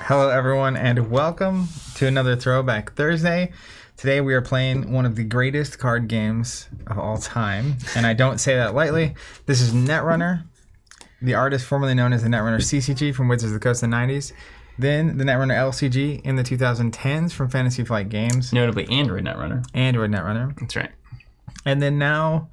Hello everyone and welcome to another Throwback Thursday. Today we are playing one of the greatest card games of all time, and I don't say that lightly. This is Netrunner, the artist formerly known as the Netrunner CCG from Wizards of the Coast in the 90s, then the Netrunner LCG in the 2010s from Fantasy Flight Games. Notably Android Netrunner. Android Netrunner. That's right. And then now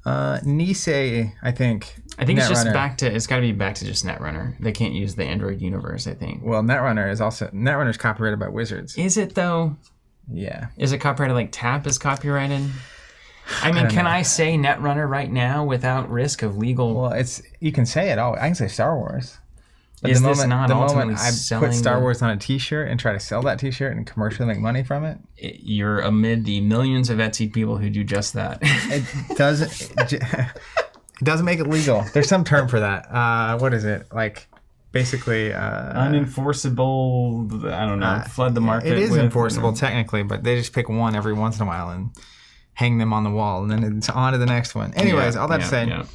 Nisei, I think. I think it's just back to, it's got to be back to just Netrunner. They can't use the Android universe, I think. Well, Netrunner is copyrighted by Wizards. Is it though? Yeah. Is it copyrighted like TAP is copyrighted? I mean, can I say Netrunner right now without risk of legal? Well, you can say it all. I can say Star Wars. But is the this moment, not the ultimately moment I selling put Star Wars on a T-shirt and try to sell that T-shirt and commercially make money from it, you're amid the millions of Etsy people who do just that. It doesn't make it legal. There's some term for that. What is it? Like, basically... unenforceable, I don't know, flood the market. It is enforceable technically, but they just pick one every once in a while and hang them on the wall, and then it's on to the next one. Anyways, all that to say... Yeah.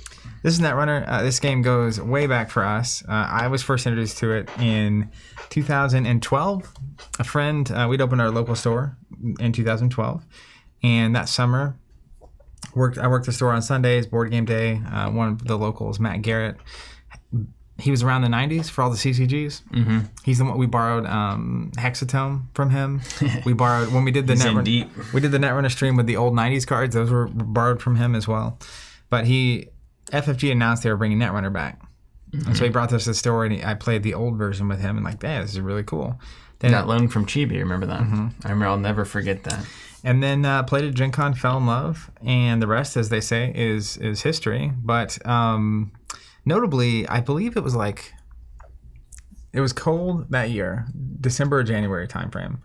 This is Netrunner. This game goes way back for us. I was first introduced to it in 2012. A friend, we'd opened our local store in 2012. And that summer, I worked the store on Sundays, board game day. One of the locals, Matt Garrett, he was around the 90s for all the CCGs. Mm-hmm. He's the one we borrowed Hexatome from him. We borrowed, when we did the Netrunner stream with the old 90s cards, those were borrowed from him as well. But FFG announced they were bringing Netrunner back. Mm-hmm. And so he brought this to the store, and I played the old version with him, and like, this is really cool. Then that loan from Chibi, remember that? Mm-hmm. I remember, I'll never forget that. And then played at Gen Con, fell in love, and the rest, as they say, is history. But notably, I believe it was cold that year, December or January timeframe,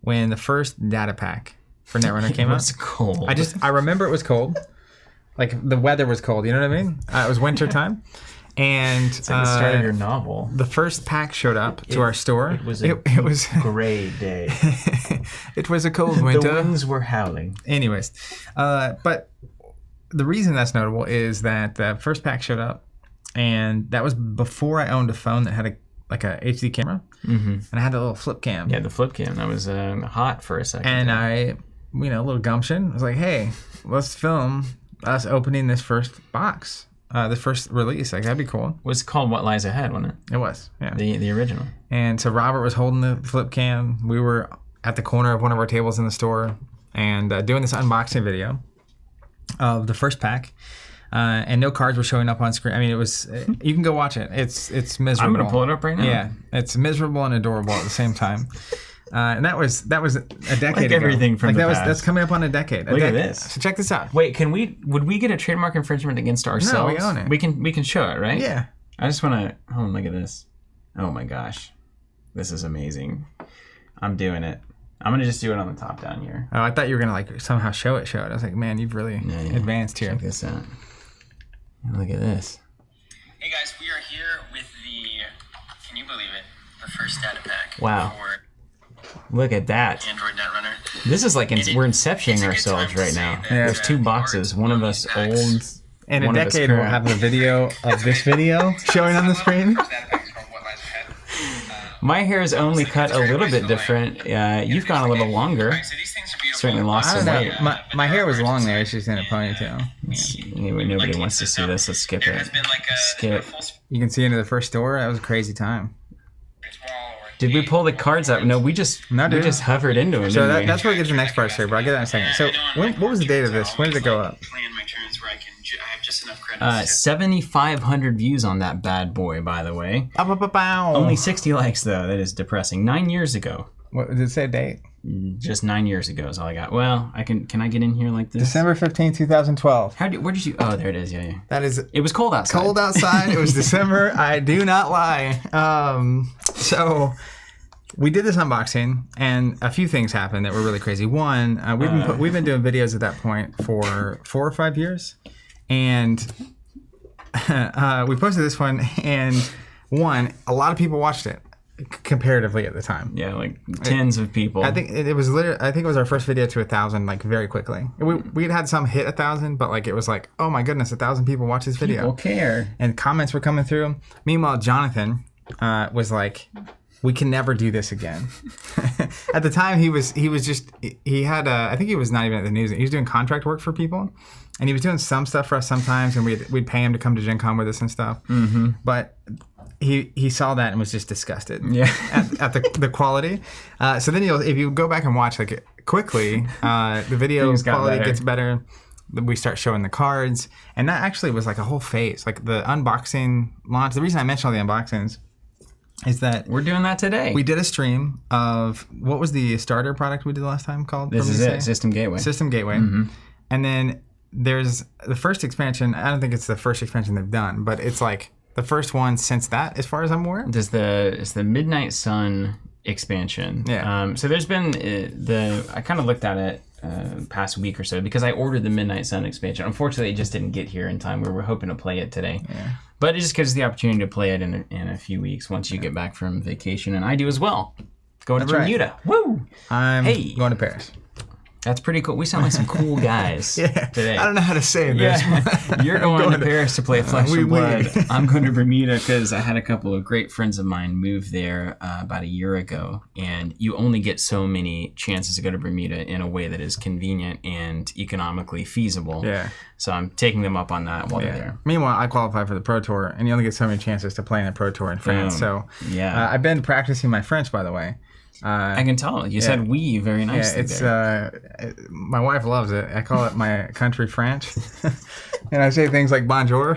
when the first data pack for Netrunner came out. It was cold. I remember it was cold. Like, the weather was cold, you know what I mean? It was winter time. And it's like the start of your novel. The first pack showed up to our store. It was a gray day. It was a cold winter. The winds were howling. Anyways, but the reason that's notable is that the first pack showed up, and that was before I owned a phone that had a HD camera, mm-hmm. and I had the little flip cam. Yeah, the flip cam. That was hot for a second. And a little gumption. I was like, hey, let's film us opening this first box, the first release. Like, that'd be cool. It was called What Lies Ahead, wasn't it? It was, yeah. The original. And so Robert was holding the flip cam. We were at the corner of one of our tables in the store and doing this unboxing video of the first pack. And no cards were showing up on screen. I mean, it was, you can go watch it. It's miserable. I'm going to pull it up right now. Yeah, it's miserable and adorable at the same time. And that was a decade ago. Everything from the past. That's coming up on a decade. Look at this. So check this out. Wait, would we get a trademark infringement against ourselves? No, we own it. We can show it, right? Yeah. I just want to, look at this. Oh my gosh. This is amazing. I'm doing it. I'm going to just do it on the top down here. Oh, I thought you were going to somehow show it. I was like, man, you've really advanced here. Check this out. Look at this. Hey guys, we are here with can you believe it, the first data pack. Wow. Look at that. Android Netrunner. This is like we're inceptioning ourselves right now. Yeah. There's two boxes. One of us old. In a decade, we'll have the video of this video showing on the screen. My hair is only cut a little bit different. You've gone a little longer. Certainly lost some weight. My hair was long there. It's just in a ponytail. Anyway, nobody wants to see this. Let's skip it. Skip. You can see into the first door. That was a crazy time. Did we pull the cards up? No, we just hovered into them. So that's where we get to the next part, sir, but I'll get that in a second. So what was the date of this? When did it go up? 7,500 views on that bad boy, by the way. Only 60 likes, though. That is depressing. 9 years ago. What did it say date? Just 9 years ago is all I got. Well, can I get in here like this? December 15, 2012. Where did you? Oh, there it is. Yeah. That is. It was cold outside. Cold outside. It was December. I do not lie. So we did this unboxing, and a few things happened that were really crazy. One, we've been doing videos at that point for 4 or 5 years, and we posted this one, and a lot of people watched it. Comparatively at the time, yeah, like tens of people. I think it was our first video to 1,000, like, very quickly. We'd had some hit 1,000, but like it was like, oh my goodness, 1,000 people watch this video. People care, and comments were coming through. Meanwhile, Jonathan was like, we can never do this again. At the time, he had I think he was not even at the news. He was doing contract work for people, and he was doing some stuff for us sometimes, and we'd pay him to come to Gen Con with us and stuff. Mm-hmm. But he saw that and was just disgusted at the quality. So then if you go back and watch like quickly, the video quality gets better. We start showing the cards, and that actually was like a whole phase. Like the unboxing launch. The reason I mentioned all the unboxings is that we're doing that today. We did a stream of what was the starter product we did last time called? This is it, System Gateway. System Gateway. Mm-hmm. And then there's the first expansion. I don't think it's the first expansion they've done, but it's like the first one since that, as far as I'm aware. It's the Midnight Sun expansion. Yeah. So there's been I kind of looked at it past week or so because I ordered the Midnight Sun expansion. Unfortunately, it just didn't get here in time. We were hoping to play it today. Yeah. But it just gives us the opportunity to play it in a few weeks once you get back from vacation, and I do as well. Going to Bermuda. Woo! I'm going to Paris. That's pretty cool. We sound like some cool guys today. I don't know how to say this. You're going to Paris to play Flesh and Blood. I'm going to Bermuda because I had a couple of great friends of mine move there about a year ago. And you only get so many chances to go to Bermuda in a way that is convenient and economically feasible. Yeah. So I'm taking them up on that while they're there. Meanwhile, I qualified for the Pro Tour, and you only get so many chances to play in the Pro Tour in France. So I've been practicing my French, by the way. I can tell. You said "we" very nicely. Yeah, it's my wife loves it. I call it my country French, and I say things like "bonjour."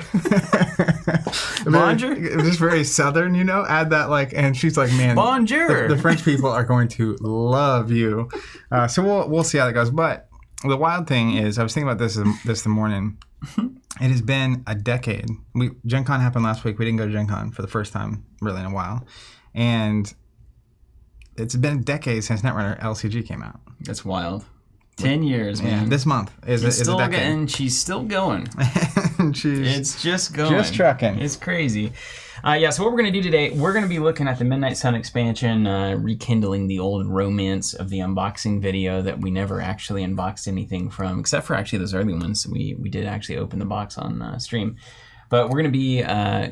Bonjour. It's just very southern, you know. Add that and she's like, "Man, bonjour." The French people are going to love you. So we'll see how that goes. But the wild thing is, I was thinking about this morning. It has been a decade. Gen Con happened last week. We didn't go to Gen Con for the first time really in a while, and it's been a decade since Netrunner LCG came out. That's wild. 10 years, man. Yeah, this month is a decade. And she's still going. It's just going. Just trucking. It's crazy. So what we're going to do today, we're going to be looking at the Midnight Sun expansion, rekindling the old romance of the unboxing video that we never actually unboxed anything from, except for actually those early ones. We did actually open the box on stream. But we're going to be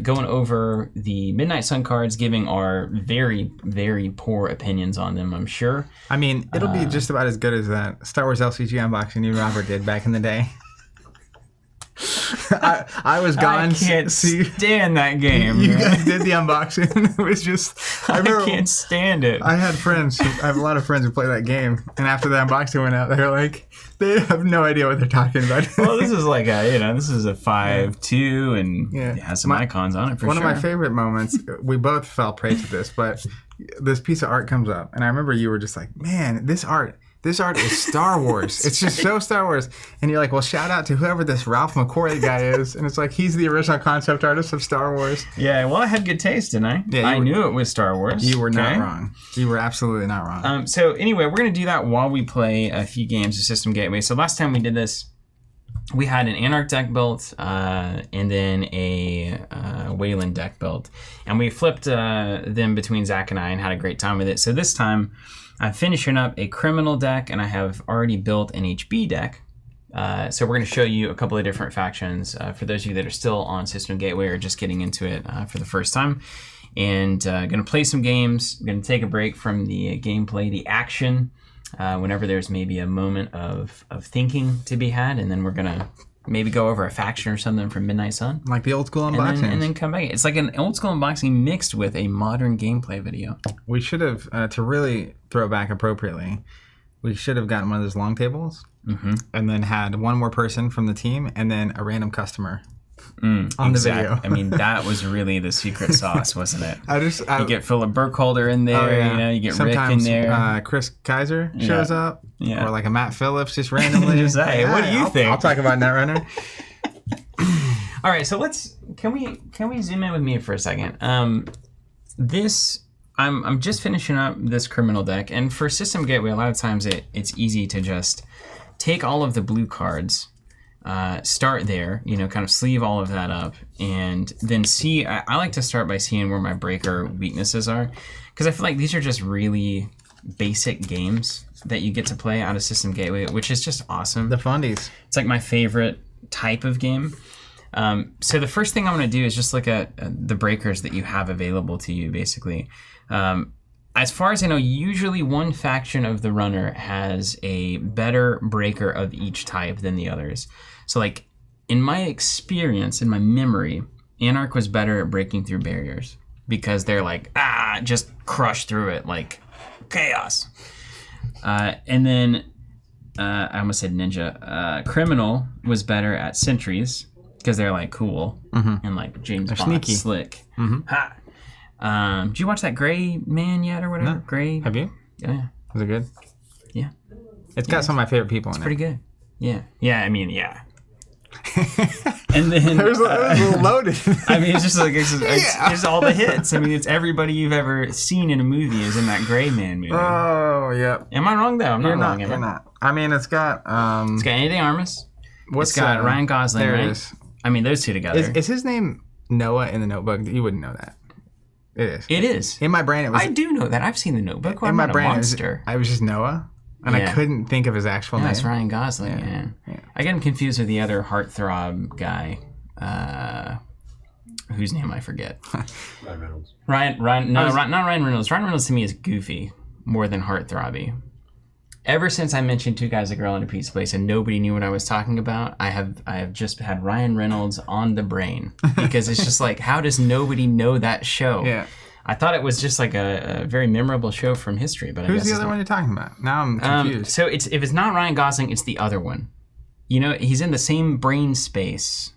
going over the Midnight Sun cards, giving our very, very poor opinions on them, I'm sure. I mean, it'll be just about as good as that Star Wars LCG unboxing you and Robert did back in the day. I was gone. I can't stand that game. You guys did the unboxing. It was just... I can't stand it. I had friends. I have a lot of friends who play that game. And after the unboxing went out, they were like... They have no idea what they're talking about. Well, this is like this is a 5.2 and it has some icons on it for sure. One of my favorite moments, we both fell prey to this, but this piece of art comes up. And I remember you were just like, man, this art is Star Wars. It's just so Star Wars. And you're like, well, shout out to whoever this Ralph McQuarrie guy is. And it's like, he's the original concept artist of Star Wars. Yeah, well, I had good taste, didn't I? Yeah, I knew it was Star Wars. You were not wrong. You were absolutely not wrong. So anyway, we're going to do that while we play a few games of System Gateway. So last time we did this, we had an Anarch deck built and then a Wayland deck built. And we flipped them between Zach and I and had a great time with it. So this time... I'm finishing up a criminal deck, and I have already built an HB deck. So we're going to show you a couple of different factions for those of you that are still on System Gateway or just getting into it for the first time. And going to play some games. I'm going to take a break from the gameplay, the action, whenever there's maybe a moment of thinking to be had. And then we're going to maybe go over a faction or something from Midnight Sun. Like the old school unboxing. And then come back. It's like an old school unboxing mixed with a modern gameplay video. We should have, to really throw back appropriately, we should have gotten one of those long tables and then had one more person from the team and then a random customer on the video. I mean, that was really the secret sauce, wasn't it? You get Philip Burkholder in there, you get sometimes, Rick in there. Chris Kaiser shows up, or like a Matt Phillips just randomly. Just, hey, what do you think? I'll talk about Netrunner. All right, so can we zoom in with me for a second? I'm just finishing up this criminal deck, and for System Gateway, a lot of times it's easy to just take all of the blue cards. Start there, kind of sleeve all of that up, and then see. I like to start by seeing where my breaker weaknesses are, because I feel like these are just really basic games that you get to play out of System Gateway, which is just awesome. The fundies. It's like my favorite type of game. So the first thing I'm going to do is just look at the breakers that you have available to you, basically. as far as I know, usually one faction of the runner has a better breaker of each type than the others. So, like, in my experience, in my memory, Anarch was better at breaking through barriers because they're like, just crush through it, like chaos. And then, I almost said ninja. Criminal was better at sentries because they're like cool and like James Bond, sneaky. Slick. Ha! Did you watch that Gray Man yet or whatever? No. Gray? Have you? Yeah. Was it good? Yeah. It's got some of my favorite people in it. Pretty good. Yeah. Yeah, I mean, yeah. And then It was a little loaded. I mean, it's just like it's just all the hits. I mean, it's everybody you've ever seen in a movie is in that Gray Man movie. Oh, yeah. Am I wrong though? I'm not wrong. You're not. I mean, it's got It's got Andy de Armas. What's It's got Ryan Gosling, there right? it is. I mean, those two together. Is his name Noah in the Notebook? You wouldn't know that. It is. It is. In my brain, it was. I do know that. I've seen the Notebook. in I'm my not brain, a monster. I was just Noah, and I couldn't think of his actual name. That's Ryan Gosling. Yeah. I get him confused with the other heartthrob guy, whose name I forget. Ryan Reynolds. Not Ryan Reynolds. Ryan Reynolds to me is goofy more than heartthrobby. Ever since I mentioned Two Guys, a Girl, and a Pizza Place, and nobody knew what I was talking about, I have just had Ryan Reynolds on the brain because it's just like, how does nobody know that show? Yeah. I thought it was just like a very memorable show from history, but Who's I guess the other one you're talking about? Now I'm confused. So if it's not Ryan Gosling, it's the other one. You know, he's in the same brain space.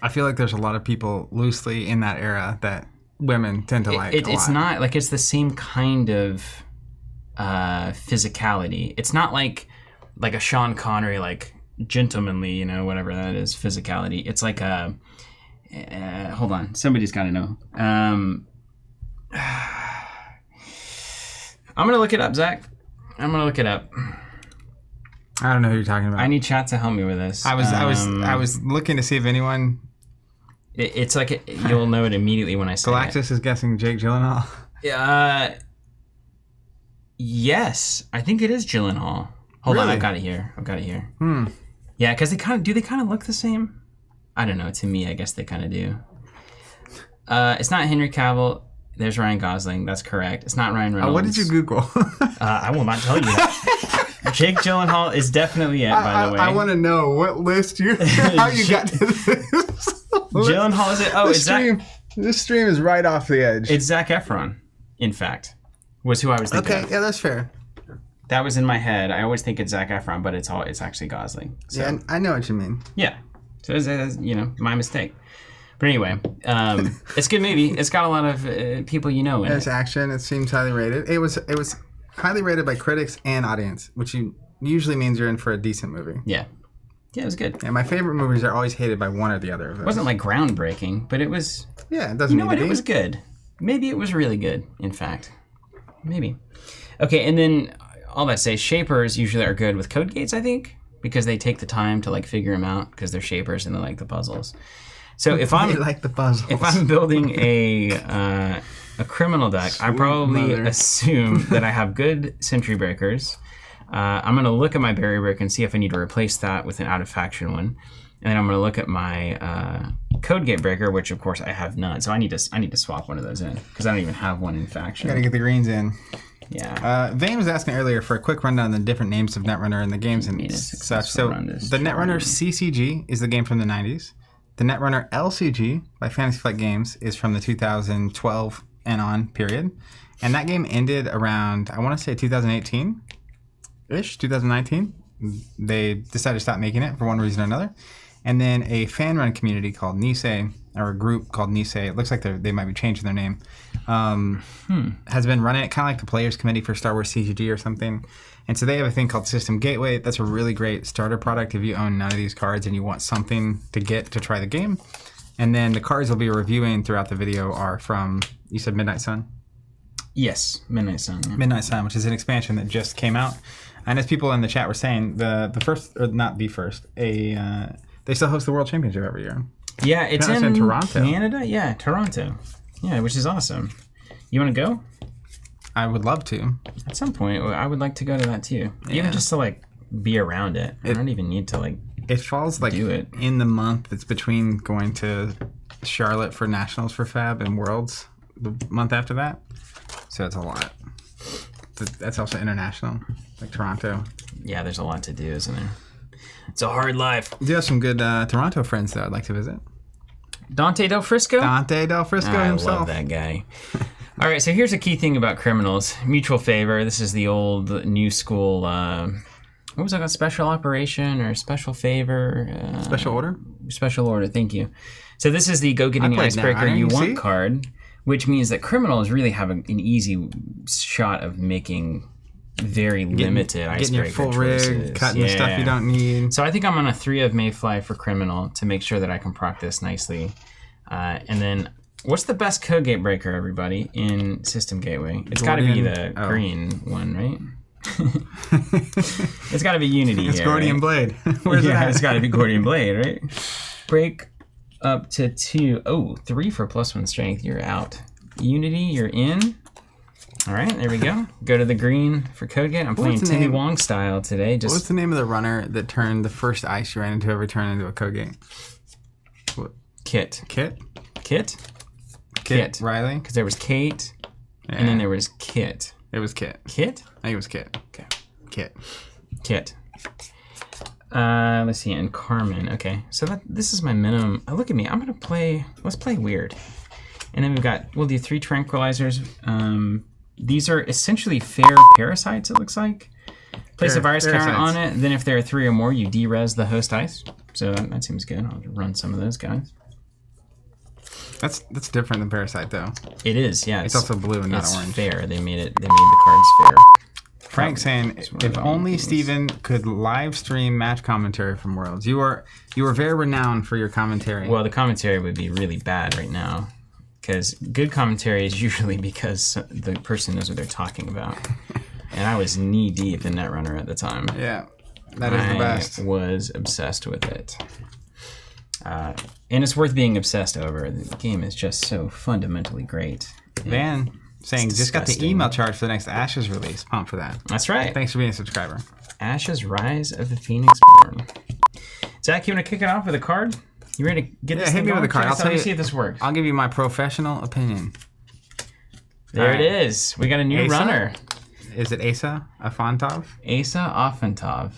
I feel like there's a lot of people loosely in that era that women tend to like. It's not like it's the same kind of physicality. It's not like a Sean Connery, like gentlemanly, you know, whatever that is, physicality. It's like a hold on, somebody's got to know. I'm gonna look it up, Zach. I'm gonna look it up. I don't know who you're talking about. I need chat to help me with this. I was looking to see if anyone. It's like you'll know it immediately when I say Galactus is guessing Jake Gyllenhaal. Yes, I think it is Gyllenhaal. Hold on, Really? I've got it here. Yeah, because they kind of look the same? I don't know. To me, I guess they kind of do. It's not Henry Cavill. There's Ryan Gosling. That's correct. It's not Ryan Reynolds. What did you Google? I will not tell you that. Jake Gyllenhaal is definitely it, by the way. I want to know what list how you got to this. Gyllenhaal is it? Oh, it's Zach. This stream is right off the edge. It's Zac Efron, in fact, was who I was thinking of. Yeah, that's fair. That was in my head. I always think it's Zac Efron, but it's actually Gosling. So, Yeah, I know what you mean. yeah. So it's my mistake. But anyway, it's a good movie. It's got a lot of people you know in It's it. action. It seems highly rated. It was highly rated by critics and audience, which usually means you're in for a decent movie. Yeah. Yeah, it was good. Yeah, my favorite movies are always hated by one or the other of those. It wasn't like groundbreaking, but it was... Yeah, it doesn't You know need what? to It be. was good. Maybe it was really good, in fact. Maybe. Okay, and then all that say, shapers usually are good with code gates, I think, because they take the time to like figure them out because they're shapers and they like the puzzles. So if They I'm like the puzzles. if I'm building a criminal deck, I probably assume that I have good sentry breakers. I'm going to look at my barrier breaker and see if I need to replace that with an out of faction one. And then I'm going to look at my code gate breaker, which of course I have none. So I need to swap one of those in because I don't even have one in faction. Gotta get the greens in. Yeah. Vane was asking earlier for a quick rundown on the different names of Netrunner and the games and such. So the Netrunner CCG is the game from the 90s. The Netrunner LCG by Fantasy Flight Games is from the 2012 and on period. And that game ended around, I want to say 2018-ish, 2019. They decided to stop making it for one reason or another. And then a fan-run community called Nisei, or a group called Nisei, it looks like they might be changing their name, has been running it kind of like the Players Committee for Star Wars CGG or something. And so they have a thing called System Gateway. That's a really great starter product if you own none of these cards and you want something to get to try the game. And then the cards we'll be reviewing throughout the video are from, you said Midnight Sun? Yes, Midnight Sun. Yeah. Midnight Sun, which is an expansion that just came out. And as people in the chat were saying, the first, or not the first, they still host the World Championship every year. Yeah, it's in Toronto. Canada? Yeah, Toronto. Yeah, which is awesome. You want to go? I would love to. At some point, I would like to go to that too. Even just to like be around it. I don't even need to like It falls like do it. in the month that's between going to Charlotte for Nationals for Fab and Worlds the month after that. So it's a lot. that's also international, like Toronto. Yeah, there's a lot to do, isn't there? It's a hard life. You do have some good Toronto friends that I'd like to visit. Dante Del Frisco? Dante Del Frisco himself. I love that guy. All right, so here's a key thing about criminals. Mutual favor. This is the old new school, what was that called? Special operation or special favor? Special order? Special order, thank you. So this is the go get any icebreaker you want card, which means that criminals really have an easy shot of making very limited icebreaker getting your full choices. Rig, cutting the stuff you don't need. So I think I'm on a 3 of Mayfly for criminal to make sure that I can proc this nicely. And then, what's the best code gate breaker, everybody, in System Gateway? It's got to be the green one, right? It's got to be Unity. It's here, Gordian right? Blade. Where's that? It's got to be Gordian Blade, right? Break up to 2. Oh, 3 for +1 strength. You're out. Unity, you're in. All right, there we go. Go to the green for code gate. I'm playing Timmy Wong style today. What's the name of the runner that turned the first ice you ran into every turn into a code gate? What? Kit. Kit? Kit? Kit. Riley? Because there was Kate, and then there was Kit. It was Kit. Kit? I think it was Kit. Okay. Kit. Let's see, and Carmen. Okay, so this is my minimum. Look at me. I'm going to play, let's play weird. And then we'll do 3 tranquilizers. These are essentially fair parasites, it looks like. Place a virus counter on it. Then if there are 3 or more, you de-res the host ice. So that seems good. I'll run some of those guys. That's different than parasite, though. It is, yeah. It's also blue and not orange. It's fair. They made the cards fair. Frank's saying, if only Steven could live stream match commentary from Worlds. You are very renowned for your commentary. Well, the commentary would be really bad right now. Because good commentary is usually because the person knows what they're talking about. And I was knee deep in Netrunner at the time. Yeah, that is the best. I was obsessed with it. And it's worth being obsessed over. The game is just so fundamentally great. Van saying, just got the email charge for the next Ashes release. Pumped for that. That's right. Thanks for being a subscriber. Ashes Rise of the Phoenix Born. Zach, you want to kick it off with a card? You ready to get this thing hit me going? with a card. Let me see if this works. I'll give you my professional opinion. There it is. We got a new runner. Is it Esâ Afontov? Esâ Afontov.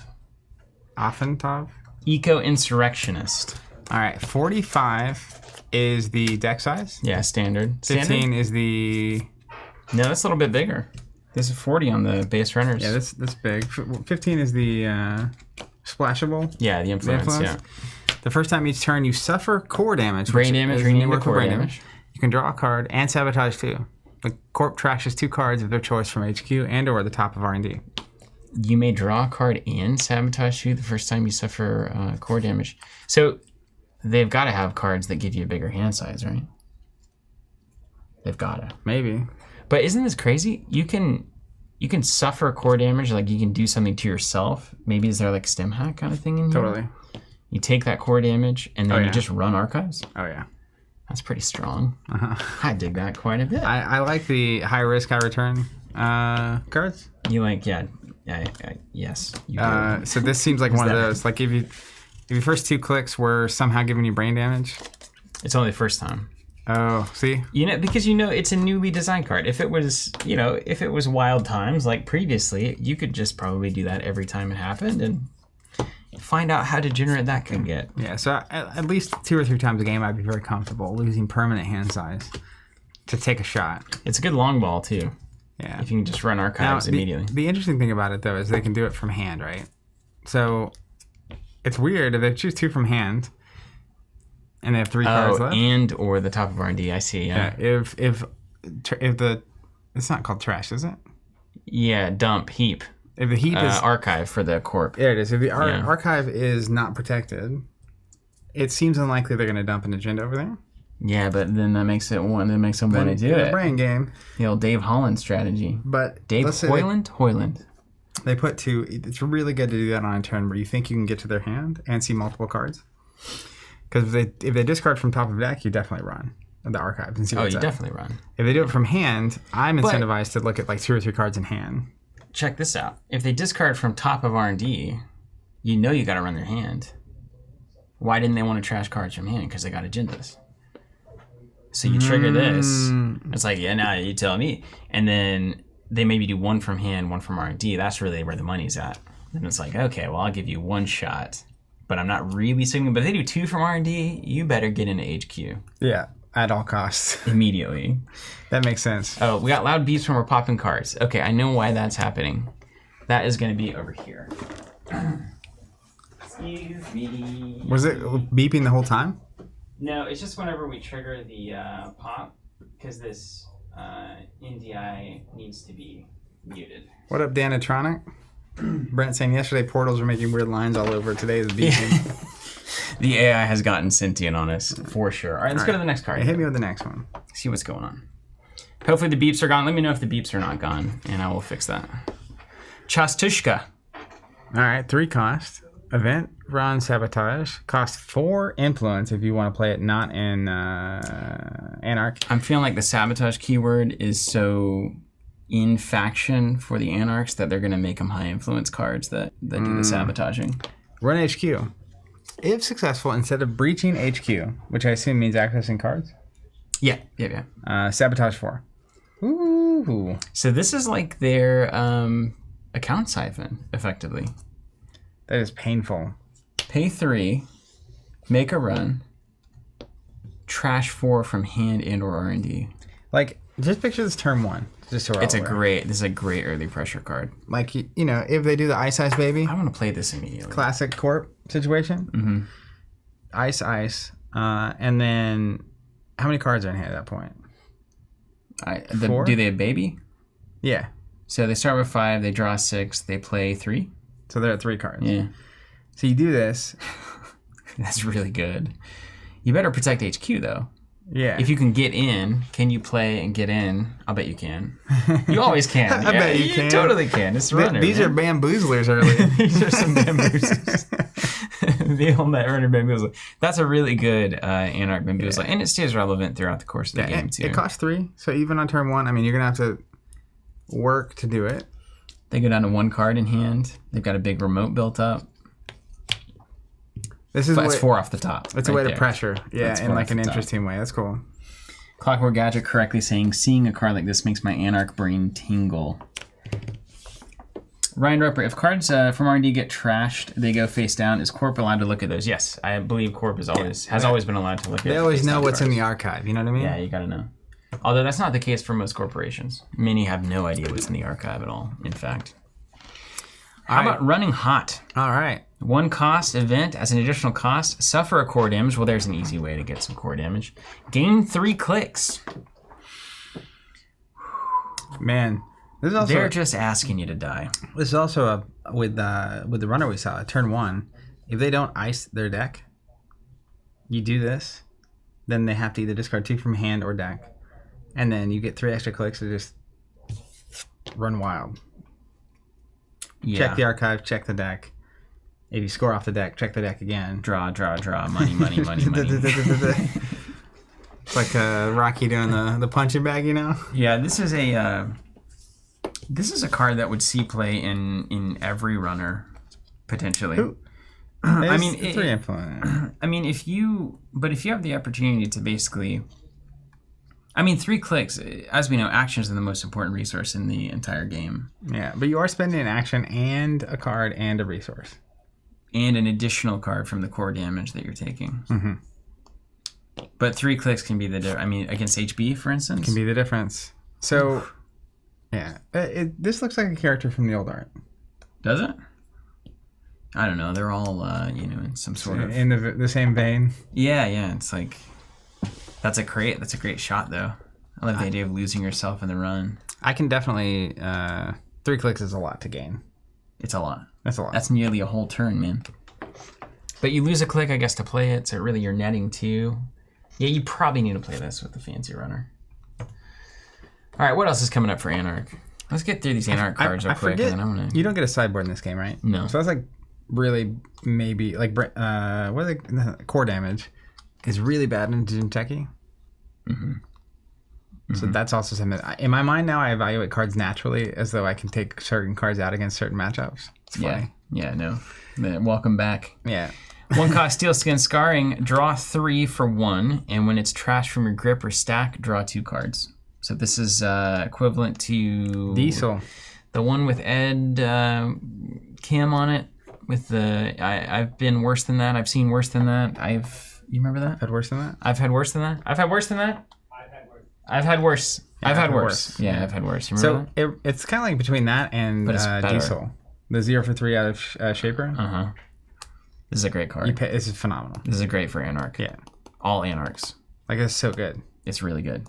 Afontov? Eco-Insurrectionist. All right. 45 is the deck size. Yeah, standard. 15 is the... No, that's a little bit bigger. This is 40 on the base runners. Yeah, that's big. 15 is the splashable. Yeah, the influence. Yeah. The first time each turn, you suffer core damage. Brain damage, rename the core damage. You can draw a card and sabotage 2. The corp trashes 2 cards of their choice from HQ and or the top of R&D. You may draw a card and sabotage 2 the first time you suffer core damage. So they've got to have cards that give you a bigger hand size, right? They've got to. Maybe. But isn't this crazy? You can suffer core damage, like you can do something to yourself. Maybe is there like stem hack kind of thing in here? Totally. You take that core damage, and then you just run archives? Oh, yeah. That's pretty strong. I dig that quite a bit. I like the high risk, high return cards. You like, yes. You do. So this seems like one of those. Like if your first 2 clicks were somehow giving you brain damage. It's only the first time. Oh, see? Because it's a newly designed card. If it was Wild Times like previously, you could just probably do that every time it happened and find out how degenerate that could get. Yeah, so at least 2 or 3 times a game, I'd be very comfortable losing permanent hand size to take a shot. It's a good long ball, too. Yeah. If you can just run archives immediately. The interesting thing about it, though, is they can do it from hand, right? So it's weird if they choose 2 from hand and they have 3 cards left. And or the top of R&D, I see, yeah. If it's not called trash, is it? Yeah, dump, heap. If the heap is... Archive for the corp. There it is. If the archive is not protected, it seems unlikely they're going to dump an agenda over there. Yeah, but then that makes them want to do it. Brain game. The old Dave Holland strategy. But Dave Hoyland. They put 2. It's really good to do that on a turn where you think you can get to their hand and see multiple cards. Because if they discard from top of deck, you definitely run the archives and see what's definitely run. If they do it from hand, I'm incentivized to look at like 2 or 3 cards in hand. Check this out. If they discard from top of R&D, you know you got to run their hand. Why didn't they want to trash cards from hand? Because they got agendas. So you trigger this. It's like, yeah, now you tell me. And then they maybe do one from hand, one from R&D. That's really where the money's at. And it's like, okay, well, I'll give you one shot, but I'm not really signaling. But if they do 2 from R&D, you better get into HQ. Yeah, at all costs. Immediately. That makes sense. Oh, we got loud beeps when we're popping cards. Okay, I know why that's happening. That is going to be over here. Excuse me. Was it beeping the whole time? No, it's just whenever we trigger the pop, because this NDI needs to be muted. What up, Danatronic? Brent saying yesterday portals were making weird lines all over. Today is beeping. The AI has gotten sentient on us, for sure. All right, let's go to the next card. Hey, hit me with the next one. See what's going on. Hopefully the beeps are gone. Let me know if the beeps are not gone, and I will fix that. Chastushka. All right, 3 cost. Event, run, sabotage. Cost 4 influence if you want to play it not in Anarch. I'm feeling like the sabotage keyword is so in faction for the Anarchs that they're going to make them high influence cards that do the sabotaging. Run HQ. If successful, instead of breaching HQ, which I assume means accessing cards. Yeah. Sabotage 4. Ooh. So this is like their account siphon, effectively. That is painful. Pay 3, make a run, trash 4 from hand and or R&D. Like, just picture this turn 1. Just so this is a great early pressure card. Like, you know, if they do the Ice Baby. I want to play this immediately. Classic Corp situation. Mm-hmm. Ice. And then, how many cards are in hand at that point? 4? Do they have baby? Yeah. So they start with 5, they draw 6, they play 3. So they're at 3 cards. Yeah. So you do this. That's really good. You better protect HQ, though. Yeah. If you can get in, can you play and get in? I'll bet you can. You always can. I bet you can. Totally can. It's a runner. These are bamboozlers early. These are some bamboozlers. The old Netrunner bamboozler. That's a really good Anarch bamboozler. Yeah. And it stays relevant throughout the course of the game, too. It costs 3. So even on turn 1, I mean, you're going to have to work to do it. They go down to 1 card in hand. They've got a big remote built up. That's 4 off the top. It's a way to pressure. Yeah, in like an interesting way. That's cool. Clockwork Gadget correctly saying, seeing a card like this makes my Anarch brain tingle. Ryan Roper, if cards from R&D get trashed, they go face down. Is Corp allowed to look at those? Yes, I believe Corp has always been allowed to look at. They always know what's in the archive. You know what I mean? Yeah, you gotta know. Although that's not the case for most corporations. Many have no idea what's in the archive at all, in fact. How about running hot? All right. 1 cost event as an additional cost. Suffer a core damage. Well, there's an easy way to get some core damage. Gain 3 clicks. Man, this is also they're just asking you to die. This is also with the runner we saw. Turn 1, if they don't ice their deck, you do this, then they have to either discard 2 from hand or deck. And then you get 3 extra clicks to just run wild. Yeah. Check the archive, check the deck. If you score off the deck, check the deck again. Draw. Money. It's like Rocky doing the punching bag, you know? Yeah, this is a card that would see play in every runner, potentially. I mean, 3 influence. I mean, if you have the opportunity to basically, 3 clicks, as we know, actions are the most important resource in the entire game. Yeah, but you are spending an action and a card and a resource. And an additional card from the core damage that you're taking. Mm-hmm. But 3 clicks can be the difference. Against HB, for instance? Can be the difference. So, yeah. This looks like a character from the old art. Does it? I don't know. They're all, in some sort of... In the same vein? Yeah. It's like... That's a great shot, though. I love the idea of losing yourself in the run. I can definitely... 3 clicks is a lot to gain. It's a lot. That's a lot. That's nearly a whole turn, man. But you lose a click, I guess, to play it, so really you're netting 2. Yeah, you probably need to play this with the fancy runner. All right, what else is coming up for Anarch? Let's get through these Anarch cards real quick. Forget, and then I'm gonna... You don't get a sideboard in this game, right? No. So that's like really maybe... Like, what are they... Core damage is really bad in Jinteki. Mm-hmm. So that's also something. In my mind now, I evaluate cards naturally as though I can take certain cards out against certain matchups. It's funny. Yeah, no. Welcome back. Yeah. 1 cost Steelskin Scarring, draw 3 for 1, and when it's trash from your grip or stack, draw 2 cards. So this is equivalent to Diesel. The one with Ed Kim on it. With the I've been worse than that. I've seen worse than that. You remember that? Had worse than that? I've had worse than that. I've had worse than that. I've had worse. I've had worse. Yeah, I've had worse. You remember that? It's kind of like between that and Diesel. The 0 for 3 out of Shaper. This is a great card. This is phenomenal. This is a great for Anarch. Yeah. All Anarchs. Like, it's so good. It's really good.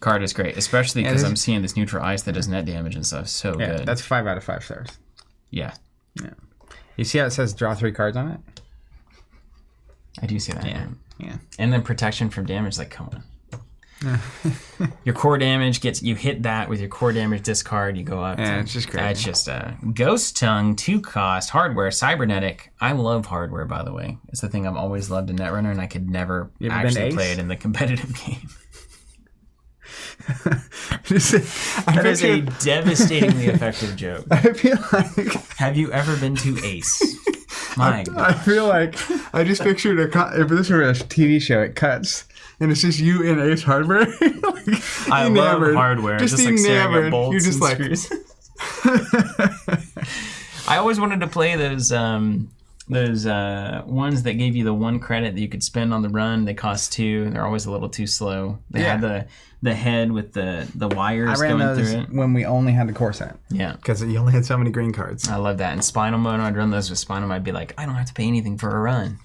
Card is great, especially because I'm seeing this neutral ice that does net damage and stuff. So good. That's 5 out of 5 stars. Yeah. Yeah. You see how it says draw 3 cards on it? I do see that. Yeah. And then protection from damage. Like, come on. Your core damage you hit that with your core damage discard, you go up. Yeah, it's just great. That's just Ghosttongue, 2 cost, hardware, cybernetic. I love hardware, by the way. It's the thing I've always loved in Netrunner, and I could never actually play it in the competitive game. That is a devastatingly effective joke. I feel like... Have you ever been to Ace? My God. I feel like I just pictured if this were a TV show, it cuts. And it's just you in Ace Hardware. Like, I love hardware. Just like staring at bolts. You're just like... I always wanted to play those ones that gave you the 1 credit that you could spend on the run. They cost 2. They're always a little too slow. They had the head with the wires going through it. When we only had the core set. Yeah. Because you only had so many green cards. I love that. In Spinal Mode, I'd run those with Spinal Mode. I'd be like, I don't have to pay anything for a run.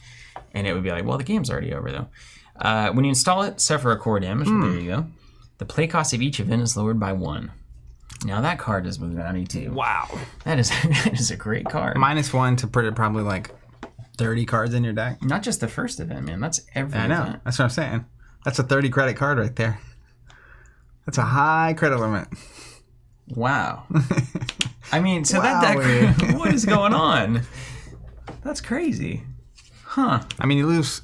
And it would be like, well, the game's already over, though. When you install it, suffer a core damage. There you go. The play cost of each event is lowered by 1. Now that card is with value too. Wow. That is a great card. -1 to put it probably like 30 cards in your deck. Not just the first event, man. That's every I know. event. That's what I'm saying. That's a 30 credit card right there. That's a high credit limit. Wow. I mean, so that deck, what is going on? That's crazy. Huh. I mean, you lose...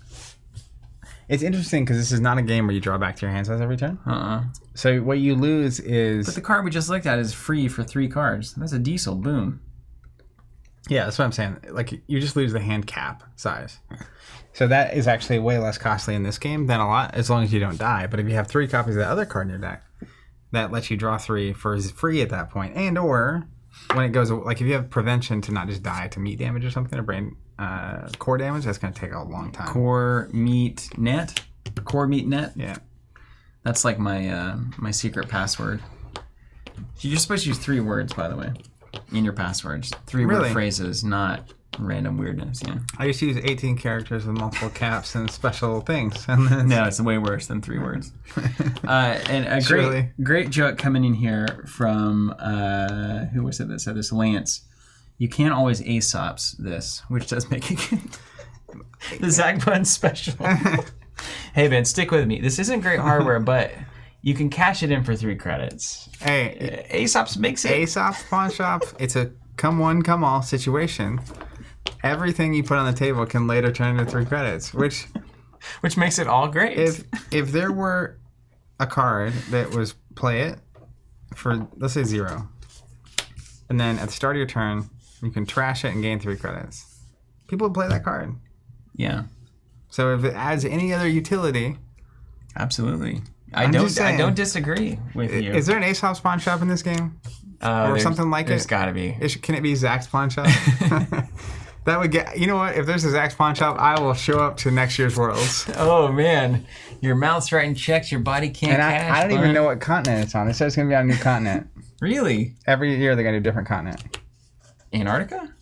It's interesting because this is not a game where you draw back to your hand size every turn. So what you lose is... But the card we just looked at is free for 3 cards. That's a diesel. Boom. Yeah, that's what I'm saying. Like, you just lose the hand cap size. So that is actually way less costly in this game than a lot, as long as you don't die. But if you have 3 copies of the other card in your deck, that lets you draw 3 for free at that point. And or when it goes... Like, if you have prevention to not just die to meat damage or something, or brain... core damage, that's going to take a long time. Core meat net? Yeah. That's like my my secret password. You're supposed to use 3 words, by the way, in your passwords. 3 word phrases, not random weirdness. Yeah. I used to use 18 characters with multiple caps and special things. And then... No, it's way worse than 3 words. And a great joke coming in here from, who was it that said this? Lance. You can't always Aesops this, which does make it good. The Zach Bun special. Hey, man, stick with me. This isn't great hardware, but you can cash it in for 3 credits. Hey, Aesops makes it. Aesops Pawn Shop, it's a come one, come all situation. Everything you put on the table can later turn into 3 credits, which makes it all great. If there were a card that was play it for, let's say 0, and then at the start of your turn, you can trash it and gain 3 credits. People would play that card. Yeah. So if it adds any other utility... Absolutely. I don't disagree with you. Is there an Aesops Pawn Shop in this game? Or something like There's got to be. Can it be Zach's Pawn Shop? That would get... You know what? If there's a Zach's Pawn Shop, I will show up to next year's Worlds. Oh, man. Your mouth's writing checks, your body can't cash. I don't even know what continent it's on. It says it's going to be on a new continent. Really? Every year they're going to do a different continent. Antarctica?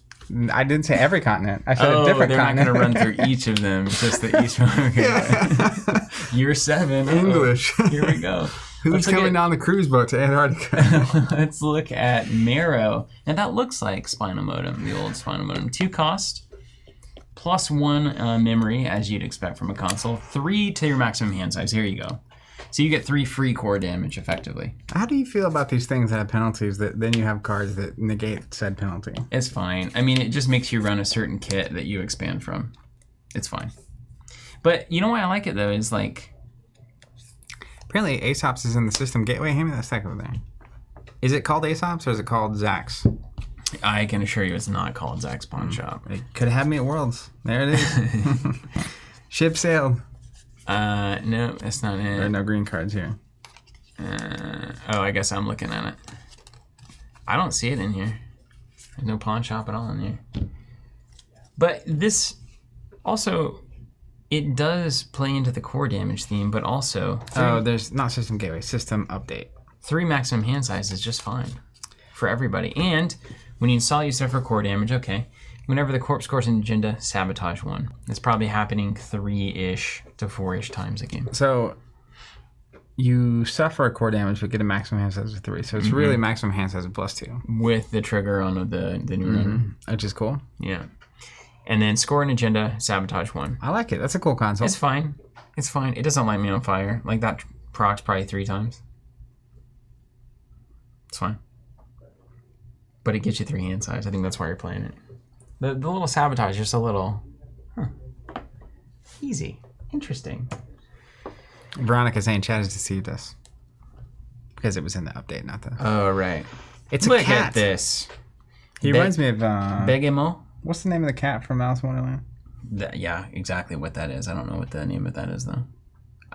I didn't say every continent. I said a different continent. They're not going to run through each of them. Just the each one. Okay. Yeah. Year 7. English. Here we go. Who's coming on the cruise boat to Antarctica? Let's look at Marrow. And that looks like Spinal Modem, the old Spinal Modem. 2 cost, +1 memory, as you'd expect from a console. 3 to your maximum hand size. Here you go. So you get 3 free core damage, effectively. How do you feel about these things that have penalties that then you have cards that negate said penalty? It's fine. I mean, it just makes you run a certain kit that you expand from. It's fine. But you know why I like it, though, is like... Apparently, Aesops is in the system gateway. Hand me that stack over there. Is it called Aesops or is it called Zach's? I can assure you it's not called Zach's Pawn Shop. It could have had me at Worlds. There it is. Ship sailed. No, that's not it. There are no green cards here. Oh, I guess I'm looking at it. I don't see it in here. There's no pawn shop at all in here. But this also, it does play into the core damage theme, but also... there's not system gateway, system update. 3 maximum hand size is just fine for everybody. And when you install, you suffer core damage. Okay. Whenever the corpse scores an agenda, sabotage 1. It's probably happening 3-ish to 4-ish times a game. So you suffer core damage, but get a maximum hand size of 3. So it's really maximum hand size of +2. With the trigger on the new runner. Which is cool. Yeah. And then score an agenda, sabotage 1. I like it. That's a cool concept. It's fine. It's fine. It doesn't light me on fire. Like that procs probably 3 times. It's fine. But it gets you 3 hand size. I think that's why you're playing it. The little sabotage is just a little... easy. Interesting. Veronica saying chat has deceived us. Because it was in the update, not the... Oh, right. It's a Look cat. at this. He reminds me of... Begemot? What's the name of the cat from Alice in Wonderland? Yeah, exactly what that is. I don't know what the name of that is, though.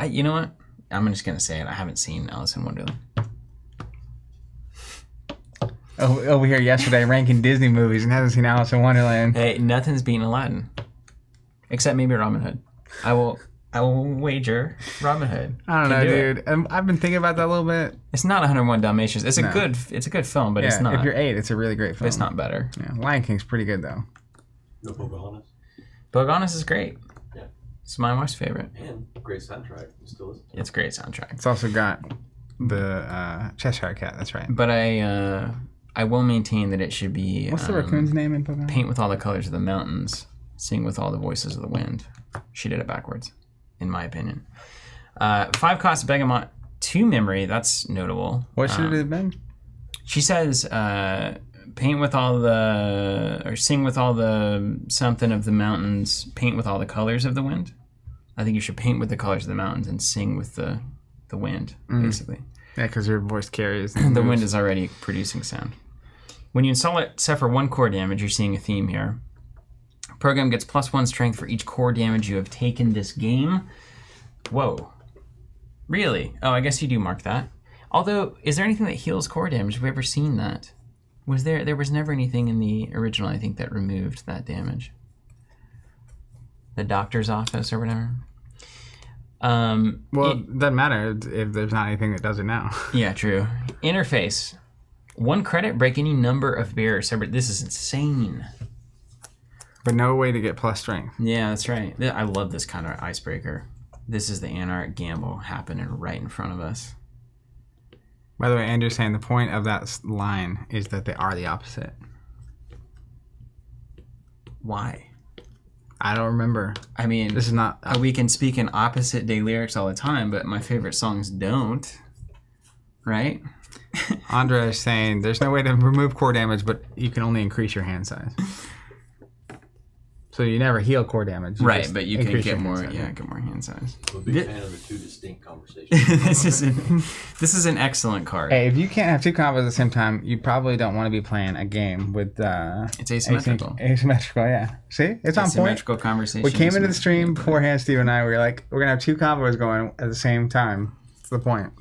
You know what? I'm just going to say it. I haven't seen Alice in Wonderland. Over here yesterday ranking Disney movies and hasn't seen Alice in Wonderland. Hey, nothing's beating Aladdin. Except maybe Robin Hood. I will wager Robin Hood. I don't know, dude. I've been thinking about that a little bit. It's not 101 Dalmatians. It's a good film, but it's not. If you're 8, it's a really great film. It's not better. Yeah, Lion King's pretty good though. No Pocahontas. Pocahontas is great. Yeah. It's my wife's favorite. And great soundtrack. You still listen to it. It's a great soundtrack. It's also got the Cheshire Cat. That's right. But I will maintain that it should be... What's the raccoon's name in Pokemon? Paint with all the colors of the mountains, sing with all the voices of the wind. She did it backwards, in my opinion. 5 cost Begemot, 2 memory. That's notable. What should it have been? She says paint with all the... Or sing with all the something of the mountains, paint with all the colors of the wind. I think you should paint with the colors of the mountains and sing with the wind, basically. Yeah, because your voice carries. The wind is already producing sound. When you install it, suffer 1 core damage. You're seeing a theme here. Program gets +1 strength for each core damage you have taken this game. Whoa. Really? Oh, I guess you do mark that. Although, is there anything that heals core damage? Have we ever seen that? There was never anything in the original, I think, that removed that damage. The doctor's office or whatever. It doesn't matter if there's not anything that does it now. Yeah, true. Interface. 1 credit, break any number of barriers. This is insane. But no way to get plus strength. Yeah, that's right. I love this kind of icebreaker. This is the Anarch gamble happening right in front of us. By the way, Andrew's saying the point of that line is that they are the opposite. Why? I don't remember. I mean, this is not. We can speak in opposite day lyrics all the time, but my favorite songs don't. Right? Andra is saying there's no way to remove core damage, but you can only increase your hand size. So you never heal core damage. Right, but you can get more. Get more hand size. I'm a big fan of the 2 distinct conversations. This is an excellent card. Hey, if you can't have 2 combos at the same time, you probably don't want to be playing a game with. It's asymmetrical. Asymmetrical, yeah. See, it's on point. Asymmetrical conversation. We came into the stream beforehand, Steve and I. We were like, we're gonna have 2 combos going at the same time. That's the point.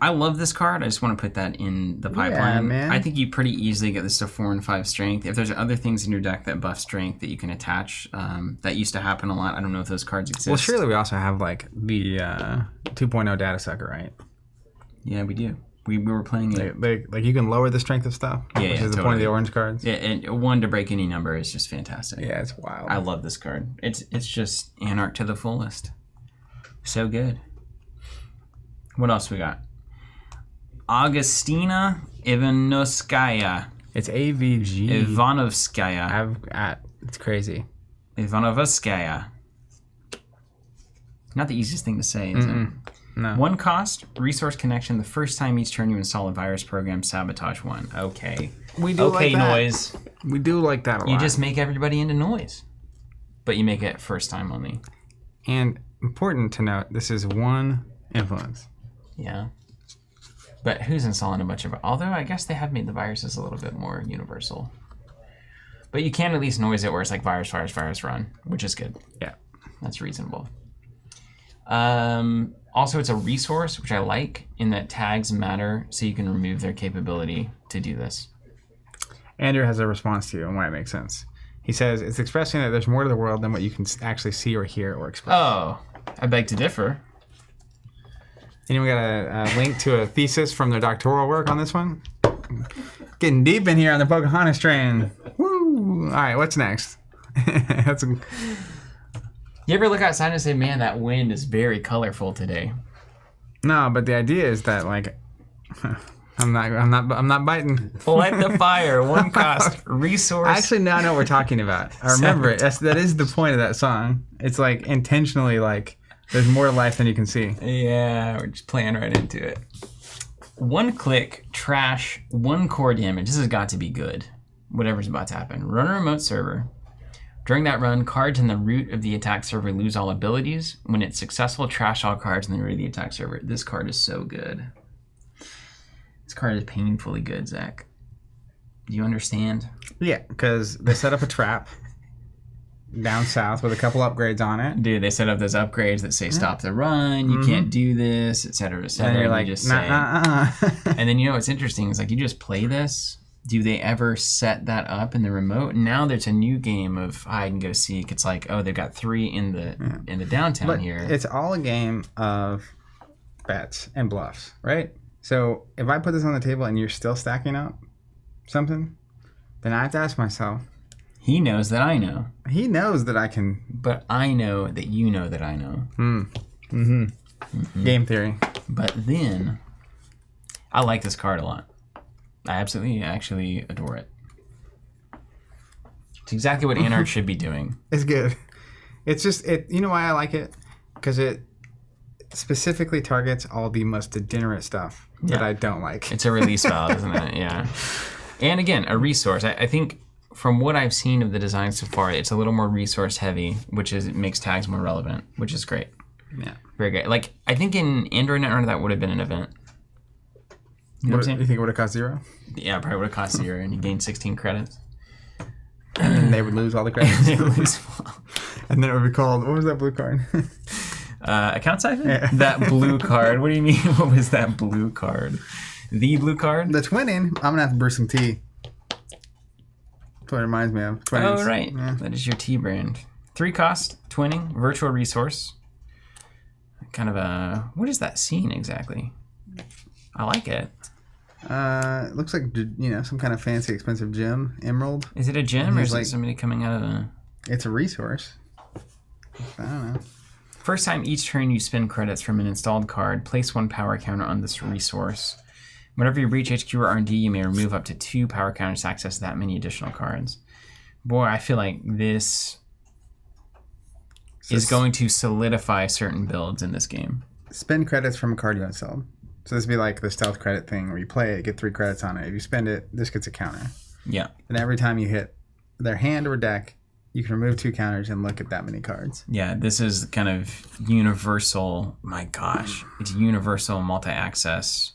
I love this card. I just want to put that in the pipeline. Yeah, man. I think you pretty easily get this to 4 and 5 strength. If there's other things in your deck that buff strength that you can attach, that used to happen a lot. I don't know if those cards exist. Well, surely we also have like the 2.0 data sucker, right? Yeah, we do. We were playing it. Like you can lower the strength of stuff, which is the point of the orange cards. Yeah, and 1 to break any number is just fantastic. Yeah, it's wild. I love this card. It's just Anarch to the fullest. So good. What else we got? Avgustina Ivanovskaya. It's AVG. Ivanovskaya. It's crazy. Ivanovskaya. Not the easiest thing to say, is it? No. 1 cost, resource connection. The first time each turn you install a virus program, sabotage 1. Okay. We do like that. Noise. We do like that a lot. You just make everybody into noise. But you make it first time only. And important to note, this is 1 influence. Yeah. But who's installing a bunch of... Although I guess they have made the viruses a little bit more universal. But you can at least noise it where it's like virus, run, which is good. Yeah. That's reasonable. Also, it's a resource, which I like, in that tags matter, so you can remove their capability to do this. Andrew has a response to you and why it makes sense. He says, it's expressing that there's more to the world than what you can actually see or hear or express. Oh, I beg to differ. Anyone got a link to a thesis from their doctoral work on this one? Getting deep in here on the Pocahontas train. Woo! All right, what's next? You ever look outside and say, man, that wind is very colorful today? No, but the idea is that, like, I'm not biting. Light the fire, one cost, resource. I actually now know what we're talking about. I remember it. That is the point of that song. It's like intentionally like there's more to life than you can see. Yeah, we're just playing right into it. 1 click, trash, 1 core damage. This has got to be good. Whatever's about to happen. Run a remote server. During that run, cards in the root of the attack server lose all abilities. When it's successful, trash all cards in the root of the attack server. This card is so good. This card is painfully good, Zach. Do you understand? Yeah, because they set up a trap down south with a couple upgrades on it. Dude, they set up those upgrades that say stop the run, you can't do this, etc., etc. And you're like, just nah, And then you know what's interesting is like you just play this. Do they ever set that up in the remote? Now there's a new game of hide and go seek. It's like, oh, they've got 3 in the downtown but here. It's all a game of bets and bluffs, right? So if I put this on the table and you're still stacking up something, then I have to ask myself. He knows that I know. He knows that I can. But I know that you know that I know. Game theory. But then, I like this card a lot. I actually adore it. It's exactly what Anarch should be doing. It's good. It's just, you know why I like it? Because it specifically targets all the most degenerate stuff that I don't like. It's a release valve, isn't it? Yeah. And again, a resource. I think from what I've seen of the design so far, it's a little more resource heavy, which makes tags more relevant, which is great. Yeah. Very great. Like, I think in Android Netrunner that would have been an event. You know what I'm saying? You think it would have cost 0? Yeah, probably would have cost 0, and you gain 16 credits. And they would lose all the credits. They would lose. And then it would be called, what was that blue card? Account siphon? Yeah. That blue card. What do you mean? What was that blue card? The blue card? The twinning. I'm going to have to brew some tea. That's what it reminds me of. Twinnings. Oh, right. Yeah. That is your tea brand. 3 cost, twinning, virtual resource. Kind of a... What is that scene exactly? I like it. It looks like, some kind of fancy, expensive gem. Emerald. Is it a gem or is it somebody coming out of a... It's a resource. I don't know. First time each turn you spend credits from an installed card, place 1 power counter on this resource. Whenever you breach HQ or R&D, you may remove up to 2 power counters to access that many additional cards. Boy, I feel like this is going to solidify certain builds in this game. Spend credits from a card you installed. So this would be like the stealth credit thing where you play it, get 3 credits on it. If you spend it, this gets a counter. Yeah. And every time you hit their hand or deck, you can remove 2 counters and look at that many cards. Yeah, this is kind of universal. My gosh, it's universal multi-access.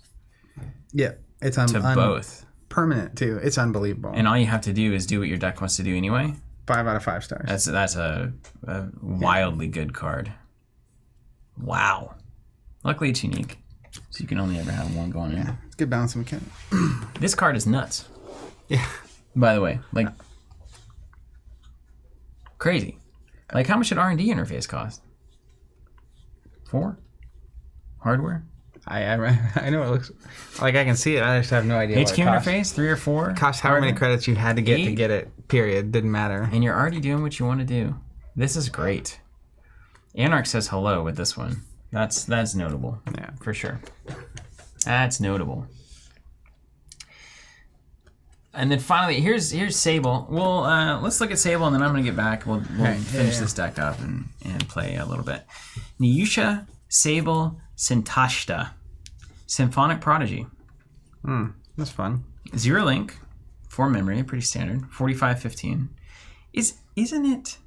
Yeah, it's to both. Permanent too. It's unbelievable. And all you have to do is do what your deck wants to do anyway. 5 out of 5 stars. That's a wildly good card. Wow. Luckily, it's unique, so you can only ever have 1 going in. Yeah, it's good balance mechanic. This card is nuts. Yeah. By the way, like crazy. Like, how much did R&D interface cost? 4? Hardware? I know it looks like I can see it. I just have no idea. HQ interface, 3 or 4. Cost how many credits you had to get 8? To get it. Period. Didn't matter. And you're already doing what you want to do. This is great. Anarch says hello with this one. That's notable. Yeah, for sure. That's notable. And then finally, here's Sable. Well, let's look at Sable, and then I'm gonna get back. We'll finish this deck up and play a little bit. Nyusha, Sable, Sintashta, Symphonic Prodigy. That's fun. 0 link, 4 memory, pretty standard. 45-15. Isn't it?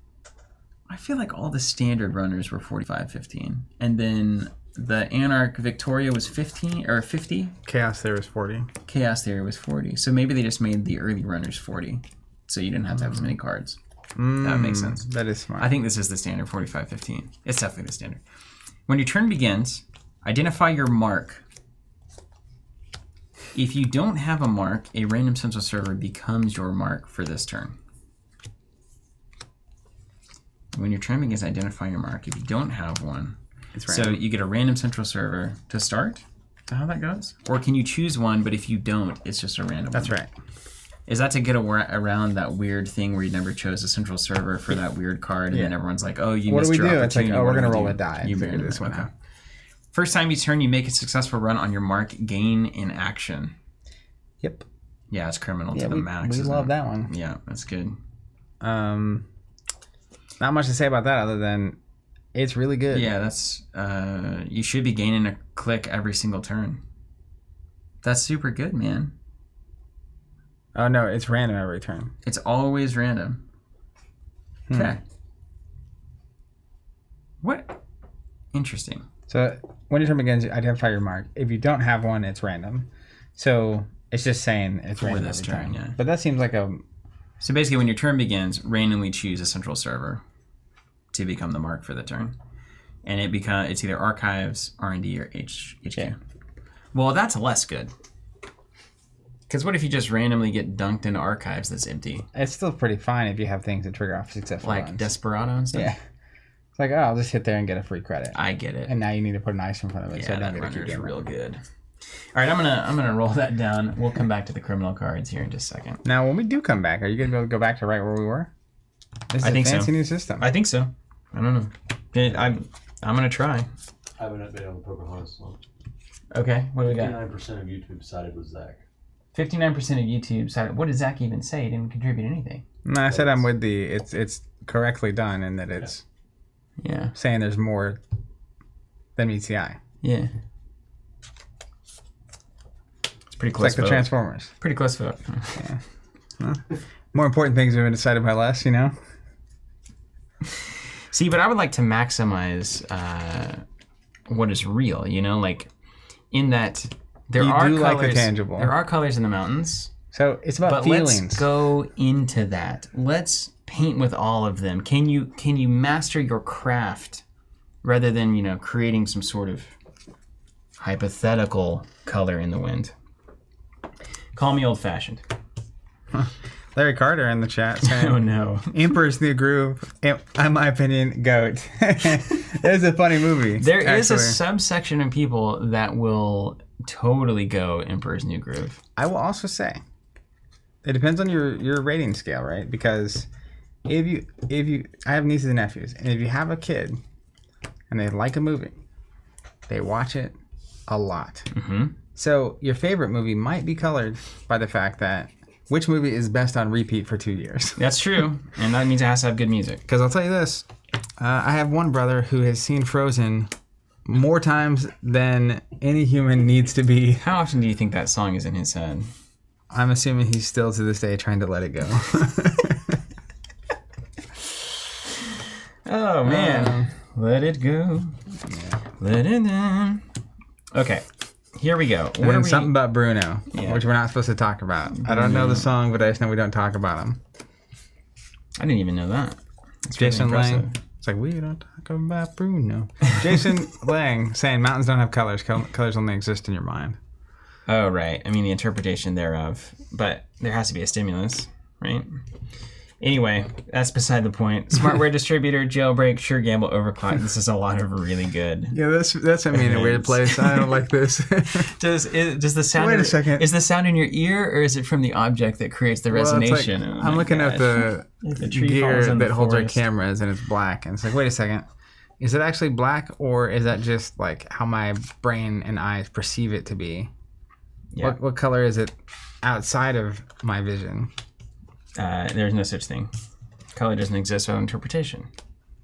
I feel like all the standard runners were 45-15, and then the Anarch Victoria was 15 or 50. Chaos Theory was 40. Chaos Theory was 40. So maybe they just made the early runners 40, so you didn't have to have as many cards. That would make sense. That is smart. I think this is the standard 45-15. It's definitely the standard. When your turn begins, identify your mark. If you don't have a mark, a random central server becomes your mark for this turn. When your turn begins, identify your mark. If you don't have one, so you get a random central server to start. Is that how that goes? Or can you choose one, but if you don't, it's just a random That's one? right. Is that to get around that weird thing where you never chose a central server for that weird card, and then everyone's like, "Oh, you missed your opportunity." It's like, oh, we're gonna roll a do? die. You figure figure this one out. First time each turn, you make a successful run on your mark. Gain in action. Yep. Yeah, it's criminal to the max. We love that one. Yeah, that's good. Not much to say about that other than it's really good. Yeah, that's you should be gaining a click every single turn. That's super good, man. Oh no, it's random every turn. It's always random. Okay. What? Interesting. So when your turn begins, you identify your mark. If you don't have one, it's random. So it's just saying it's For random this every turn, time. yeah. But that seems like a... So basically, when your turn begins, randomly choose a central server to become the mark for the turn, and it's either archives, R&D, or HQ. Okay. Well, that's less good. Because what if you just randomly get dunked into archives that's empty? It's still pretty fine if you have things that trigger off successful Like runs. Desperado and stuff? Yeah. It's like, oh, I'll just hit there and get a free credit. I get it. And now you need to put an ice in front of it. so I Yeah, don't that get to keep runner's getting real it. good. All right, I'm gonna roll that down. We'll come back to the criminal cards here in just a second. Now, when we do come back, are you going to be able to go back to right where we were? This is I think a so. fancy new system. I think so. I don't know. I'm gonna try. I haven't updated on the Pocahontas one. Okay, what do we got? 59% of YouTube sided with Zach. 59% of YouTube said, what did Zach even say? He didn't contribute anything. No, I said I'm with the... It's correctly done and that it's Yeah. saying there's more than meets the eye. Yeah. It's pretty It's close like the vote. Transformers. Pretty close vote. More important things have been decided by less, you know? See, but I would like to maximize what is real, you know? Like, in that there You are do colors. like the tangible. There are colors in the mountains. So it's about But feelings. let's go into that. Let's paint with all of them. Can you master your craft rather than, you know, creating some sort of hypothetical color in the wind? Call me old-fashioned. Larry Carter in the chat saying, Oh no. Emperor's New Groove, in my opinion, GOAT. It's a funny movie. There is a actually. subsection of people that will totally go Emperor's New Groove. I will also say, it depends on your rating scale, right? Because if you, I have nieces and nephews, and if you have a kid and they like a movie, they watch it a lot. Mm-hmm. So your favorite movie might be colored by the fact that which movie is best on repeat for 2 years. That's true, and that means it has to have good music. Because I'll tell you this, I have one brother who has seen Frozen more times than any human needs to be. How often do you think that song is in his head? I'm assuming he's still to this day trying to let it go. Oh man, let it go, let it down. Okay, here we go. And then something about Bruno, Yeah. which we're not supposed to talk about. I don't know the song, but I just know we don't talk about him. I didn't even know that. That's really Jason impressive. Lang. It's like, we don't talk about Bruno. Jason Lang saying mountains don't have colors. Colors only exist in your mind. Oh right, I mean the interpretation thereof, but there has to be a stimulus, right? Anyway, that's beside the point. Smartware distributor, jailbreak, sure gamble, overclock. This is a lot of really good. Yeah, that's me in a weird place. I don't like this. Does the sound? Wait a second. Is the sound in your ear, or is it from the object that creates the Well, it's like, resonation? Oh I'm my looking at gosh. the The tree gear falls in the that holds our forest. cameras, and it's black. And it's like, wait a second. Is it actually black, or is that just like how my brain and eyes perceive it to be? Yeah. What color is it outside of my vision? There's no such thing. Color doesn't exist without interpretation.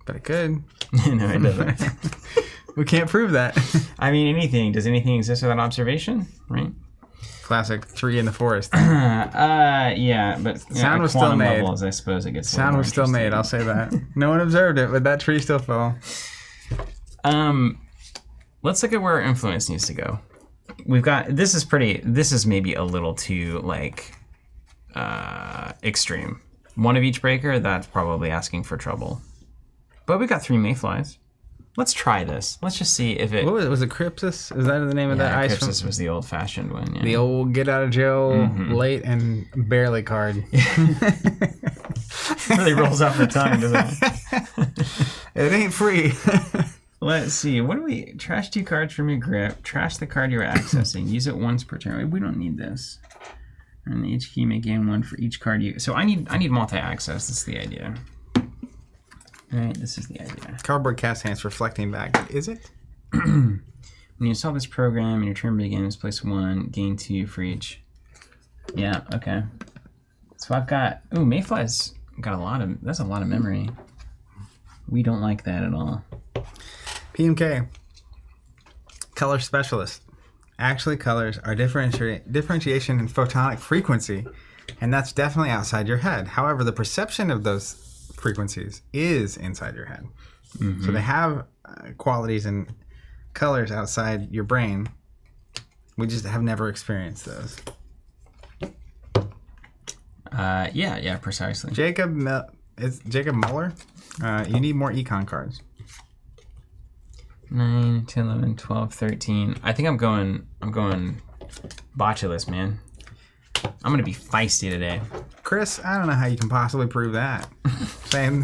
But it could. No, it doesn't. We can't prove that. I mean, anything. Does anything exist without observation? Right? Classic tree in the forest. Yeah, but Sound at was still quantum made. levels, I suppose it gets. a little Sound more was still made, I'll interesting. say that. No one observed it, but that tree still fell. Let's look at where our influence needs to go. We've got this is maybe a little too like extreme. One of each breaker, that's probably asking for trouble. But we got 3 mayflies. Let's try this. Let's just see if it... What was it? Was it Crypsis? Is that the name of that ice? Crypsis was the old-fashioned one, yeah. The old get-out-of-jail late and barely card. Really rolls off the tongue, doesn't it? It ain't free. Let's see. What do we... Trash 2 cards from your grip. Trash the card you're accessing. Use it once per turn. We don't need this. And each key may gain 1 for each card you... So I need multi-access. That's the idea. All right, this is the idea. Cardboard cast hands reflecting back. Is it? When you install this program and your turn begins, place 1, gain 2 for each. Yeah, okay. So I've got... Ooh, Mayfly's got a lot of... That's a lot of memory. We don't like that at all. PMK. Color specialist. Actually, colors are differentiation in photonic frequency, and that's definitely outside your head. However, the perception of those frequencies is inside your head. So they have qualities and colors outside your brain. We just have never experienced those. Yeah, precisely. Jacob Muller. You need more econ cards. 9, 10, 11, 12, 13. I think I'm going botulus, man. I'm going to be feisty today. Chris, I don't know how you can possibly prove that. Saying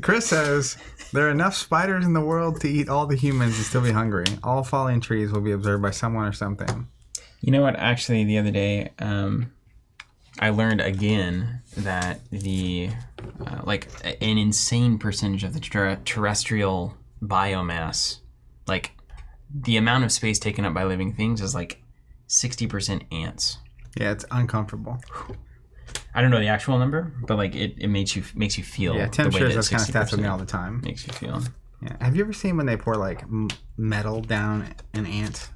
Chris says, there are enough spiders in the world to eat all the humans and still be hungry. All falling trees will be observed by someone or something. You know what? Actually, the other day, I learned again that the an insane percentage of the terrestrial biomass, like the amount of space taken up by living things, is like 60% ants. Yeah, it's uncomfortable. I don't know the actual number, but like it makes you feel. Yeah, Tim shares those kind of stats with me all the time. Makes you feel. Yeah. Have you ever seen when they pour like metal down an ant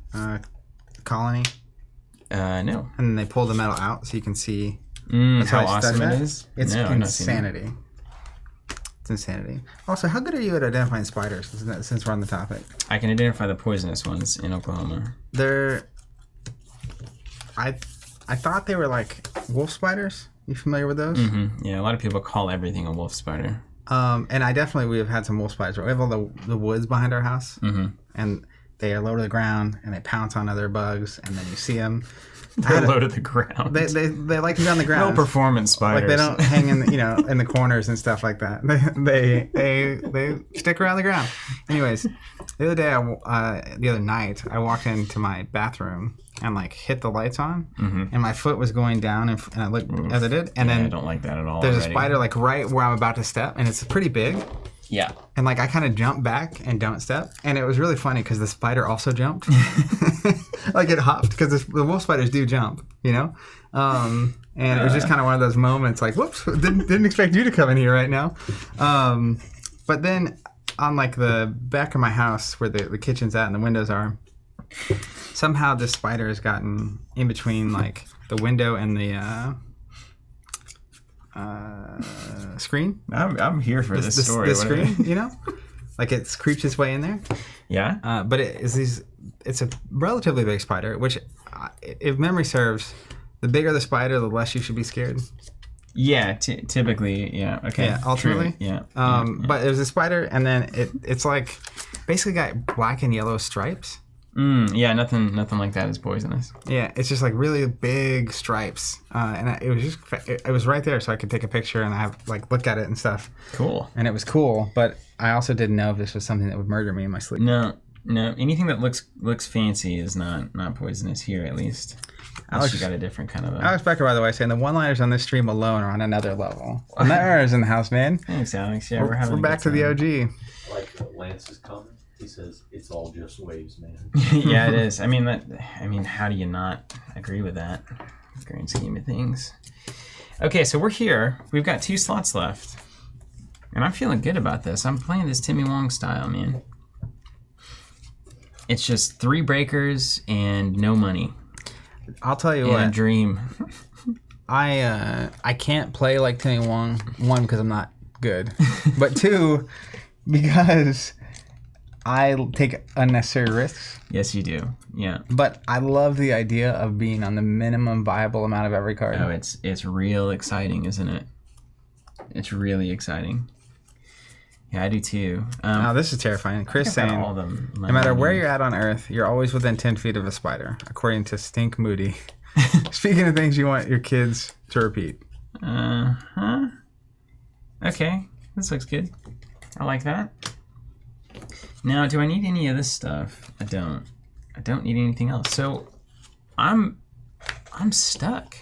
colony? No. And then they pull the metal out so you can see how awesome it is. It's no, insanity. It's insanity. Also, how good are you at identifying spiders, since we're on the topic? I can identify the poisonous ones in Oklahoma. I thought they were like wolf spiders. You familiar with those? Mm-hmm. Yeah, a lot of people call everything a wolf spider. And we have had some wolf spiders. We have all the woods behind our house. Mm-hmm. And they are low to the ground, and they pounce on other bugs, and then you see them. They're low to the ground. They like to be on the ground. No performance spiders. Like they don't hang in in the corners and stuff like that. They stick around the ground. Anyways, the other night I walked into my bathroom and like hit the lights on, and my foot was going down, and I looked as I did, and then I don't like that at all. There's a spider like right where I'm about to step, and it's pretty big. Yeah. And like I kind of jumped back and don't step, and it was really funny because the spider also jumped. Like it hopped because the wolf spiders do jump, and it was just kind of one of those moments like, whoops, didn't expect you to come in here right now. But then on like the back of my house where the kitchen's at and the windows are, somehow this spider has gotten in between like the window and the screen. I'm here for this story. The screen, like it's creeped its way in there. Yeah. But it's a relatively big spider, which, if memory serves, the bigger the spider, the less you should be scared. Yeah, typically, yeah. Okay. Yeah, ultimately. True. Yeah. But there's a spider, and then it's like basically got black and yellow stripes. Yeah, nothing like that is poisonous. Yeah, it's just like really big stripes, and it was right there, so I could take a picture and I have like look at it and stuff. Cool. And it was cool, but I also didn't know if this was something that would murder me in my sleep. No. Anything that looks fancy is not poisonous here, at least. Unless you got a different kind of. Alex Becker, by the way, saying the one-liners on this stream alone are on another level. The Nightmares in the house, man. Thanks, Alex. Yeah, we're back to the OG. Like Lance is coming. He says it's all just waves, man. Yeah, it is. I mean, how do you not agree with that? Grand scheme of things. Okay, so we're here. We've got 2 slots left, and I'm feeling good about this. I'm playing this Timmy Wong style, man. It's just 3 breakers and no money. I'll tell you what. A dream. I can't play like Timmy Wong. 1, because I'm not good, but 2, because I take unnecessary risks. Yes, you do. Yeah. But I love the idea of being on the minimum viable amount of every card. Oh, it's real exciting, isn't it? It's really exciting. Yeah, I do too. Oh, this is terrifying. Chris saying, all them, no matter where you're at on Earth, you're always within 10 feet of a spider, according to Stink Moody. Speaking of things you want your kids to repeat. Uh-huh. Okay, this looks good. I like that. Now, do I need any of this stuff? I don't. I don't need anything else. So, I'm stuck.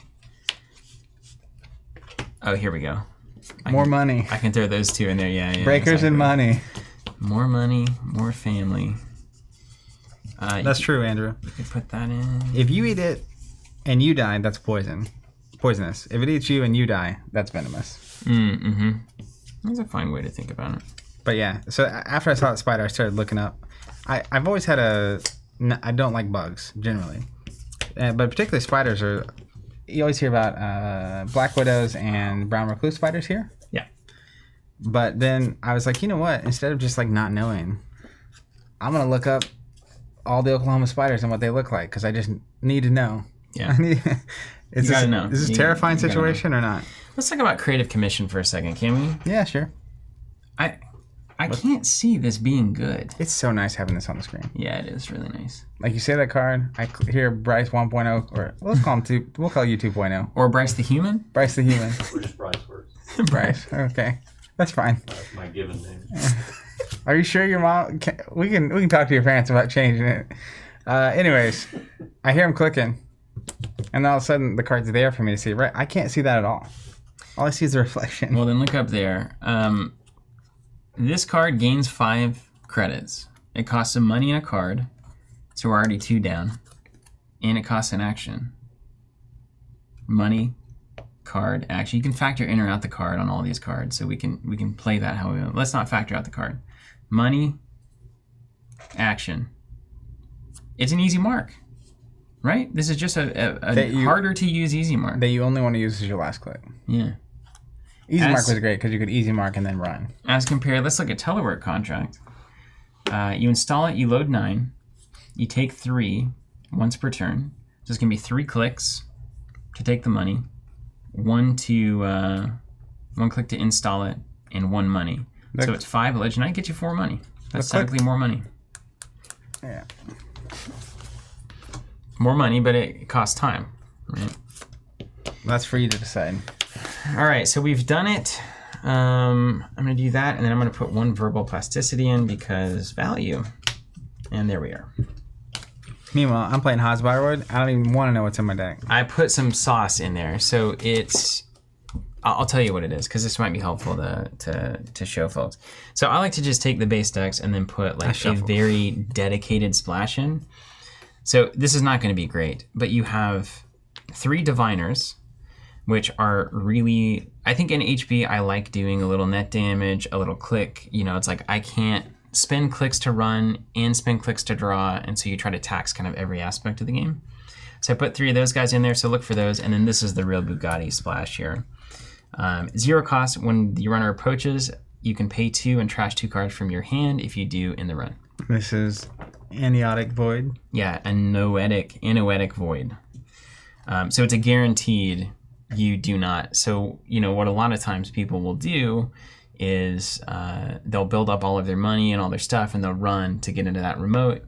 Oh, here we go. More money. I can throw those two in there. Yeah. Breakers and money. More money, more family. That's true, Andrew. You could put that in. If you eat it and you die, that's poisonous. If it eats you and you die, that's venomous. Mm-hmm. That's a fine way to think about it. But yeah, so after I saw that spider, I started looking up. I've always had I don't like bugs, generally. But particularly spiders are... You always hear about black widows and brown recluse spiders here. Yeah. But then I was like, you know what? Instead of just like not knowing, I'm going to look up all the Oklahoma spiders and what they look like because I just need to know. Yeah. You gotta know. Is this a terrifying situation or not? Let's talk about Creative Commission for a second, can we? Yeah, sure. I can't see this being good. It's so nice having this on the screen. Yeah, it is really nice. Like you say that card, I hear Bryce 1.0, or let's call him we'll call you 2.0. Or Bryce the Human? Bryce the Human. Or just Bryce works. Bryce, okay. That's fine. That's my given name. Are you sure your mom... We can talk to your parents about changing it. Anyways, I hear him clicking, and all of a sudden the card's there for me to see. Right? I can't see that at all. All I see is the reflection. Well, then look up there. This card gains 5 credits. It costs some money in a card, so we're already 2 down. And it costs an action. Money, card, action. You can factor in or out the card on all these cards, so we can play that how we want. Let's not factor out the card. Money, action. It's an easy mark, right? This is just a harder to use easy mark. That you only want to use as your last click. Yeah. Easy mark was great because you could easy mark and then run. As compared, let's look at telework contract. You install it, you load 9, you take 3 once per turn. So it's going to be 3 clicks to take the money, 1 click to install it, and 1 money. So it's 5 legend. I get you 4 money. That's technically more money. Yeah. More money, but it costs time, right? That's for you to decide. All right, so we've done it. I'm going to do that, and then I'm going to put 1 verbal plasticity in because value. And there we are. Meanwhile, I'm playing Hass-Bioroid. I don't even want to know what's in my deck. I put some sauce in there, so it's... I'll tell you what it is, because this might be helpful to show folks. So I like to just take the base decks and then put like a very dedicated splash in. So this is not going to be great, but you have 3 diviners, which are really, I think in HB, I like doing a little net damage, a little click. You know, it's like I can't spend clicks to run and spend clicks to draw, and so you try to tax kind of every aspect of the game. So I put 3 of those guys in there, so look for those, and then this is the real Bugatti splash here. 0 cost, when the runner approaches, you can pay 2 and trash 2 cards from your hand if you do in the run. This is Amniotic Void. Yeah, a noetic void. So it's a guaranteed you do not. So, you know, what a lot of times people will do is they'll build up all of their money and all their stuff and they'll run to get into that remote.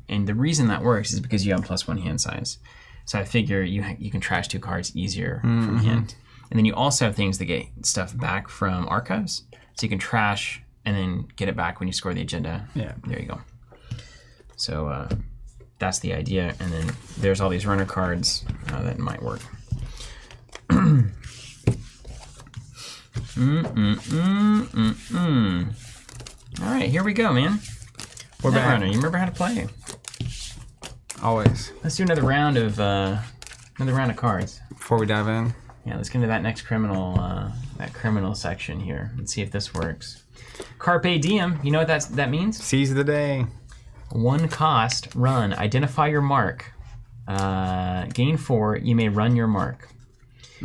And the reason that works is because you have +1 hand size. So I figure you can trash 2 cards easier from hand. And then you also have things that get stuff back from archives. So you can trash and then get it back when you score the agenda. Yeah. There you go. So that's the idea. And then there's all these runner cards that might work. All right, here we go, man. We're back. Netrunner, you remember how to play? Always. Let's do another round of cards. Before we dive in. Yeah, let's get into that next criminal section here. Let's see if this works. Carpe Diem, you know what that means? Seize the day. 1 cost, run, identify your mark. Gain 4, you may run your mark.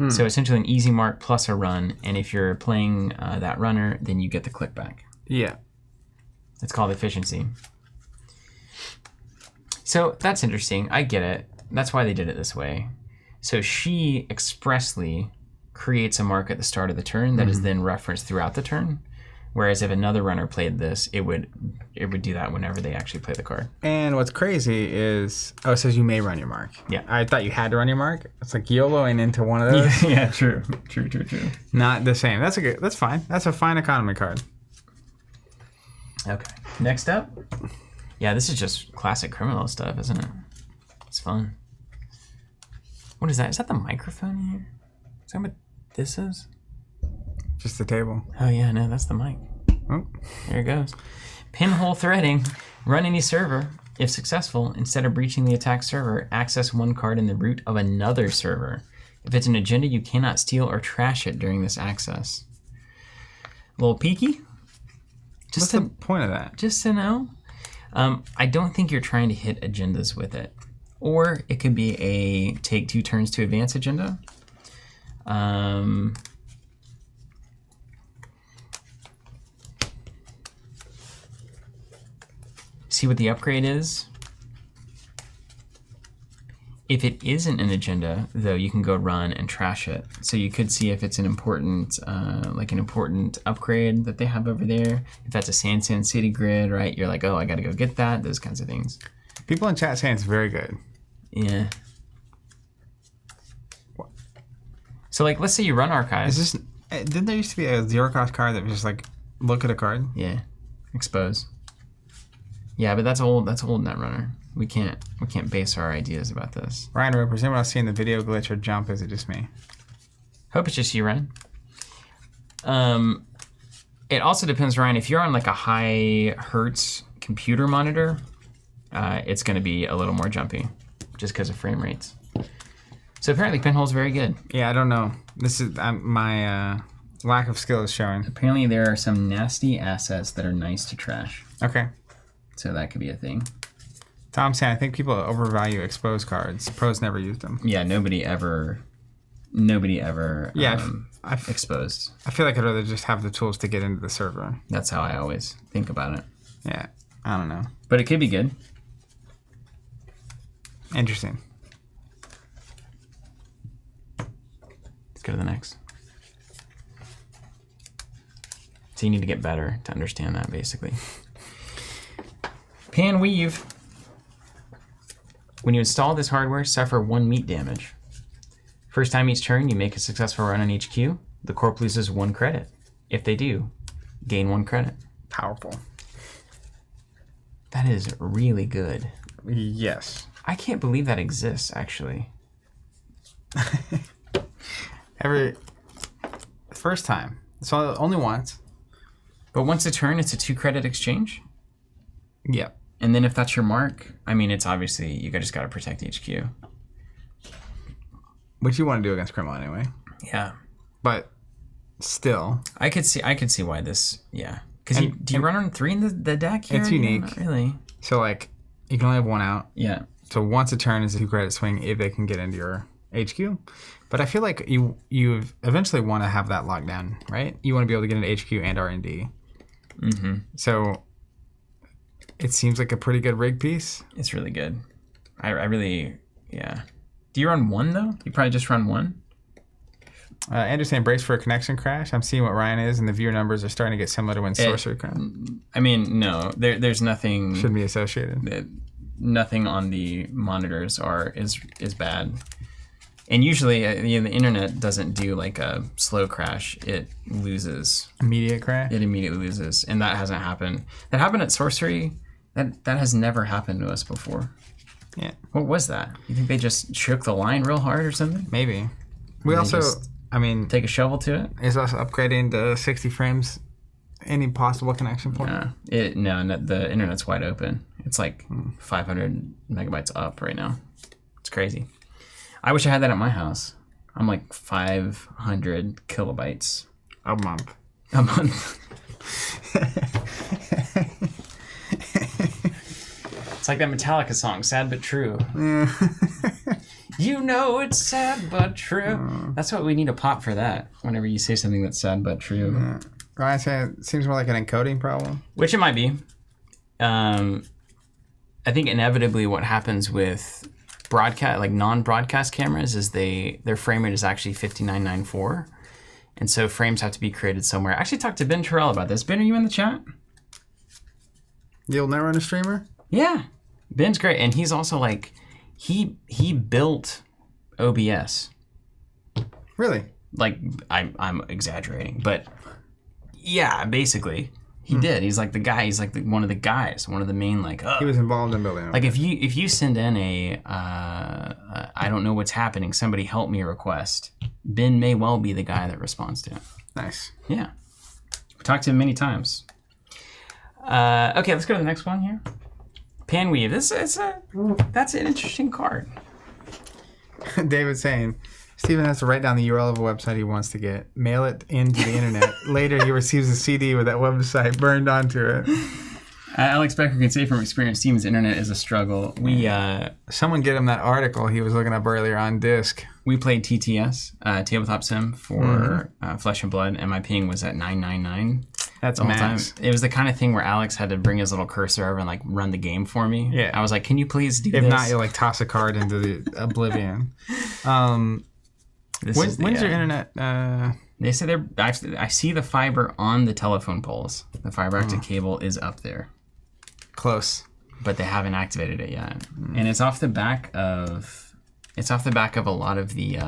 So essentially an easy mark plus a run, and if you're playing that runner, then you get the click back. Yeah. It's called efficiency. So that's interesting. I get it. That's why they did it this way. So she expressly creates a mark at the start of the turn that is then referenced throughout the turn. Whereas if another runner played this, it would do that whenever they actually play the card. And what's crazy is, it says you may run your mark. Yeah. I thought you had to run your mark. It's like YOLOing into one of those. Yeah, true. Not the same. That's fine. That's a fine economy card. Okay. Next up. Yeah, this is just classic criminal stuff, isn't it? It's fun. What is that? Is that the microphone here? Is that what this is? Just the table. Oh, yeah, no, that's the mic. Oh. There it goes. Pinhole Threading. Run any server. If successful, instead of breaching the attack server, access one card in the root of another server. If it's an agenda, you cannot steal or trash it during this access. A little peeky? What's the point of that? Just to know. I don't think you're trying to hit agendas with it. Or it could be a take 2 turns to advance agenda. See what the upgrade is. If it isn't an agenda, though, you can go run and trash it. So you could see if it's an important, like an important upgrade that they have over there. If that's a Sand City grid, right? You're like, oh, I got to go get that. Those kinds of things. People in chat saying it's very good. Yeah. What? So, like, let's say you run archives. Is this? Didn't there used to be a zero cost card that was just like, look at a card? Yeah. Expose. Yeah, but that's old. That's old Netrunner. We can't base our ideas about this. Ryan Roper, is anyone else seeing the video glitch or jump? Is it just me? Hope it's just you, Ryan. It also depends, Ryan. If you're on like a high hertz computer monitor, it's going to be a little more jumpy, just because of frame rates. So apparently, Pinhole's very good. Yeah, I don't know. This is my lack of skill is showing. Apparently, there are some nasty assets that are nice to trash. Okay. So that could be a thing. Tom saying, I think people overvalue exposed cards. Pros never use them. Yeah, nobody ever exposed. I feel like I'd rather just have the tools to get into the server. That's how I always think about it. Yeah, I don't know. But it could be good. Interesting. Let's go to the next. So you need to get better to understand that, basically. Pan Weave. When you install this hardware, suffer 1 meat damage. First time each turn you make a successful run on HQ, the corp loses 1 credit. If they do, gain 1 credit. Powerful. That is really good. Yes. I can't believe that exists, actually. First time. So only once. But once a turn, it's a 2 credit exchange? Yep. And then if that's your mark, I mean, it's obviously, you just got to protect HQ. Which you want to do against Criminal anyway. Yeah. But still. I could see why this, yeah. Because do you run on 3 in the deck here? It's unique. Not really. So, like, you can only have 1 out. Yeah. So once a turn is a 2 credit swing if they can get into your HQ. But I feel like you eventually want to have that locked down, right? You want to be able to get into HQ and R&D. Mm-hmm. So it seems like a pretty good rig piece. It's really good. I really, yeah. Do you run 1, though? You probably just run 1? Andrew's saying brace for a connection crash. I'm seeing what Ryan is, and the viewer numbers are starting to get similar to when Sorcery Crown. I mean, no. There's nothing... Shouldn't be associated. Nothing on the monitors is bad. And usually, the internet doesn't do like a slow crash. It loses. Immediate crash? It immediately loses. And that hasn't happened. That happened at Sorcery. That has never happened to us before. Yeah. What was that? You think they just shook the line real hard or something? Maybe. We also, I mean... Take a shovel to it? Is us upgrading to 60 frames any possible connection point? No, the internet's wide open. It's like 500 megabytes up right now. It's crazy. I wish I had that at my house. I'm like 500 kilobytes. A month. A month. It's like that Metallica song, Sad But True. Yeah. You know it's sad but true. That's what we need to pop for that, whenever you say something that's sad but true. Yeah. Ryan saying it seems more like an encoding problem. Which it might be. I think inevitably what happens with broadcast, like non-broadcast cameras, is their frame rate is actually 5994, And so frames have to be created somewhere. I actually talked to Ben Terrell about this. Ben, are you in the chat? The old Netrunner streamer? Yeah. Ben's great. And he's also like, he built OBS. Really? Like, I'm exaggerating, but yeah, basically. He did. He's like the guy. He's like one of the guys, one of the main like. He was involved in building it. Like if you send in I don't know what's happening, somebody help me request, Ben may well be the guy that responds to it. Nice. Yeah. We talked to him many times. Okay, let's go to the next one here. Panweave. That's an interesting card. David's saying Steven has to write down the URL of a website he wants to get, mail it into the internet. Later, he receives a CD with that website burned onto it. Alex Becker can say from experience, Steven's internet is a struggle. Someone get him that article he was looking up earlier on disc. We played TTS, Tabletop Sim, for Flesh and Blood, and my ping was at 999. That's the whole max. time. It was the kind of thing where Alex had to bring his little cursor over and like run the game for me. Yeah. I was like, can you please do this? If not, you'll like toss a card into the oblivion. When's your internet? They say I see the fiber on the telephone poles. The fiber optic cable is up there. Close. But they haven't activated it yet. And it's off the back of a lot of the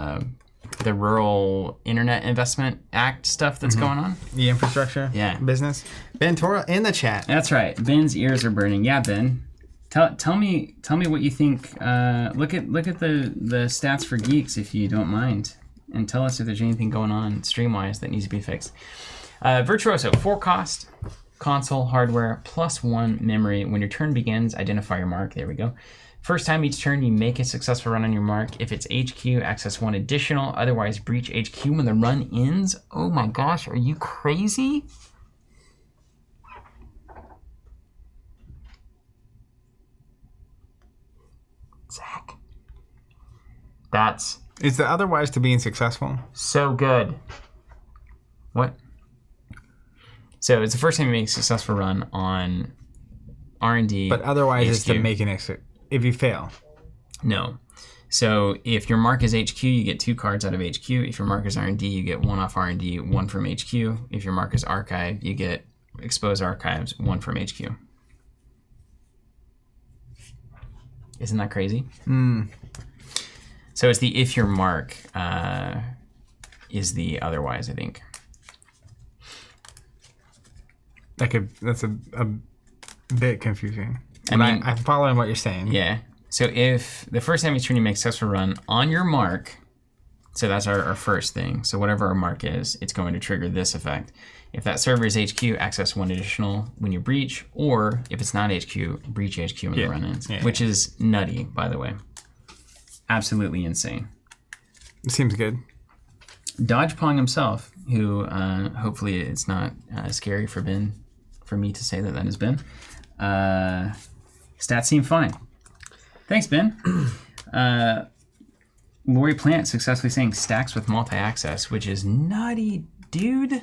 Rural Internet Investment Act stuff that's going on. The infrastructure business. Ben Toro in the chat. That's right. Ben's ears are burning. Yeah, Ben. Tell me what you think. Look at the stats for geeks if you don't mind, and tell us if there's anything going on stream-wise that needs to be fixed. Virtuoso, 4 cost, console, hardware, +1 memory. When your turn begins, identify your mark. There we go. First time each turn, you make a successful run on your mark. If it's HQ, access 1 additional. Otherwise, breach HQ when the run ends. Oh my gosh, are you crazy? Zach. Is the otherwise to being successful? So good. What? So it's the first time you make a successful run on R&D. But otherwise HQ. it's to make an exit. If you fail. No. So if your mark is HQ, you get 2 cards out of HQ. If your mark is R&D, you get 1 off R&D, 1 from HQ. If your mark is Archive, you get Expose Archives, 1 from HQ. Isn't that crazy? So it's the if your mark is the otherwise, I think. That's a bit confusing. I mean, I'm following what you're saying. Yeah. So if the first time each turn you make a successful run on your mark, so that's our first thing. So whatever our mark is, it's going to trigger this effect. If that server is HQ, access 1 additional when you breach, or if it's not HQ, breach HQ when the run ends, which is nutty, by the way. Absolutely insane. It seems good. Dodge Pong himself, who hopefully it's not scary for me to say that is Ben. Stats seem fine. Thanks, Ben. Lori Plant successfully saying stacks with multi-access, which is nutty, dude.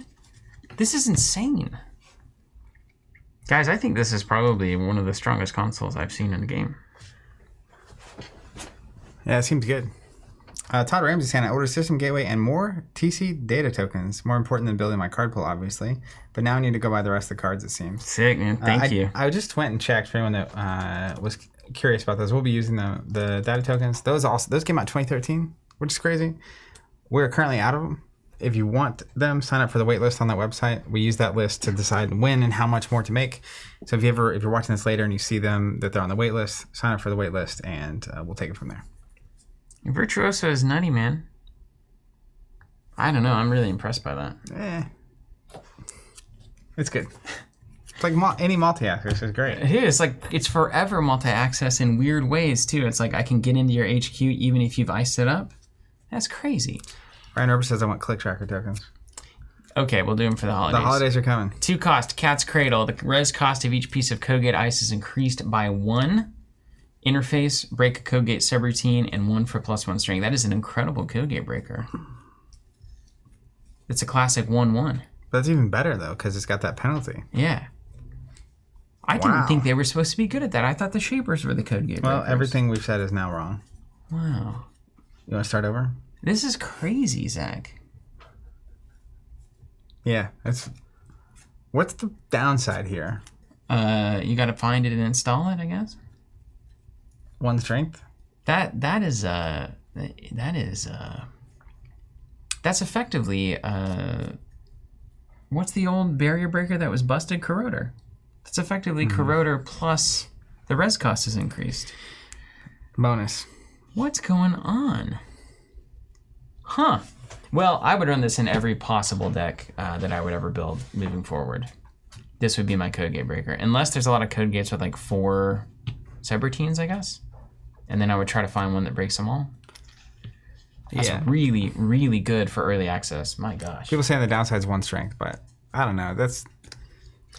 This is insane. Guys, I think this is probably one of the strongest consoles I've seen in the game. Yeah, it seems good. Todd Ramsey saying, I ordered System Gateway and more TC data tokens. More important than building my card pool, obviously. But now I need to go buy the rest of the cards, it seems. Sick, man. Thank you. I just went and checked for anyone that was curious about those. We'll be using the data tokens. Those came out in 2013, which is crazy. We're currently out of them. If you want them, sign up for the wait list on that website. We use that list to decide when and how much more to make. So if you're watching this later and you see them that they're on the wait list, sign up for the wait list and we'll take it from there. Virtuoso is nutty, man. I don't know. I'm really impressed by that. It's good. It's like any multi-access is great. It is. Like, it's forever multi-access in weird ways, too. It's like I can get into your HQ even if you've iced it up. That's crazy. Ryan Herber says I want click tracker tokens. Okay, we'll do them for the holidays. The holidays are coming. 2 cost, Cat's Cradle. The res cost of each piece of Codegate ice is increased by 1. Interface, break a Codegate subroutine, and 1 for +1 string. That is an incredible Codegate breaker. It's a classic 1/1. That's even better, though, because it's got that penalty. Yeah. I didn't think they were supposed to be good at that. I thought the Shapers were the Codegate breakers. Well, everything we've said is now wrong. Wow. You want to start over? This is crazy, Zach. Yeah, what's the downside here? You got to find it and install it, I guess. 1 strength. That's effectively what's the old barrier breaker that was busted? Corroder. That's effectively Corroder plus the res cost is increased. Bonus. What's going on? Huh. Well, I would run this in every possible deck that I would ever build moving forward. This would be my code gate breaker. Unless there's a lot of code gates with like 4 subroutines, I guess. And then I would try to find one that breaks them all. That's really, really good for early access. My gosh. People saying the downside is 1 strength, but I don't know. That's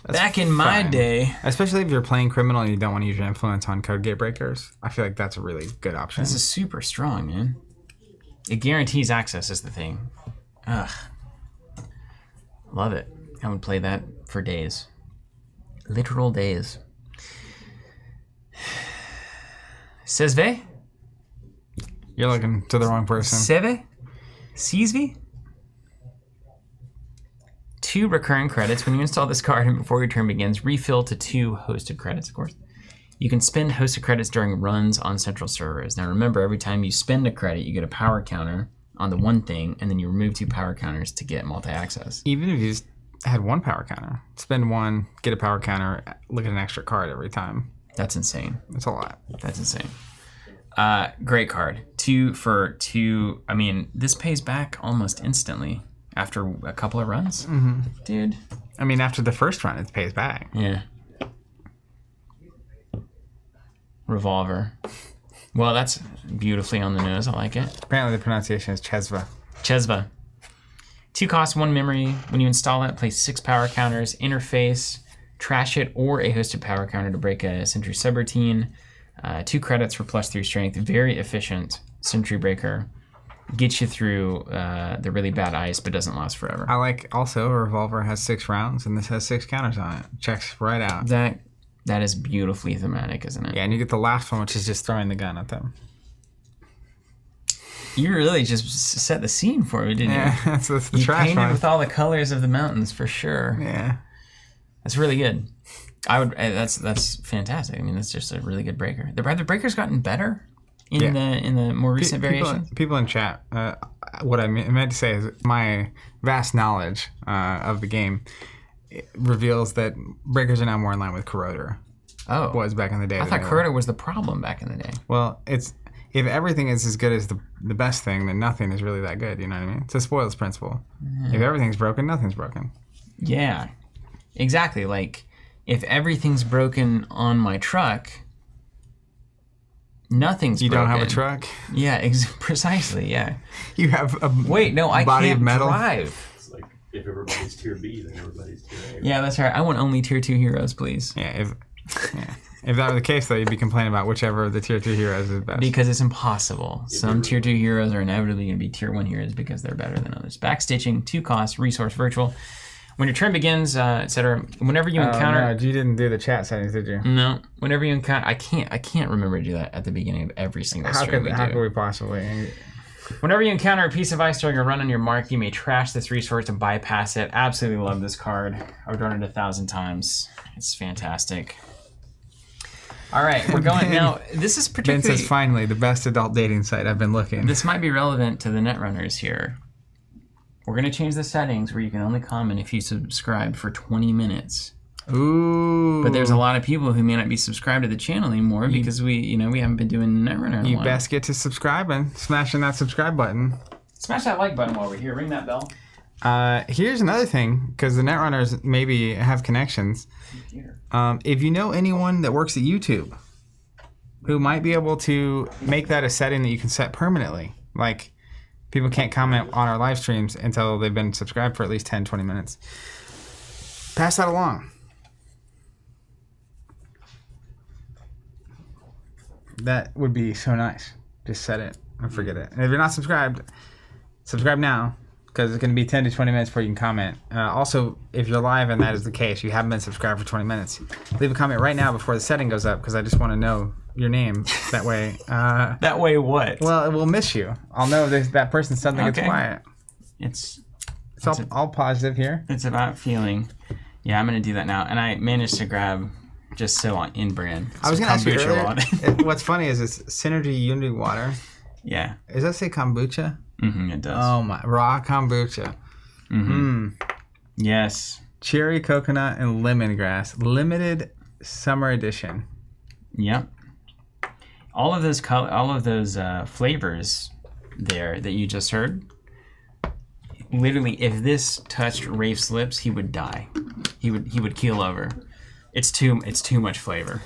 back in my day. Especially if you're playing criminal and you don't want to use your influence on code gate breakers. I feel like that's a really good option. This is super strong, man. It guarantees access is the thing. Ugh. Love it. I would play that for days. Literal days. Cezve? You're looking to the wrong person. Cezve? Cezve? 2 recurring credits. When you install this card and before your turn begins, refill to 2 hosted credits, of course. You can spend hosted credits during runs on central servers. Now remember, every time you spend a credit, you get a power counter on the one thing, and then you remove 2 power counters to get multi-access. Even if you just had 1 power counter, spend 1, get a power counter, look at an extra card every time. That's insane. That's a lot. That's insane. Great card. 2 for 2. I mean, this pays back almost instantly after a couple of runs. Mm-hmm. Dude. I mean, after the first run, it pays back. Yeah. Revolver. Well, that's beautifully on the nose. I like it. Apparently the pronunciation is Cezve. Cezve. 2 cost, 1 memory. When you install it, place 6 power counters, interface, trash it, or a hosted power counter to break a sentry subroutine. 2 credits for +3 strength. Very efficient sentry breaker. Gets you through the really bad ice, but doesn't last forever. I like also a revolver has 6 rounds, and this has 6 counters on it. Checks right out. That is beautifully thematic, isn't it? Yeah, and you get the last one, which is just throwing the gun at them. You really just set the scene for me, didn't you? Yeah, that's the you trash painted one. with all the colors of the mountains for sure. Yeah, that's really good. That's fantastic. I mean, that's just a really good breaker. The breaker's gotten better in the more recent variations. People in chat, what I meant to say is my vast knowledge of the game reveals that breakers are now more in line with Corroder. Oh, was back in the day. I thought Corroder was the problem back in the day. Well, if everything is as good as the best thing, then nothing is really that good. You know what I mean? It's a spoils principle. Mm-hmm. If everything's broken, nothing's broken. Yeah, exactly. Like if everything's broken on my truck, nothing's broken. You don't have a truck? Yeah, precisely. Yeah. You have a I body can't of metal? Drive. It's like if everybody's tier B, then everybody's tier A. Yeah, that's right. I want only tier 2 heroes, please. Yeah, if that were the case, though, you'd be complaining about whichever of the tier 2 heroes is best. Because it's impossible. Some tier 2 heroes are inevitably going to be tier 1 heroes because they're better than others. Backstitching, 2 costs, resource virtual. When your turn begins, etc. Whenever you encounter... No, you didn't do the chat settings, did you? No. Whenever you encounter... I can't remember to do that at the beginning of every single stream How could we possibly... Whenever you encounter a piece of ice during a run on your mark, you may trash this resource to bypass it. Absolutely love this card. I've run it 1,000 times. It's fantastic. All right, we're going now. This is particularly... Ben says, finally, the best adult dating site. I've been looking. This might be relevant to the Netrunners here. We're going to change the settings where you can only comment if you subscribe for 20 minutes. Ooh. But there's a lot of people who may not be subscribed to the channel anymore because we haven't been doing Netrunner. You best get to subscribing, smashing that subscribe button. Smash that like button while we're here. Ring that bell. Here's another thing, because the Netrunners maybe have connections. If you know anyone that works at YouTube who might be able to make that a setting that you can set permanently, like people can't comment on our live streams until they've been subscribed for at least 10, 20 minutes, pass that along. That would be so nice. Just set it and forget it. And if you're not subscribed, subscribe now, because it's going to be 10 to 20 minutes before you can comment. Also, if you're live and that is the case, you haven't been subscribed for 20 minutes, leave a comment right now before the setting goes up, because I just want to know your name. That way... that way what? Well, it will miss you. I'll know that person suddenly gets quiet. It's It's all positive here. It's about feeling. Yeah, I'm going to do that now. And I managed to grab just so on in brand. I was going to ask you earlier. What's funny is it's Synergy Unity Water. Yeah. Does that say kombucha? Mm-hmm, it does. Oh my, raw kombucha. Mm-hmm. Yes. Cherry coconut and lemongrass, limited summer edition. Yep. All of those flavors there that you just heard. Literally, if this touched Rafe's lips, he would die. He would keel over. It's too much flavor.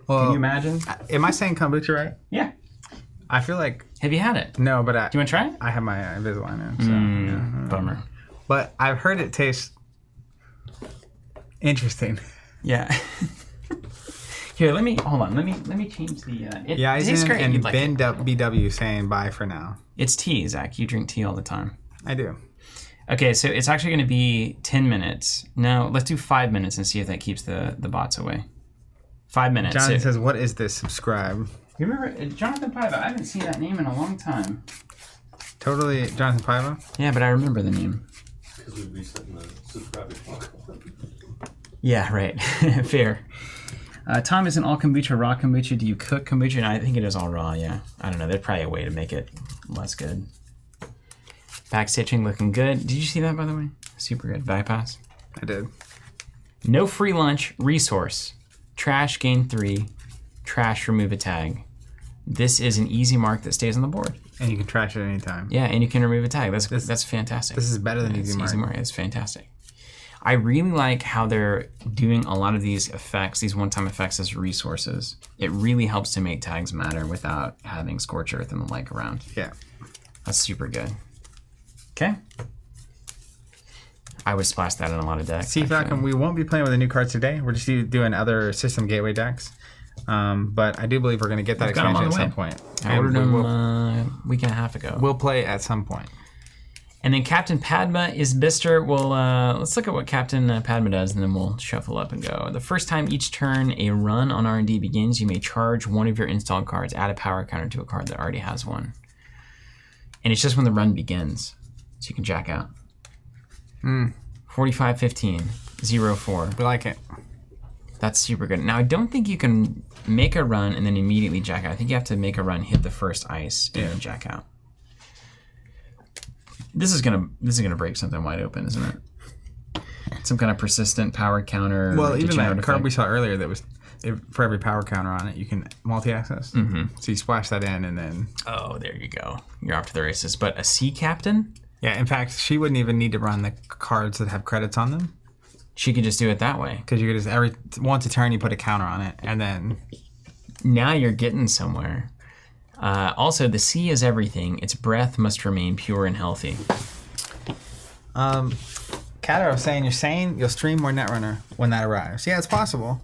Well, can you imagine? Am I saying kombucha right? Yeah. I feel like. Have you had it? No, but do you want to try it? I have my Invisalign in. So, bummer. But I've heard it tastes interesting. Yeah. Here, hold on. Let me change the. It tastes great. And Ben BW saying bye for now. It's tea, Zach. You drink tea all the time. I do. Okay, so it's actually going to be 10 minutes. No, let's do 5 minutes and see if that keeps the bots away. 5 minutes. Jonathan says, "What is this? Subscribe." You remember Jonathan Paiva? I haven't seen that name in a long time. Totally, Jonathan Paiva. Yeah, but I remember the name. Because we'd be setting the subscriber clock. Yeah, right. Fair. Tom, isn't all kombucha raw kombucha? Do you cook kombucha? No, I think it is all raw, yeah. I don't know. There's probably a way to make it less good. Backstitching looking good. Did you see that, by the way? Super good. Bypass. I did. No free lunch. Resource. Trash gain 3. Trash remove a tag. This is an easy mark that stays on the board. And you can trash it anytime. Yeah, and you can remove a tag. That's fantastic. This is better than easy mark. Easy mark. It's fantastic. I really like how they're doing a lot of these effects, these one-time effects as resources. It really helps to make tags matter without having Scorch Earth and the like around. Yeah. That's super good. Okay. I would splash that in a lot of decks. See, Falcon, we won't be playing with the new cards today. We're just doing other system gateway decks. But I do believe we're going to get that expansion at some point. I ordered them a week and a half ago. We'll play at some point. And then Captain Padma Isbister will, let's look at what Captain Padma does, and then we'll shuffle up and go. The first time each turn a run on R&D begins, you may charge one of your installed cards, add a power counter to a card that already has one. And it's just when the run begins, so you can jack out. 45-15, 0-4. We like it. That's super good. Now, I don't think you can make a run and then immediately jack out. I think you have to make a run, hit the first ice, and then jack out. This is gonna break something wide open, isn't it? Some kind of persistent power counter. Well, even that card we saw earlier that was for every power counter on it, you can multi-access. Mm-hmm. So you splash that in and then. Oh, there you go. You're off to the races. But a sea captain? Yeah. In fact, she wouldn't even need to run the cards that have credits on them. She could just do it that way. Because you could just once a turn you put a counter on it, and then. Now you're getting somewhere. Also, the sea is everything. Its breath must remain pure and healthy. Kato was saying, you're saying you'll stream more Netrunner when that arrives. Yeah, it's possible.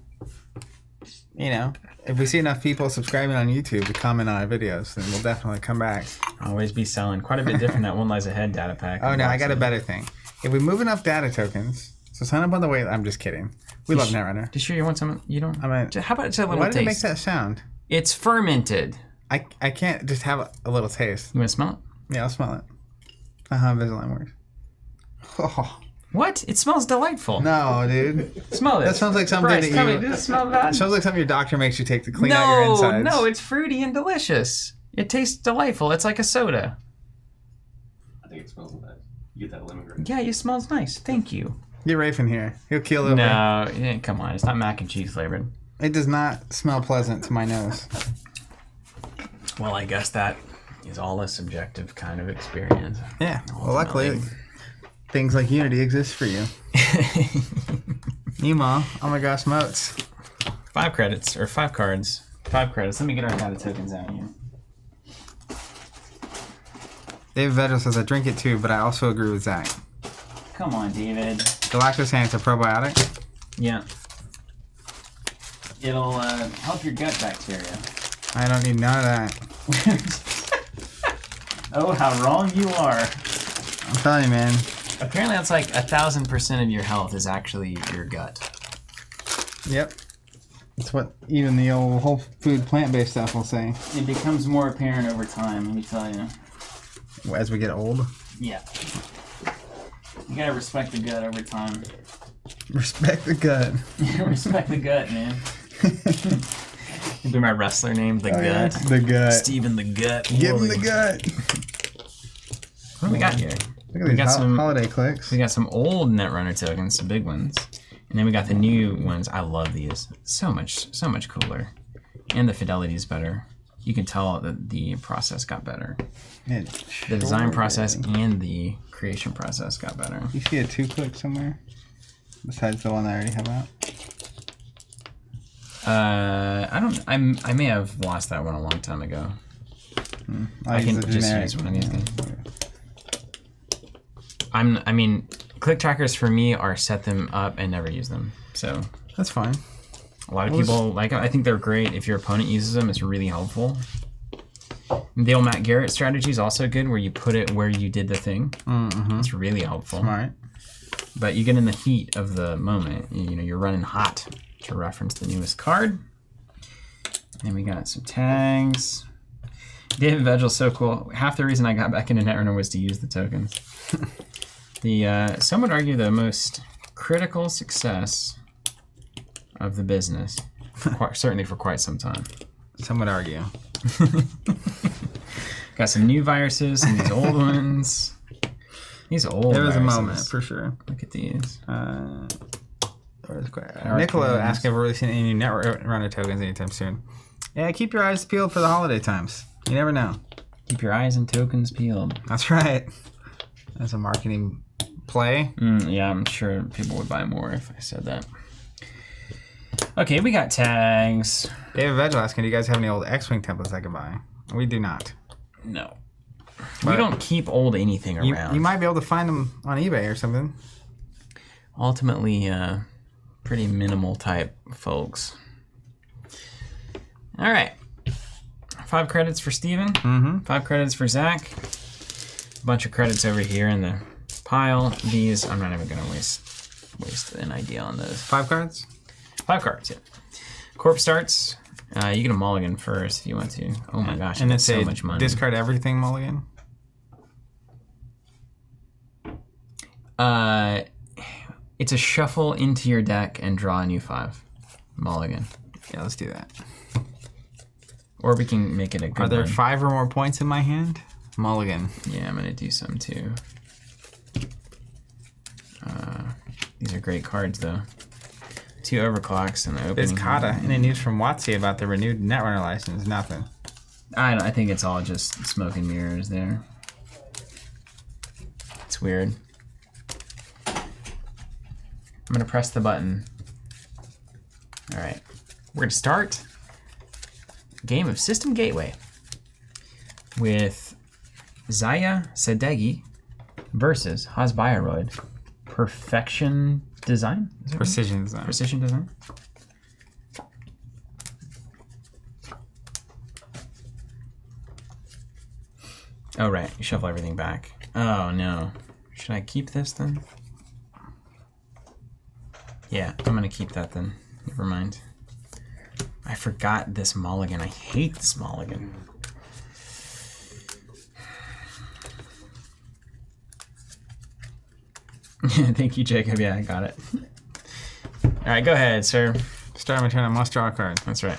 You know, if we see enough people subscribing on YouTube to comment on our videos, then we'll definitely come back. Always be selling. Quite a bit different that One Lies Ahead data pack. Oh, no, I got a better thing. If we move enough data tokens, so sign up on the wait. I'm just kidding. We love Netrunner. You sure you want some? You don't? I mean, how about just a little taste? Why did it make that sound? It's fermented. I can't just have a little taste. You want to smell it? Yeah, I'll smell it. How Invisalign works. Oh. What? It smells delightful. No, dude. Smell it. That sounds like something Bryce, that you... Does it smell bad? It sounds like something your doctor makes you take to clean out your insides. No, it's fruity and delicious. It tastes delightful. It's like a soda. I think it smells nice. You get that lemongrass. Yeah, it smells nice. Thank you. Get Rafe in here. He'll keel over. No, come on. It's not mac and cheese flavored. It does not smell pleasant to my nose. Well, I guess that is all a subjective kind of experience. Yeah. Well, luckily, things like Unity exist for you. Nemo, oh my gosh, moats. 5 credits, or 5 cards. 5 credits. Let me get our data tokens out here. David Vedder says, I drink it too, but I also agree with Zach. Come on, David. Galactus Hands, a probiotic? Yeah. It'll help your gut bacteria. I don't need none of that. Oh, how wrong you are. I'm telling you, man. Apparently that's like 1,000% of your health is actually your gut. Yep. That's what even the old whole food plant-based stuff will say. It becomes more apparent over time, let me tell you. As we get old? Yeah. You gotta respect the gut over time. Respect the gut. Respect the gut, man. It'd be my wrestler name, the Gut. Yeah. The Gut. Steven the Gut. Give him the gut. What do we got here? Look at these holiday clicks. We got some old Netrunner tokens, some big ones. And then we got the new ones. I love these. So much cooler. And the fidelity is better. You can tell that the process got better. The design process and the creation process got better. You see a 2-click somewhere? Besides the one I already have out? I may have lost that one a long time ago. I can just use one of these things. I mean, click trackers for me are set them up and never use them. So that's fine. A lot of people like them. I think they're great. If your opponent uses them, it's really helpful. The old Matt Garrett strategy is also good, where you put it where you did the thing. Mm-hmm. It's really helpful. Smart. But you get in the heat of the moment. You know, you're running hot, to reference the newest card. And we got some tags. David Vegel's so cool. Half the reason I got back into Netrunner was to use the tokens. Some would argue the most critical success of the business, certainly for quite some time. Some would argue. Got some new viruses, some of these old ones. These old There was viruses. a moment, for sure. Look at these. Nicola asking if we're releasing any new Netrunner tokens anytime soon. Yeah, keep your eyes peeled for the holiday times. You never know. Keep your eyes and tokens peeled. That's right. That's a marketing play. Yeah, I'm sure people would buy more if I said that. Okay, we got tags. David Vegel asking, do you guys have any old X-Wing templates I can buy? We do not. No. We don't keep old anything around. You might be able to find them on eBay or something. Ultimately, pretty minimal type folks. All right. 5 credits for Steven. 5 credits for Zach. A bunch of credits over here in the pile. These, I'm not even going to waste an idea on those. 5 cards? 5 cards, yeah. Corp starts. You get a mulligan first if you want to. Oh my gosh, and that's it's so much money. Discard everything mulligan? It's a shuffle into your deck and draw a new 5 mulligan. Yeah, let's do that. Or we can make it a good one. Are there 5 or more points in my hand? Mulligan. Yeah, I'm going to do some too. These are great cards though. 2 overclocks and the opening. It's Kata. Any news from Watsy about the renewed Netrunner license? Nothing. I think it's all just smoke and mirrors there. It's weird. I'm going to press the button. All right. We're going to start a game of System Gateway with Zahya Sadeghi versus Hass-Bioroid. Perfection Design? Precision Design. Precision Design? Oh, right. You shuffle everything back. Oh, no. Should I keep this then? Yeah, I'm going to keep that then. Never mind. I forgot this mulligan. I hate this mulligan. Thank you, Jacob. Yeah, I got it. All right, go ahead, sir. Start my turn. I must draw a card. That's right.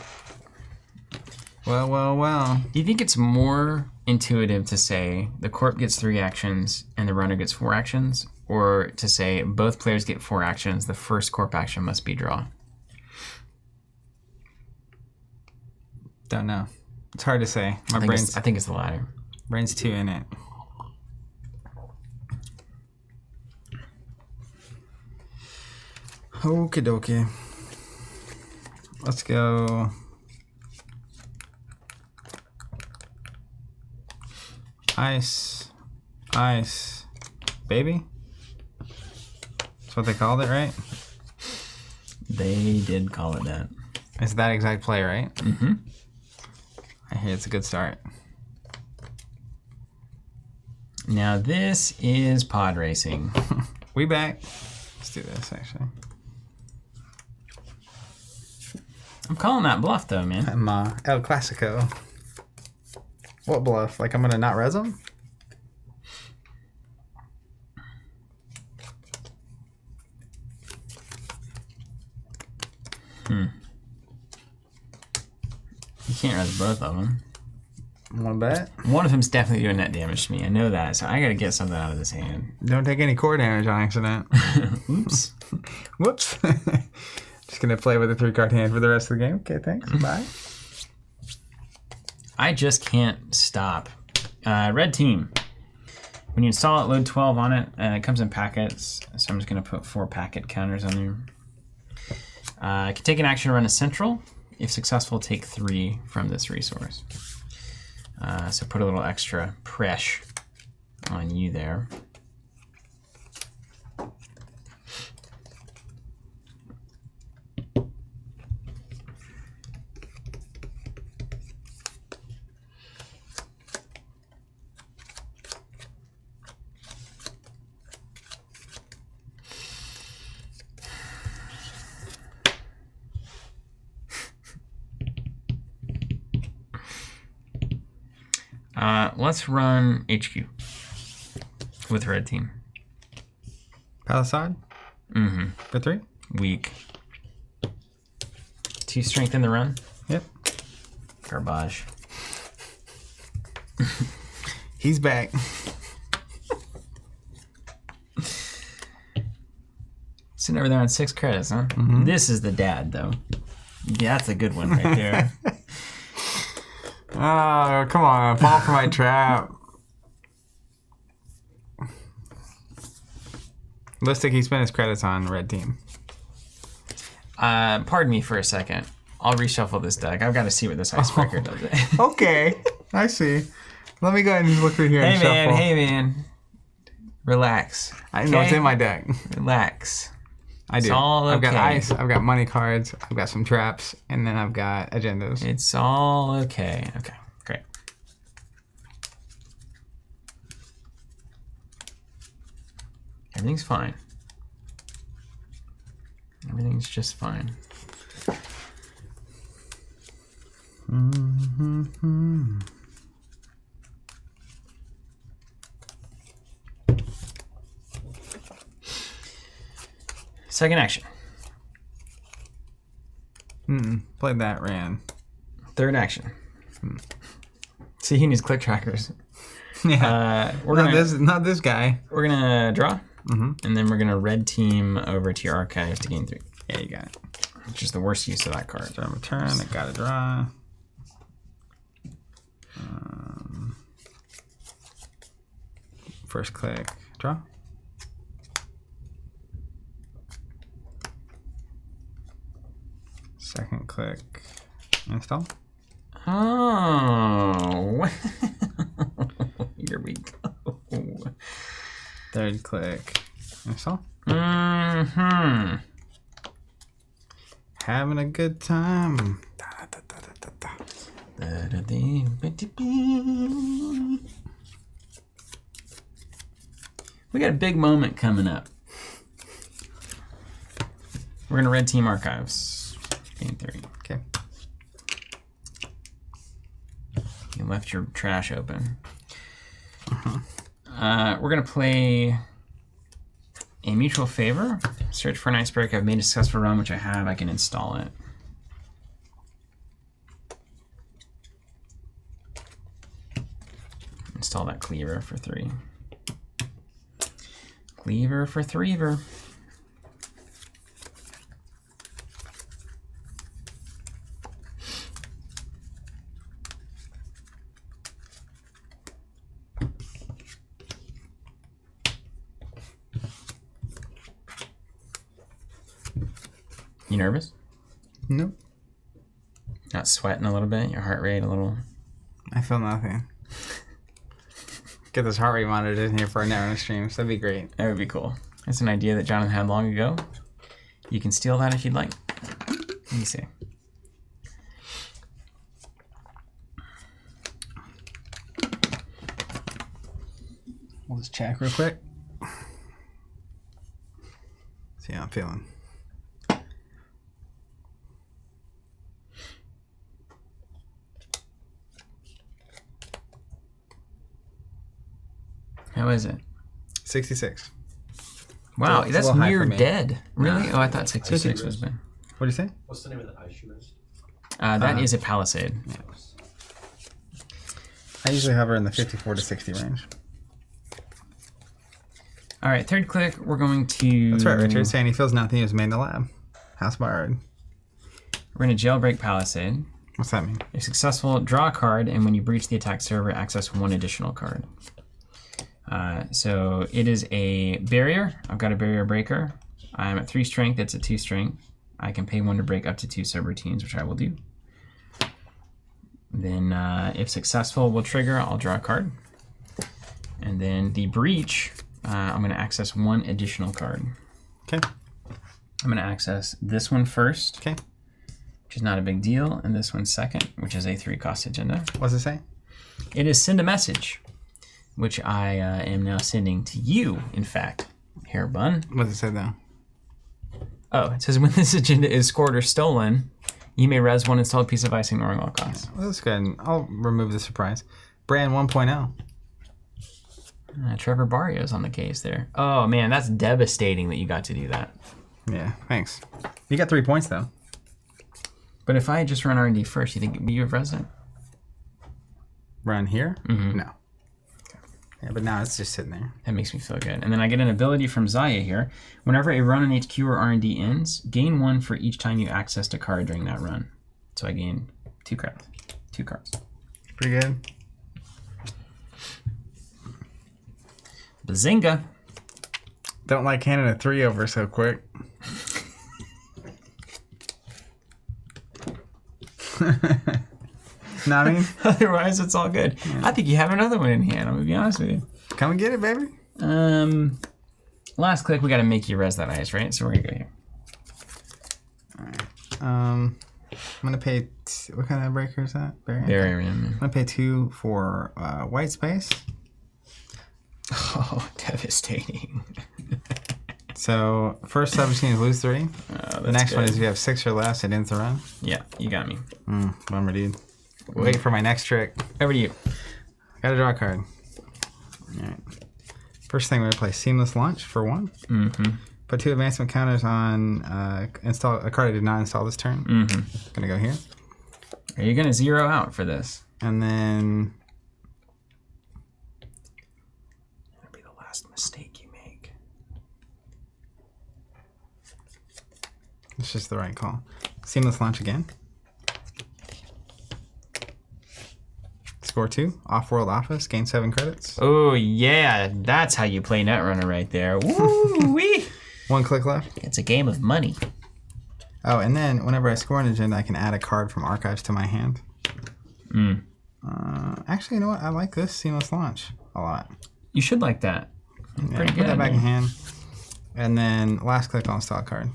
Well. Do you think it's more intuitive to say the corp gets 3 actions and the runner gets 4 actions, or to say both players get 4 actions, the first corp action must be draw? Don't know. It's hard to say. I think it's the latter. Brain's too in it. Okie dokie. Let's go. Ice, baby? That's what they called it, right? They did call it that. It's that exact play, right? Mm-hmm. I hear it's a good start. Now this is pod racing. We back. Let's do this, actually. I'm calling that bluff, though, man. I'm El Clasico. What bluff? Like I'm gonna not res them? can't res both of them. Want to bet? One of them's definitely doing net damage to me. I know that, so I gotta get something out of this hand. Don't take any core damage on accident. Oops. Whoops. Just gonna play with a 3-card hand for the rest of the game. Okay, thanks. Bye. I just can't stop. Red team. When you install it, load 12 on it. It comes in packets, so I'm just gonna put 4 packet counters on there. I can take an action to run a central. If successful, take 3 from this resource. So put a little extra pressure on you there. Let's run HQ with red team. Palisade? Mm-hmm. For 3? Weak. 2 strength in the run? Yep. Garbage. He's back. Sitting over there on 6 credits, huh? Mm-hmm. This is the dad, though. Yeah, that's a good one right there. Oh, come on. Fall for my trap. Looks like he spent his credits on red team. Pardon me for a second. I'll reshuffle this deck. I've got to see what this icebreaker does. Okay. I see. Let me go ahead and look through here and shuffle. Hey, man. Relax. I know it's in my deck. Relax. I do. It's all okay. I've got ice, I've got money cards, I've got some traps, and then I've got agendas. It's all okay. Okay, great. Everything's fine. Everything's just fine. Mm-hmm. Second action. Played that, ran. Third action. See, he needs click trackers. Yeah. Not this guy. We're gonna draw, and then we're gonna red team over to your archives to gain 3. Yeah, you got it. Which is the worst use of that card. Start my turn. I got to draw. First click, draw. Second click, install. Oh, here we go. Third click, install. Mm-hmm. Having a good time. We got a big moment coming up. We're gonna red team archives. Game 3. Okay. You left your trash open. We're gonna play a mutual favor. Search for an icebreaker. I've made a successful run, which I have. I can install it. Install that cleaver for 3. Cleaver for 3-ver. You nervous? Nope. Not sweating a little bit? Your heart rate a little? I feel nothing. Get this heart rate monitor in here for our Netrunner streams. That'd be great. That would be cool. That's an idea that Jonathan had long ago. You can steal that if you'd like. Let me see. We'll just check real quick. See how I'm feeling. How is it? 66. Wow, It's a that's little high near for me. dead. Really? Oh, I thought 66 was bad. What do you say? What's the name of the ice you missed? That is a Palisade. Yeah. I usually hover in the 54 to 60 range. All right, third click, we're going to... That's right, Richard. Saying he feels nothing. He was made in the lab. Hass-Bioroid. We're going to jailbreak Palisade. What's that mean? If successful, draw a card, and when you breach the attack server, access one additional card. So it is a barrier. I've got a barrier breaker. I'm at 3 strength. It's at 2 strength. I can pay 1 to break up to 2 subroutines, which I will do. Then if successful, we'll trigger. I'll draw a card. And then the breach, I'm going to access 1 additional card. Okay. I'm going to access this one first. Okay. Which is not a big deal. And this one second, which is a 3-cost agenda. What's it say? It is send a message, which I am now sending to you, in fact. Hair bun. What does it say though? Oh, it says when this agenda is scored or stolen, you may res 1 installed piece of ice ignoring all costs. Well, that's good. I'll remove the surprise. Brand 1.0. Trevor Barrio's on the case there. Oh man, that's devastating that you got to do that. Yeah, thanks. You got 3 points though. But if I had just run R&D first, you think you have res it? Run here? Mm-hmm. No. Yeah, but now it's just sitting there. That makes me feel good. And then I get an ability from Zahya here. Whenever a run on HQ or R&D ends, gain 1 for each time you accessed a card during that run. So I gain 2 cards. 2 cards. Pretty good. Bazinga. Don't like handing a 3 over so quick. Know what I mean? Otherwise, it's all good. Yeah. I think you have another one in hand. I'm going to be honest with you. Come and get it, baby. Last click, we got to make you res that ice, right? So we're going to go here. All right. I'm going to pay... what kind of breaker is that? Barrier. I'm going to pay 2 for white space. Oh, devastating. So, first subroutine is lose 3. The next one is if you have 6 or less, it ends the run. Yeah, you got me. Bummer, dude. Wait for my next trick. Over to you. Gotta draw a card. Alright. First thing, we're gonna play Seamless Launch for 1. Mm-hmm. Put 2 advancement counters on install a card I did not install this turn. Mm-hmm. Gonna go here. Are you gonna 0 out for this? And then... that'll be the last mistake you make. It's just the right call. Seamless Launch again. Score 2. Off-world office. Gain 7 credits. Oh, yeah. That's how you play Netrunner right there. Woo-wee! 1 click left. It's a game of money. Oh, and then whenever I score an agenda, I can add a card from Archives to my hand. Actually, you know what? I like this Seamless Launch a lot. You should like that. Yeah, pretty good. Put that back in hand. And then last click, I'll install a card.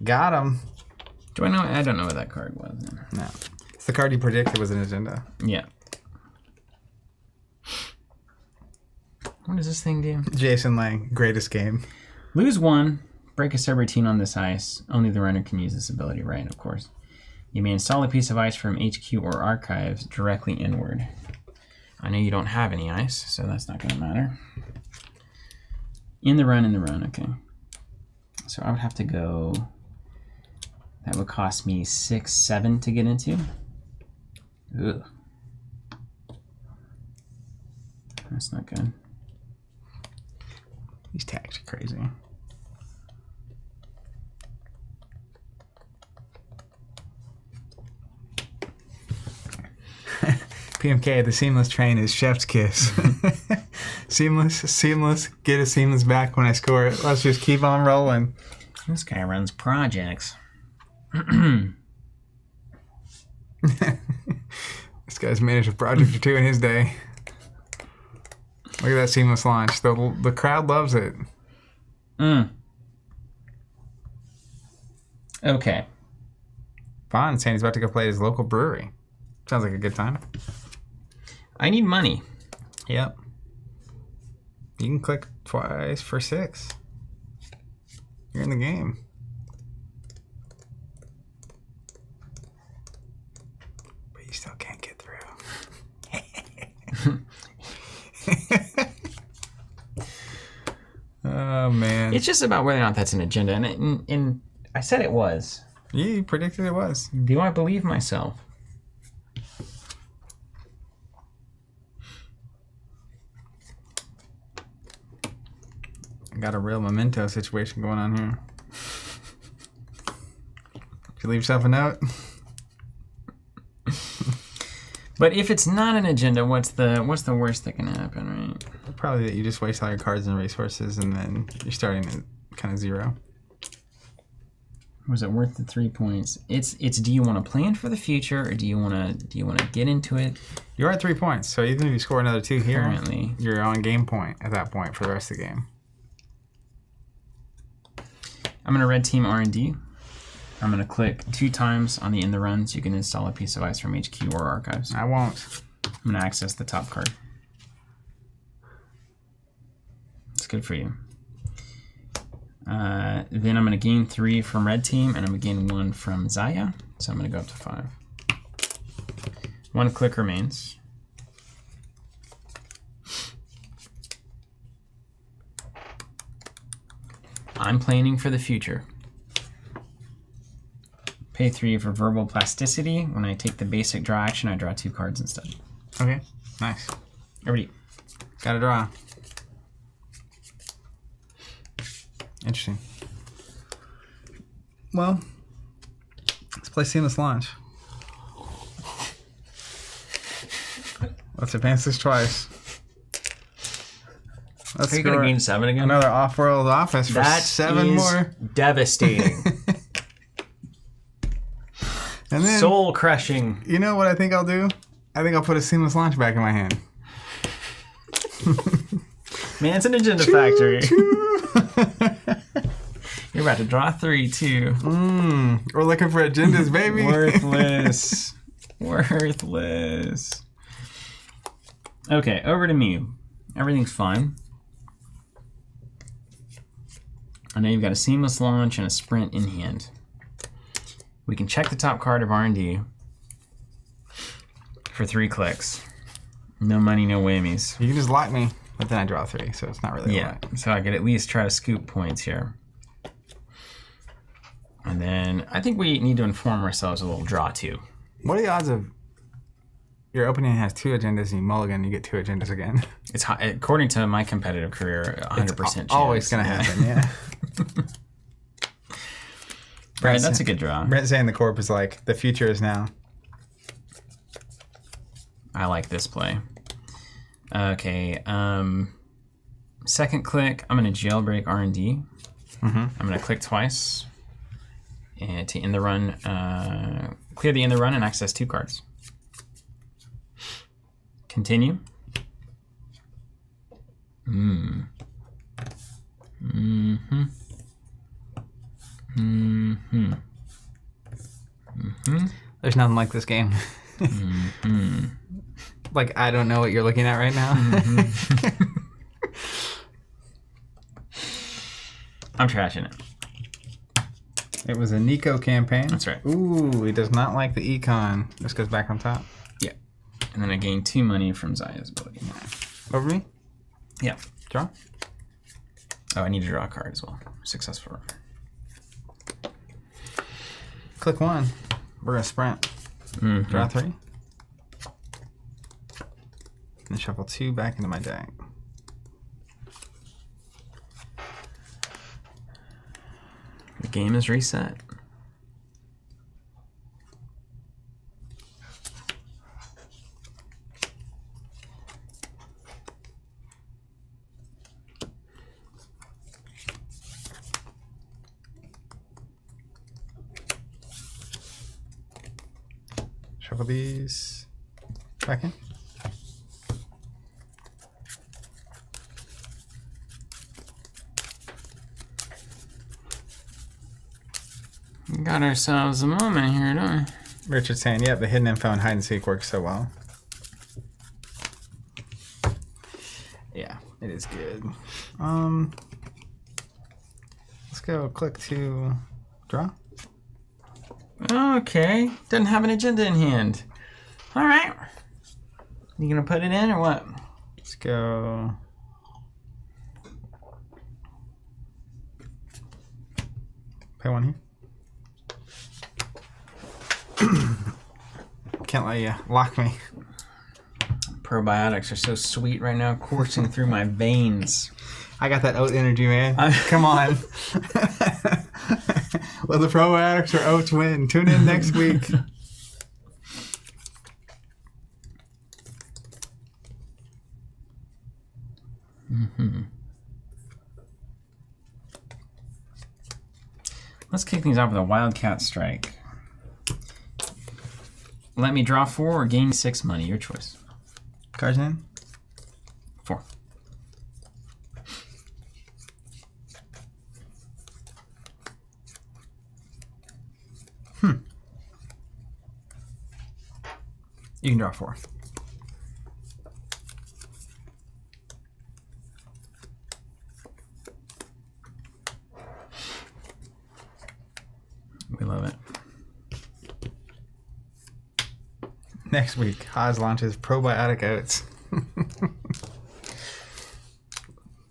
Got him. Do I know? I don't know what that card was. No. It's the card you predicted was an agenda. Yeah. What does this thing do? Jason Lang, greatest game. Lose 1, break a subroutine on this ice. Only the runner can use this ability, right? Of course. You may install a piece of ice from HQ or Archives directly inward. I know you don't have any ice, so that's not going to matter. In the run, okay. So I would have to go... that would cost me 6, 7 to get into. Ugh. That's not good. These tags are crazy. PMK, the seamless train is chef's kiss. Seamless, get a seamless back when I score it. Let's just keep on rolling. This guy runs projects. This guy's managed a project or 2 in his day. Look at that Seamless Launch. The crowd loves it. Okay. Vaughn saying he's about to go play his local brewery. Sounds like a good time. I need money. Yep. You can click twice for 6. You're in the game. But you still can't get through. Oh, man. It's just about whether or not that's an agenda. And I said it was. You predicted it was. Do I believe myself? Got a real memento situation going on here. Did you leave yourself a note? But if it's not an agenda, what's the worst that can happen, right? Probably that you just waste all your cards and resources, and then you're starting at kind of zero. Was it worth the 3 points? It's. Do you want to plan for the future, or do you want to get into it? You're at 3 points, so even if you score another 2 here, Currently, you're on game point at that point for the rest of the game. I'm gonna red team R&D. I'm gonna click 2 times on the in the run so you can install a piece of ice from HQ or archives. I won't. I'm gonna access the top card. It's good for you. Then I'm gonna gain 3 from red team, and I'm gonna gain 1 from Zahya. So I'm gonna go up to 5. 1 click remains. I'm planning for the future. Pay 3 for verbal plasticity. When I take the basic draw action, I draw 2 cards instead. Okay, nice. Already. Got to draw. Interesting. Well, let's play Seamless Launch. Let's advance this twice. Let's Are you going to gain 7 again? Another off-world office for 7 more. Devastating. And then, soul crushing. You know what I think I'll do? I think I'll put a Seamless Launch back in my hand. Man, it's an agenda factory. You're about to draw 3 too. We're looking for agendas, baby. Worthless. Worthless. Okay, over to me. Everything's fine. I know you've got a Seamless Launch and a Sprint in hand. We can check the top card of R&D for 3 clicks. No money, no whammies. You can just lock me, but then I draw 3, so it's not really a lot. So I could at least try to scoop points here. And then I think we need to inform ourselves a little draw 2. What are the odds of your opening has 2 agendas and you mulligan, you get 2 agendas again? It's high, according to my competitive career, 100% chance. Always going to happen, yeah. Right, that's a good draw. Brent saying the corp is like, the future is now. I like this play. Okay, second click, I'm going to jailbreak R&D. I'm going to click twice and to end the run, clear the end the run and access 2 cards. Continue. There's nothing like this game. Like, I don't know what you're looking at right now. I'm trashing it. It was a Nico campaign. That's right. Ooh, he does not like the econ. This goes back on top. Yeah. And then I gain 2 money from Zahya's ability. Over me? Yeah. Draw? Oh, I need to draw a card as well. Successful run. Click 1. We're going to sprint. Draw 3. And shuffle 2 back into my deck. The game is reset. Shuffle these back in. Got ourselves a moment here, don't we? Richard's saying, yep, the hidden info and hide and seek works so well. Yeah, it is good. Let's go click to draw. Okay. Doesn't have an agenda in hand. All right. You gonna put it in or what? Let's go. Pay 1 here. Can't let you lock me. Probiotics are so sweet right now, coursing through my veins. I got that oat energy, man. Come on. Well, the probiotics or oats win. Tune in next week. Let's kick things off with a Wildcat Strike. Let me draw 4 or gain 6 money. Your choice. Cards in? 4. You can draw 4. We love it. Next week, Haas launches probiotic oats.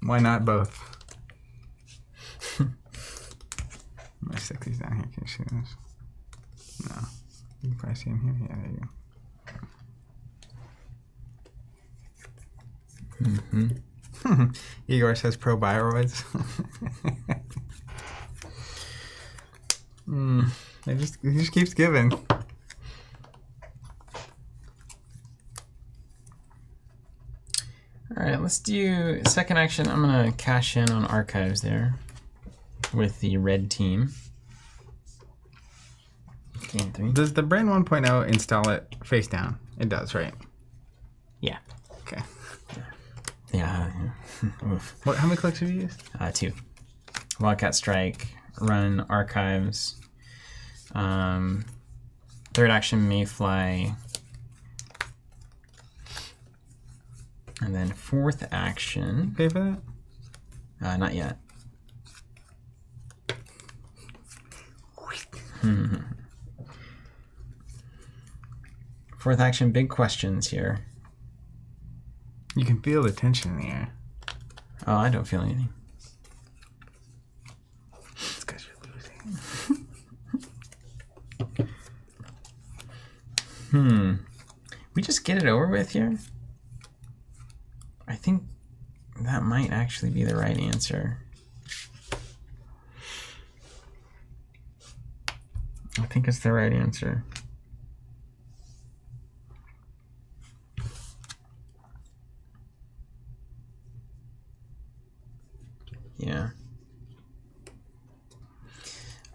Why not both? I'm gonna stick these down here. Can you see this? No. You can probably see them here. Yeah, there you go. Igor says Pro-Bioroids. He just keeps giving. Alright, let's do second action. I'm going to cash in on archives there with the red team. Game 3. Does the Brain 1.0 install it face down? It does, right? Yeah. Okay. Yeah. How many clicks have you used? 2. Wildcat Strike, run archives. Third action Mayfly. And then fourth action. Pay for that? Not yet. Fourth action, big questions here. You can feel the tension in the air. Oh, I don't feel anything. It's because you're losing. We just get it over with here? I think that might actually be the right answer. I think it's the right answer. Yeah.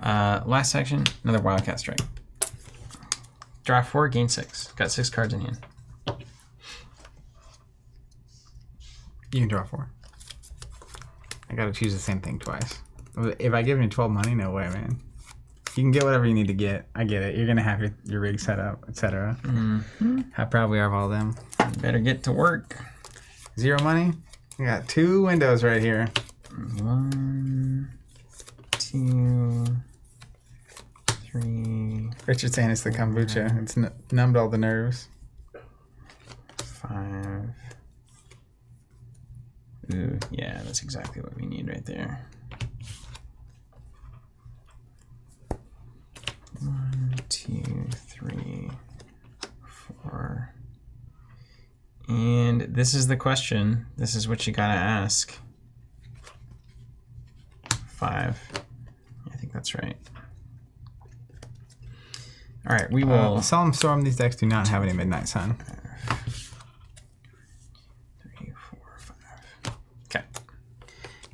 Last section, another Wildcat Strike. Draw 4, gain 6. Got 6 cards in hand. You can draw 4. I gotta choose the same thing twice. If I give you 12 money, no way, man. You can get whatever you need to get. I get it. You're gonna have your rig set up, etc. How proud we are of all of them. Better get to work. 0 money. We got 2 windows right here. 1, 2, 3. Richard's saying it's the kombucha. It's numbed all the nerves. 5. Ooh, yeah, that's exactly what we need right there. 1, 2, 3, 4. And this is the question. This is what you gotta ask. 5. I think that's right. All right, we will. Solemn Storm, these decks do not have any Midnight Sun. 3, 4, 5. Okay.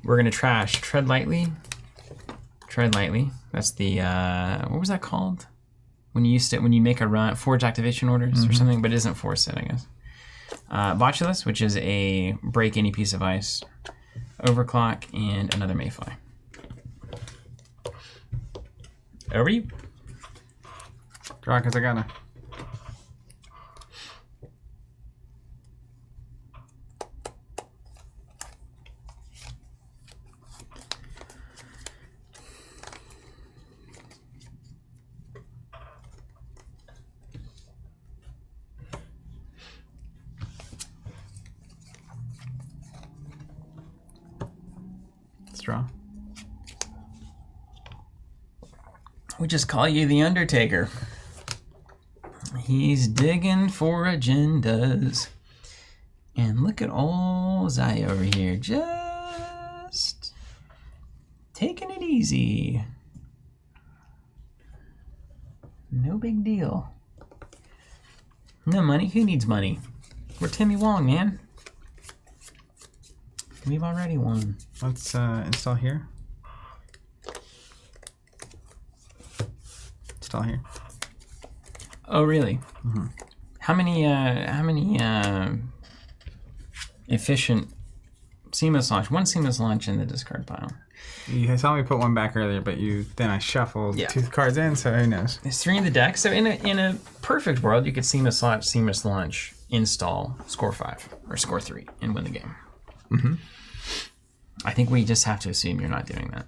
We're going to trash Tread Lightly. Tread Lightly. That's the, what was that called? When you make a run, Forge Activation Orders or something, but it isn't Force Set, I guess. Botulus, which is a break any piece of ice. Overclock, and another Mayfly. Over you. Draw, because I gotta. Let's draw. We just call you the Undertaker. He's digging for agendas. And look at old Zahya over here. Just taking it easy. No big deal. No money? Who needs money? We're Timmy Wong, man. We've already won. Let's install here. Install here. Oh, really? Mm-hmm. How many efficient seamless launch? One seamless launch in the discard pile. You saw me put one back earlier, but then I shuffled 2 cards in, so who knows? There's 3 in the deck. So in a perfect world, you could seamless launch, install, score 5 or score 3, and win the game. Mm-hmm. I think we just have to assume you're not doing that.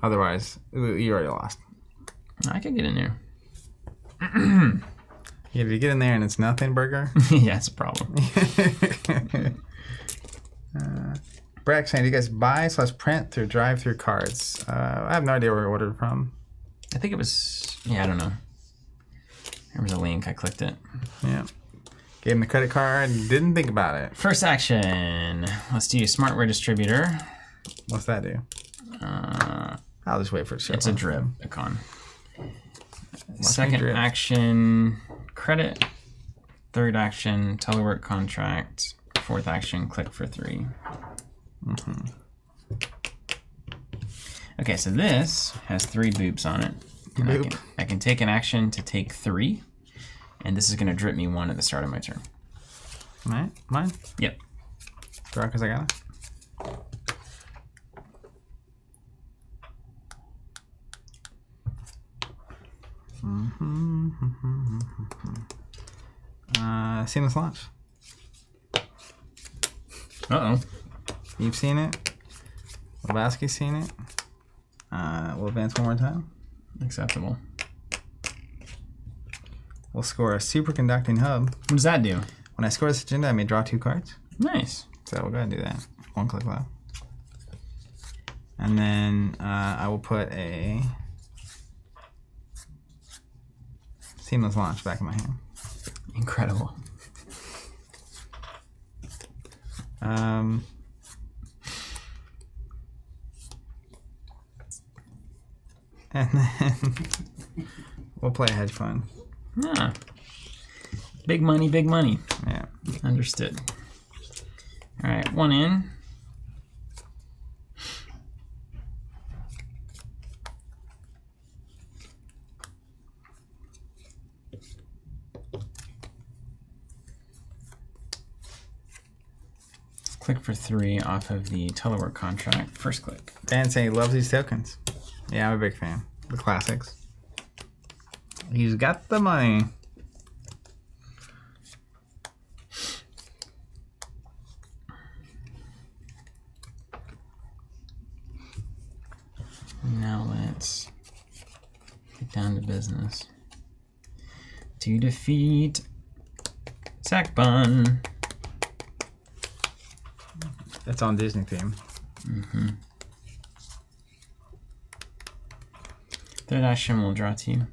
Otherwise, you already lost. I could get in there. Yeah, if you get in there and it's nothing, Burger. Yeah, it's a problem. Brack saying, do you guys buy/print through drive-through cards? I have no idea where we ordered from. I think it was, I don't know. There was a link, I clicked it. Yeah. Gave him the credit card, didn't think about it. First action. Let's do Smartware Distributor. What's that do? I'll just wait for it to show. It's a drip icon. Second action, credit. Third action, telework contract. Fourth action, click for 3. Mm-hmm. Okay, so this has 3 boops on it. And I can take an action to take 3, and this is going to drip me 1 at the start of my turn. All right, mine? Yep. Draw because I got it. Seamless launch. Uh-oh. You've seen it. Lebowski's seen it. We'll advance one more time. Acceptable. We'll score a superconducting hub. What does that do? When I score this agenda, I may draw 2 cards. Nice. So we'll go ahead and do that. 1 click left. And then I will put a seamless launch back in my hand. Incredible. And then we'll play a hedge fund. Ah. Big money, big money. Yeah. Understood. All right, 1 in. Click for 3 off of the telework contract. First click. Dan saying he loves these tokens. Yeah, I'm a big fan. The classics. He's got the money. Now let's get down to business. To defeat Sack Bun. That's on Disney theme. Mm-hmm. Third action will draw to you.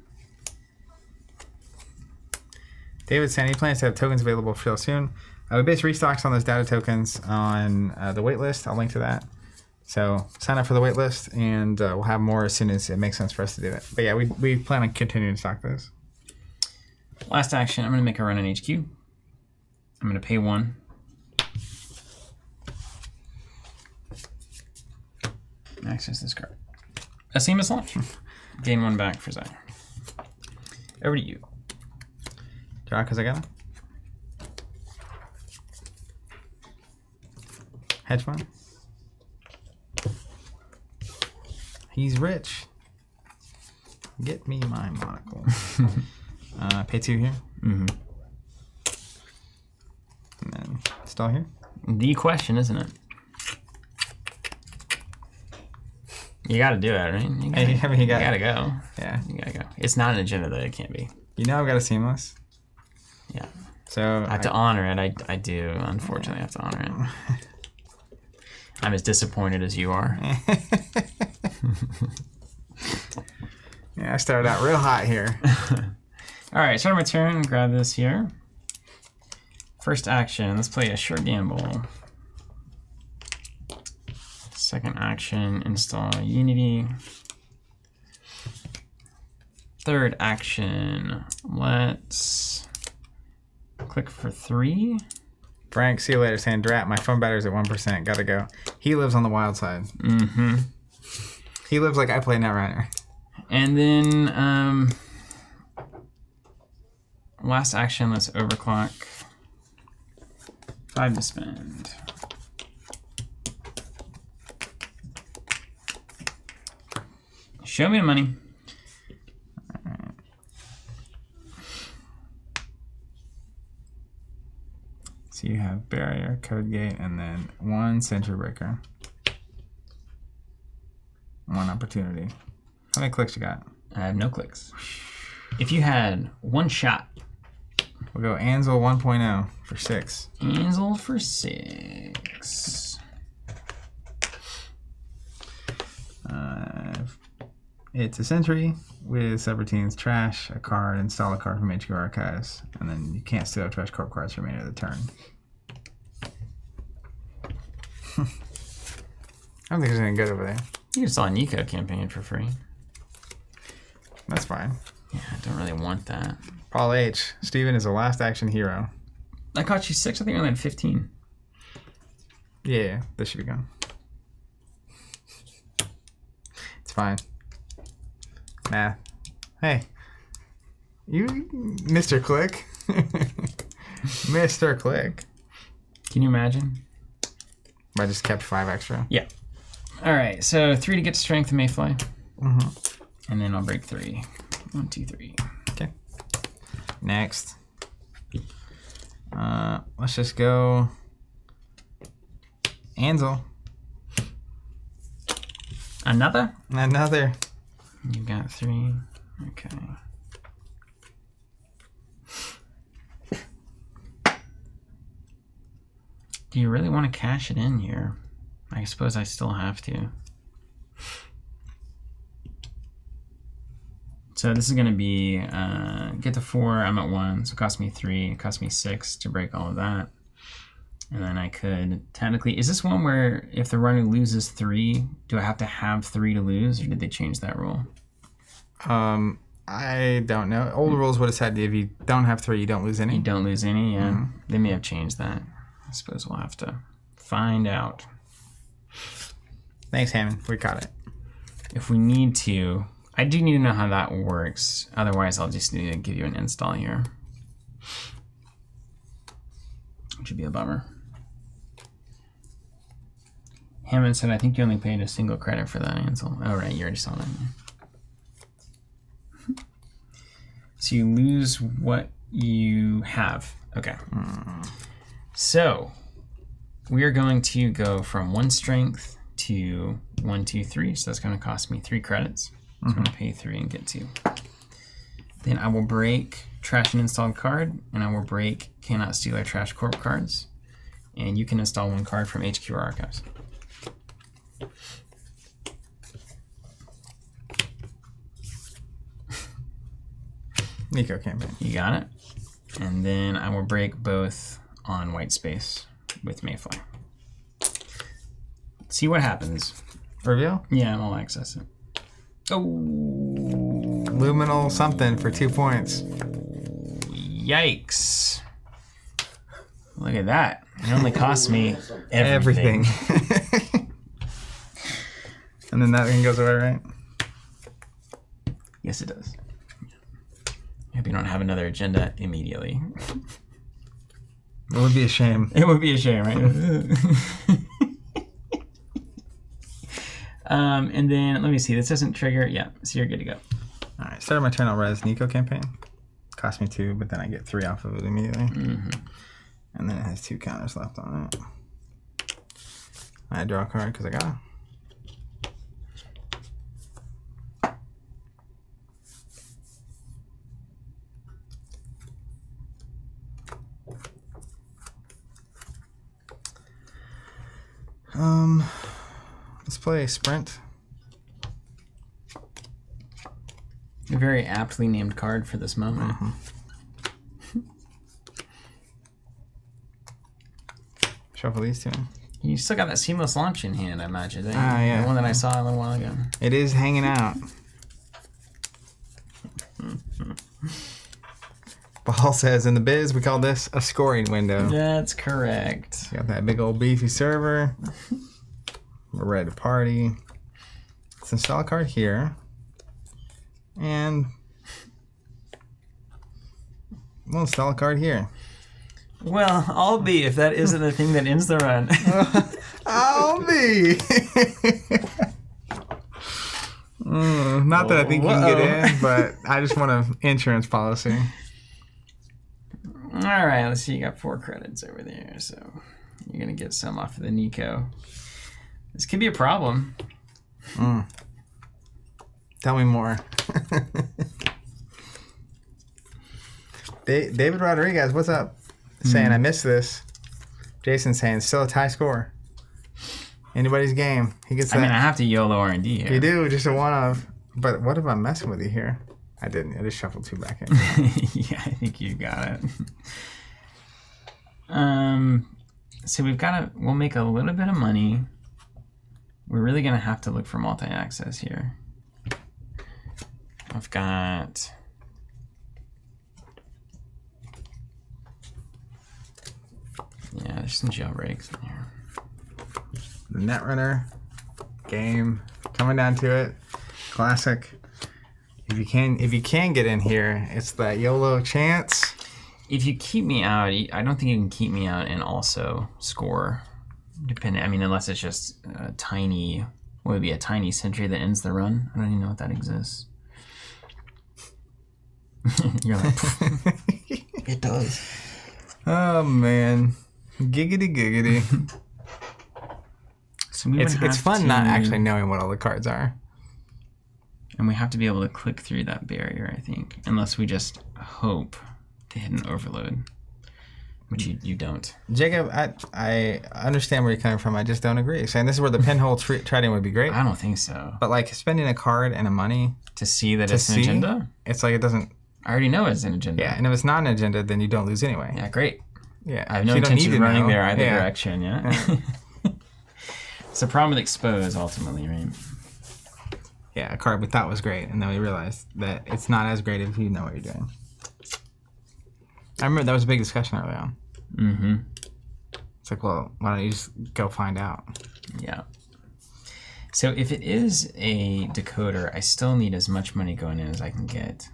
David saying he plans to have tokens available for sale soon. We base restocks on those data tokens on the waitlist. I'll link to that. So sign up for the waitlist, and we'll have more as soon as it makes sense for us to do it. But yeah, we plan on continuing to stock those. Last action, I'm going to make a run on HQ. I'm going to pay 1. Access this card. A seamless launch. Gain 1 back for Zahya. Over to you. Draw because I got it. Hedge fund. He's rich. Get me my monocle. Pay 2 here. Mm-hmm. And then stall here. The question, isn't it? You gotta do it, right? You gotta go. Yeah. You gotta go. It's not an agenda that it can't be. You know I've got a seamless. Yeah. So I have to honor it. I do, unfortunately, have to honor it. I'm as disappointed as you are. Yeah, I started out real hot here. All right, start my turn. Grab this here. First action, let's play a short gamble. Second action, install Unity. Third action, let's click for 3. Frank, see you later, saying, Drat, my phone battery's at 1%. Gotta go. He lives on the wild side. Mm-hmm. He lives like I play Netrunner. And then, last action, let's overclock. 5 to spend. Show me the money. So you have barrier, code gate, and then 1 sentry breaker. 1 opportunity. How many clicks you got? I have no clicks. If you had 1 shot. We'll go Ansel 1.0 for 6. Ansel for 6. It's a sentry with subroutines, trash, a card, install a card from HQ Archives, and then you can't steal trash corp cards for the remainder of the turn. I don't think there's anything good over there. You can install an Eco campaign for free. That's fine. Yeah, I don't really want that. Paul H. Steven is a last action hero. I caught you 6. I think I only had 15. Yeah, this should be gone. It's fine. Math. Hey. You, Mr. Click. Mr. Click. Can you imagine? I just kept 5 extra. Yeah. All right, so 3 to get strength and Mayfly. Mm-hmm. And then I'll break 3. 1, 2, 3. Okay. Next. Let's just go Ansel. Another? Another. You got 3. Okay. Do you really want to cash it in here? I suppose I still have to. So this is going to be get to 4, I'm at 1, so it cost me 3, it cost me 6 to break all of that. And then I could technically, is this one where if the runner loses 3, do I have to have 3 to lose, or did they change that rule? I don't know. Old rules would have said if you don't have 3, you don't lose any. You don't lose any, yeah. They may have changed that. I suppose we'll have to find out. Thanks, Hammond. We caught it. If we need to, I do need to know how that works. Otherwise, I'll just need to give you an install here. Which would be a bummer. Hammond said, I think you only paid a single credit for that install. Oh, right, you already saw that. So you lose what you have. Okay. So we are going to go from 1 strength to 1, 2, 3. So that's going to cost me 3 credits. So I'm going to pay 3 and get 2. Then I will break trash and installed card, and I will break cannot steal or trash corp cards. And you can install 1 card from HQ Archives. Eco campaign. You got it. And then I will break both on white space with Mayfly. See what happens. Reveal? Yeah, I'll access it. Oh. Luminal something for 2 points. Yikes. Look at that. It only cost me everything. And then that thing goes away, right? Yes, it does. I hope you don't have another agenda immediately. It would be a shame. It would be a shame, right? And then, let me see. This doesn't trigger. Yeah, so you're good to go. All right, start my turn. I'll res Nico campaign. Cost me 2, but then I get 3 off of it immediately. And then it has 2 counters left on it. I draw a card because I got it. Let's play Sprint. You're very aptly named card for this moment. Shuffle these two. You still got that seamless launch in hand, I imagine. Yeah. The one that I saw a little while ago. It is hanging out. Paul says, in the biz, we call this a scoring window. That's correct. Got that big old beefy server. We're ready to party. Let's install a card here. And we'll install a card here. Well, I'll be if that isn't the thing that ends the run. I'll be. Not that I think you can get in, but I just want an insurance policy. All right, let's see. You got 4 credits over there, so you're gonna get some off of the Nico. This could be a problem. Tell me more. David Rodriguez, what's up? Saying I missed this. Jason saying still a tie score. Anybody's game. He gets that. I mean, I have to YOLO R&D here. You do, just a one of. But what if I'm messing with you here? I didn't. I just shuffled 2 back in. Yeah, I think you got it. So we'll make a little bit of money. We're really gonna have to look for multi-access here. I've got. Yeah, there's some jailbreaks in here. The Netrunner game coming down to it. Classic. If you can get in here, it's that YOLO chance. If you keep me out, I don't think you can keep me out and also score. Depending, I mean, unless it's just a tiny, what would be a tiny sentry that ends the run? I don't even know if that exists. You're like, it does. Oh man, giggity giggity. So it's fun not actually knowing what all the cards are. And we have to be able to click through that barrier, I think. Unless we just hope to hit an overload. Which you don't. Jacob, I understand where you're coming from. I just don't agree. Saying this is where the pinhole threading would be great. I don't think so. But like spending a card and a money. To see that it's an agenda? It's like it doesn't. I already know it's an agenda. Yeah, and if it's not an agenda, then you don't lose anyway. Yeah, great. Yeah. I have no intention of running there either direction, yeah? It's a problem with expose, ultimately, right? Yeah, a card we thought was great, and then we realized that it's not as great if you know what you're doing. I remember that was a big discussion early on. Mm-hmm. It's like, well, why don't you just go find out? Yeah. So if it is a decoder, I still need as much money going in as I can get.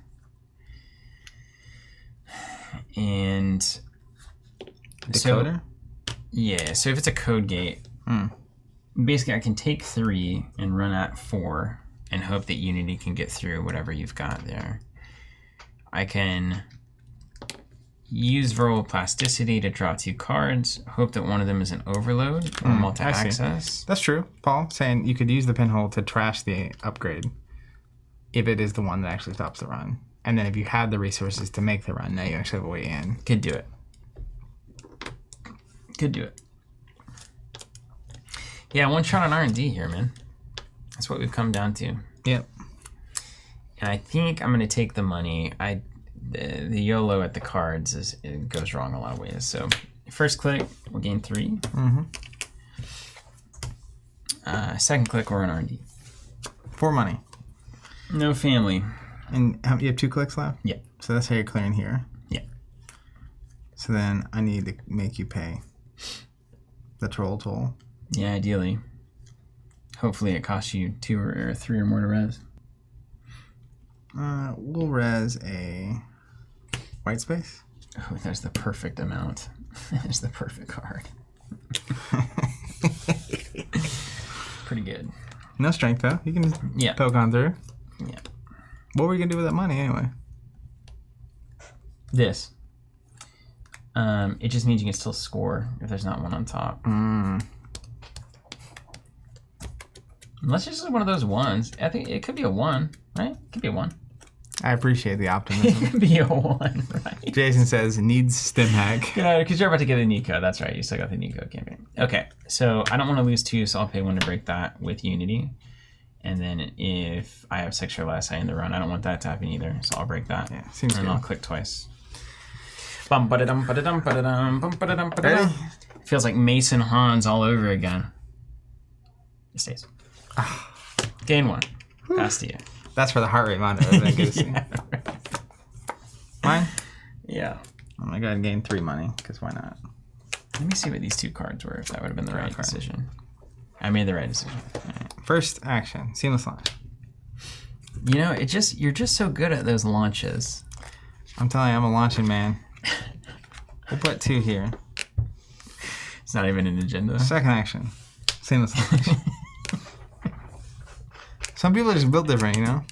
And decoder? Yeah, so if it's a code gate, basically I can take 3 and run at 4 and hope that Unity can get through whatever you've got there. I can use verbal plasticity to draw 2 cards, hope that one of them is an overload or multi-access. That's true. Paul saying you could use the pinhole to trash the upgrade if it is the one that actually stops the run. And then if you had the resources to make the run, now you actually have a way in. Could do it. Could do it. Yeah, one shot on R&D here, man. That's what we've come down to. Yep. And I think I'm going to take the money. The YOLO at the cards it goes wrong a lot of ways. So first click, we'll gain 3. Mm-hmm. Second click, we're on R&D. 4 money. No family. And you have 2 clicks left? Yeah. So that's how you're clearing here? Yeah. So then I need to make you pay the troll toll. Yeah, ideally. Hopefully it costs you 2 or 3 or more to res. We'll res a white space. Oh, there's the perfect amount. There's the perfect card. Pretty good. No strength though. You can just poke on through. Yeah. What were you gonna do with that money anyway? This. It just means you can still score if there's not one on top. Unless it's just one of those ones. I think it could be a 1, right? It could be a 1. I appreciate the optimism. It could be a 1, right? Jason says needs stim hack. Yeah, because you're about to get a Nico. That's right. You still got the Nico campaign. Okay, so I don't want to lose 2, so I'll pay 1 to break that with Unity. And then if I have 6 or less, I end the run. I don't want that to happen either, so I'll break that. Yeah, seems and good. I'll click twice. Bum ba-da-dum ba-da-dum ba-da-dum bum ba-da-dum ba-da-dum. Ready? Feels like Mason Hans all over again. It stays. Gain 1. Pass to you. That's for the heart rate monitor. That good to see. Mine? Yeah. I'm gonna go ahead and gain 3 money, because why not? Let me see what these 2 cards were, if that would have been the right decision. I made the right decision. Right. First action, seamless launch. You know, you're just so good at those launches. I'm telling you, I'm a launching man. We'll put 2 here. It's not even an agenda. Second action, seamless launch. Some people are just built different, you know?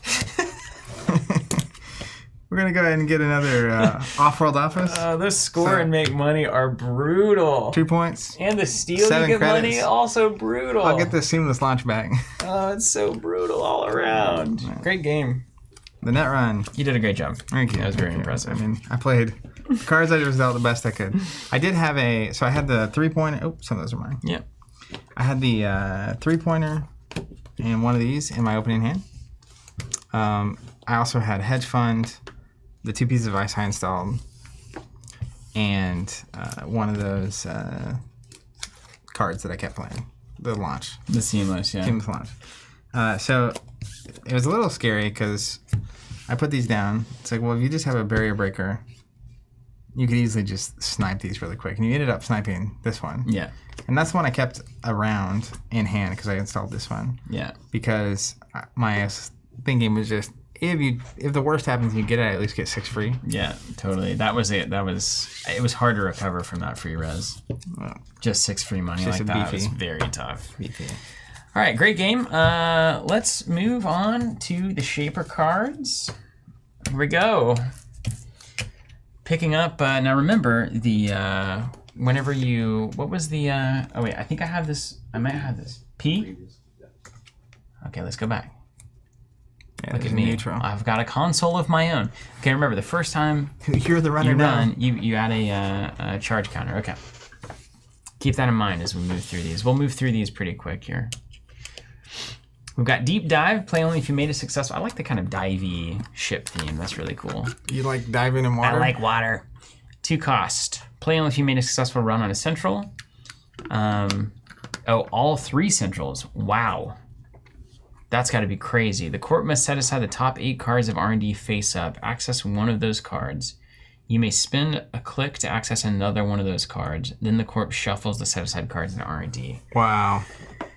We're going to go ahead and get another off-world office. Those score and make money are brutal. 2 points. And the steal 7 you get credits. money, also brutal. I'll get the seamless launch back. Oh, it's so brutal all around. Great game. The net run. You did a great job. Thank you. That was very Thank you. impressive. I mean, I played cards. I just dealt the best I could. I did have so I had the 3-pointer. Oh, some of those are mine. Yeah. I had the 3-pointer and one of these in my opening hand. I also had hedge fund, the 2 pieces of ice I installed, and one of those cards that I kept playing. The launch. The seamless, yeah. Seamless launch. So it was a little scary because I put these down. It's like, well, if you just have a barrier breaker, you could easily just snipe these really quick. And you ended up sniping this one. Yeah. And that's the one I kept around in hand because I installed this one. Yeah. Because my thinking was just, if the worst happens, you get it, I at least get 6 free. Yeah, totally. That was it. It was hard to recover from that free res. Just 6 free money Just like a that beefy. was very tough. Beefy. All right, great game. Let's move on to the Shaper cards. Here we go. Picking up, now remember, whenever you, what was the, oh wait, I think I have this, I might have this. P? Okay, let's go back. Yeah, Look at me. Neutral. I've got a console of my own. Okay, remember, the first time You're the runner you now. run, you add a charge counter. Okay. Keep that in mind as we move through these. We'll move through these pretty quick here. We've got Deep Dive, play only if you made it successful. I like the kind of divey ship theme. That's really cool. You like diving in water? I like water. 2 cost. Play only if you made a successful run on a central. All 3 centrals. Wow. That's got to be crazy. The corp must set aside the top 8 cards of R&D face up. Access one of those cards. You may spend a click to access another one of those cards. Then the corp shuffles the set aside cards into R&D. Wow.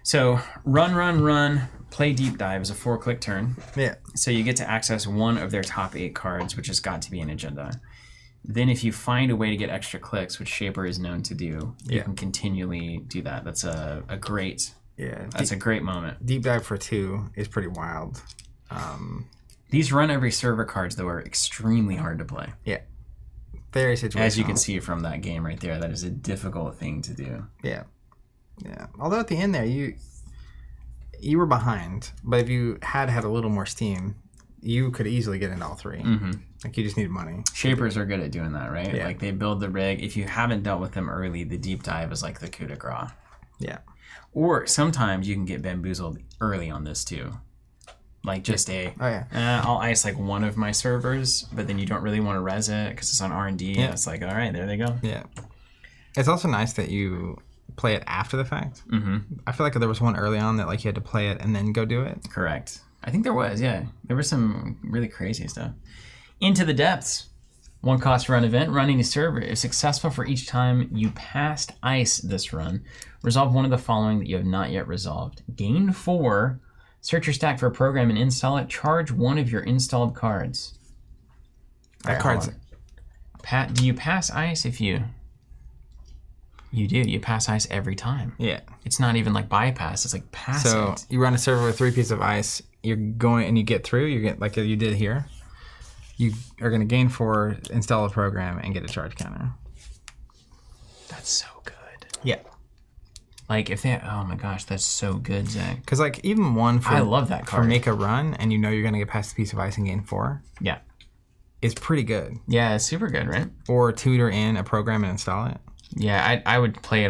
So run. Play Deep Dive is a 4-click turn. Yeah. So you get to access one of their top 8 cards, which has got to be an agenda. Then if you find a way to get extra clicks, which Shaper is known to do, you can continually do that. That's a great... Yeah. That's a great moment. Deep Dive for 2 is pretty wild. These run every server cards, though, are extremely hard to play. Yeah. Very situational. As you can see from that game right there, that is a difficult thing to do. Yeah. Yeah. Although at the end there, you were behind, but if you had a little more steam, you could easily get into all 3. Mm-hmm. Like, you just need money. Shapers are good at doing that, right? Yeah. Like, they build the rig. If you haven't dealt with them early, the Deep Dive is like the coup de grace. Yeah. Or sometimes you can get bamboozled early on this, too. Like, just I'll ice, like, one of my servers, but then you don't really want to res it because it's on R&D. Yeah. And it's like, all right, there they go. Yeah. It's also nice that you play it after the fact. Mm-hmm. I feel like there was one early on that, like, you had to play it and then go do it. Correct. I think there was, yeah. There was some really crazy stuff. Into the Depths. 1 cost run event. Running a server. If successful for each time you passed ice this run, resolve one of the following that you have not yet resolved. Gain 4. Search your stack for a program and install it. Charge one of your installed cards. That card's... Do you pass ice if you... You do. You pass ice every time. Yeah. It's not even like bypass. It's like pass So it. you run a server with 3 pieces of ice. You're going and you get through. You get like you did here. You are going to gain 4, install a program, and get a charge counter. That's so good. Yeah. Like if they... Oh my gosh, that's so good, Zach. Because like even one for... I love that For card. make a run, and you know you're going to get past a piece of ice and gain 4, Yeah. is pretty good. Yeah, it's super good, right? Or tutor in a program and install it. Yeah, I would playing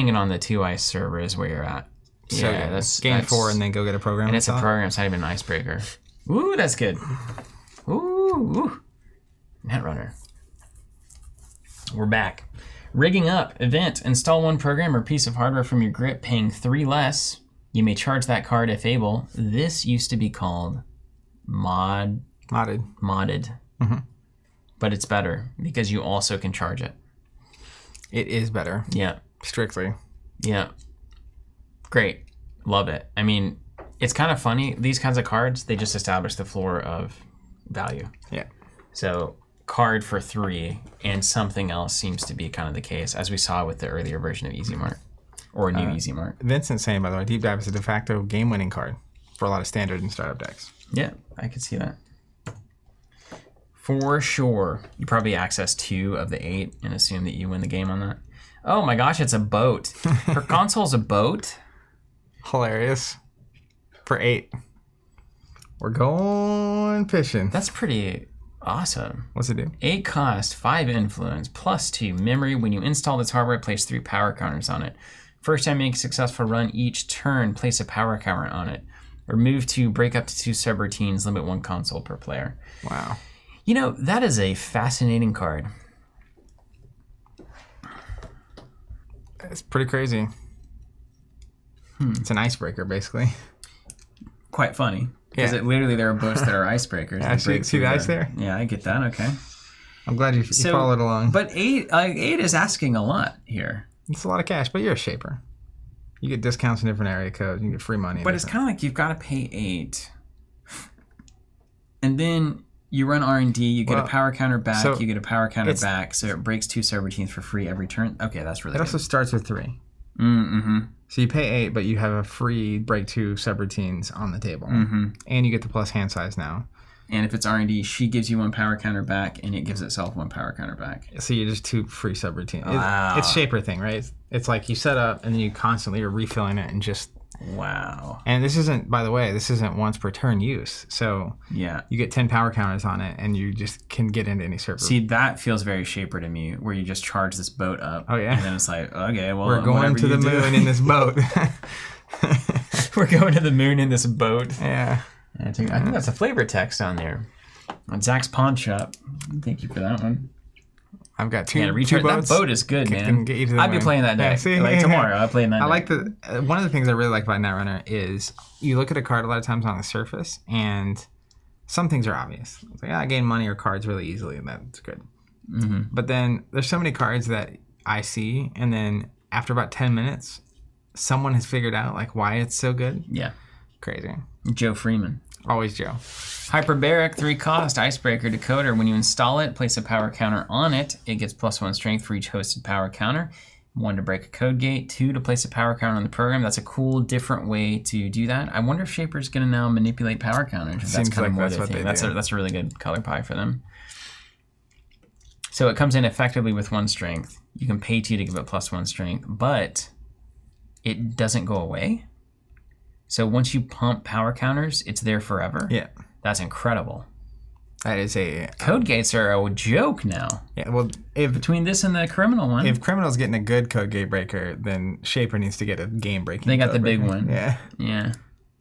it on the 2 ice server is where you're at. So Yeah, gain 4 and then go get a program. And it's a program. It's not even an icebreaker. Ooh, that's good. Ooh. Netrunner. We're back. Rigging up. Event. Install one program or piece of hardware from your grip, paying 3 less. You may charge that card if able. This used to be called modded. Mm-hmm. But it's better because you also can charge it. It is better. Yeah. Strictly. Yeah. Great. Love it. I mean, it's kind of funny. These kinds of cards, they just establish the floor of value. Yeah. So card for 3 and something else seems to be kind of the case, as we saw with the earlier version of Easy Mart or New Easy Mart. Vincent's saying, by the way, Deep Dive is a de facto game-winning card for a lot of standard and startup decks. Yeah, I could see that. For sure. You probably access 2 of the 8 and assume that you win the game on that. Oh my gosh, it's a boat. Her console's a boat? Hilarious. For 8. We're going fishing. That's pretty awesome. What's it do? 8 cost, 5 influence, plus 2 memory. When you install this hardware, place 3 power counters on it. First time you make a successful run each turn, place a power counter on it. Remove 2, break up to 2 subroutines, limit 1 console per player. Wow. You know, that is a fascinating card. It's pretty crazy. It's an icebreaker, basically. Quite funny. Because literally there are boats that are icebreakers. Yeah, see the ice there? Yeah, I get that. Okay. I'm glad you followed along. But 8 is asking a lot here. It's a lot of cash, but you're a shaper. You get discounts in different area codes. You get free money. But it's kind of like you've got to pay 8. And then you run R&D, you get a power counter back, you get a power counter back, so it breaks 2 subroutines for free every turn. Okay, that's really good. It also starts with 3. Mm-hmm. So you pay 8, but you have a free break 2 subroutines on the table. Mm-hmm. And you get the plus hand size now. And if it's R&D, she gives you 1 power counter back, and it gives itself 1 power counter back. So you just 2 free subroutines. Wow. It's shaper thing, right? It's like you set up, and then you constantly are refilling it and just... Wow. And this isn't, by the way, this isn't once per turn use. So yeah, you get 10 power counters on it, and you just can get into any server. See, that feels very shaper to me, where you just charge this boat up. Oh, yeah. And then it's like, okay, well, we're going to the moon in this boat. We're going to the moon in this boat. Yeah. I think that's a flavor text on there. On Zach's Pawn Shop. Thank you for that one. I've got two boats. That boat is good, man. I'd be playing that deck. Yeah, tomorrow, I'll play that. I like one of the things I really like about Netrunner is you look at a card a lot of times on the surface, and some things are obvious. It's like, I gain money or cards really easily, and that's good. Mm-hmm. But then there's so many cards that I see, and then after about 10 minutes, someone has figured out like why it's so good. Yeah. Crazy. Joe Freeman. Always Joe. Hyperbaric, 3 cost, Icebreaker Decoder. When you install it, place a power counter on it. It gets +1 strength for each hosted power counter. 1 to break a code gate. 2 to place a power counter on the program. That's a cool, different way to do that. I wonder if Shaper's going to now manipulate power counters. If that's kind of more their thing. That's a really good color pie for them. So it comes in effectively with 1 strength. You can pay 2 to give it +1 strength, but it doesn't go away. So once you pump power counters, it's there forever. Yeah. That's incredible. That is a... Code gates are a joke now. Yeah, well, between this and the criminal one. If criminal's getting a good code gate breaker, then Shaper needs to get a game breaking. They got the big one. Yeah. Yeah.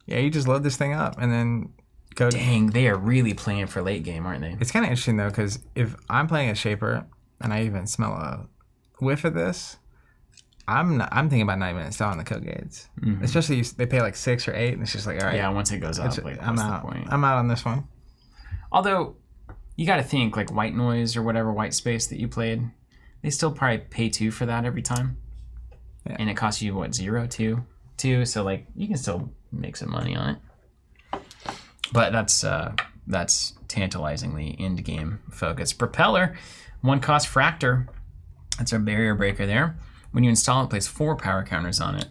Yeah, you just load this thing up and then go... Dang, they are really playing for late game, aren't they? It's kind of interesting, though, because if I'm playing a Shaper and I even smell a whiff of this... I'm thinking about not even installing the code gates, especially they pay like 6 or 8, and it's just like, all right. Yeah, once it goes up, like, I'm out. I'm out on this one. Although, you got to think like white noise or whatever white space that you played, they still probably pay 2 for that every time, and it costs you what 0, 2. So like you can still make some money on it. But that's tantalizingly end game focus. Propeller, 1 cost Fractor. That's our barrier breaker there. When you install it, place 4 power counters on it.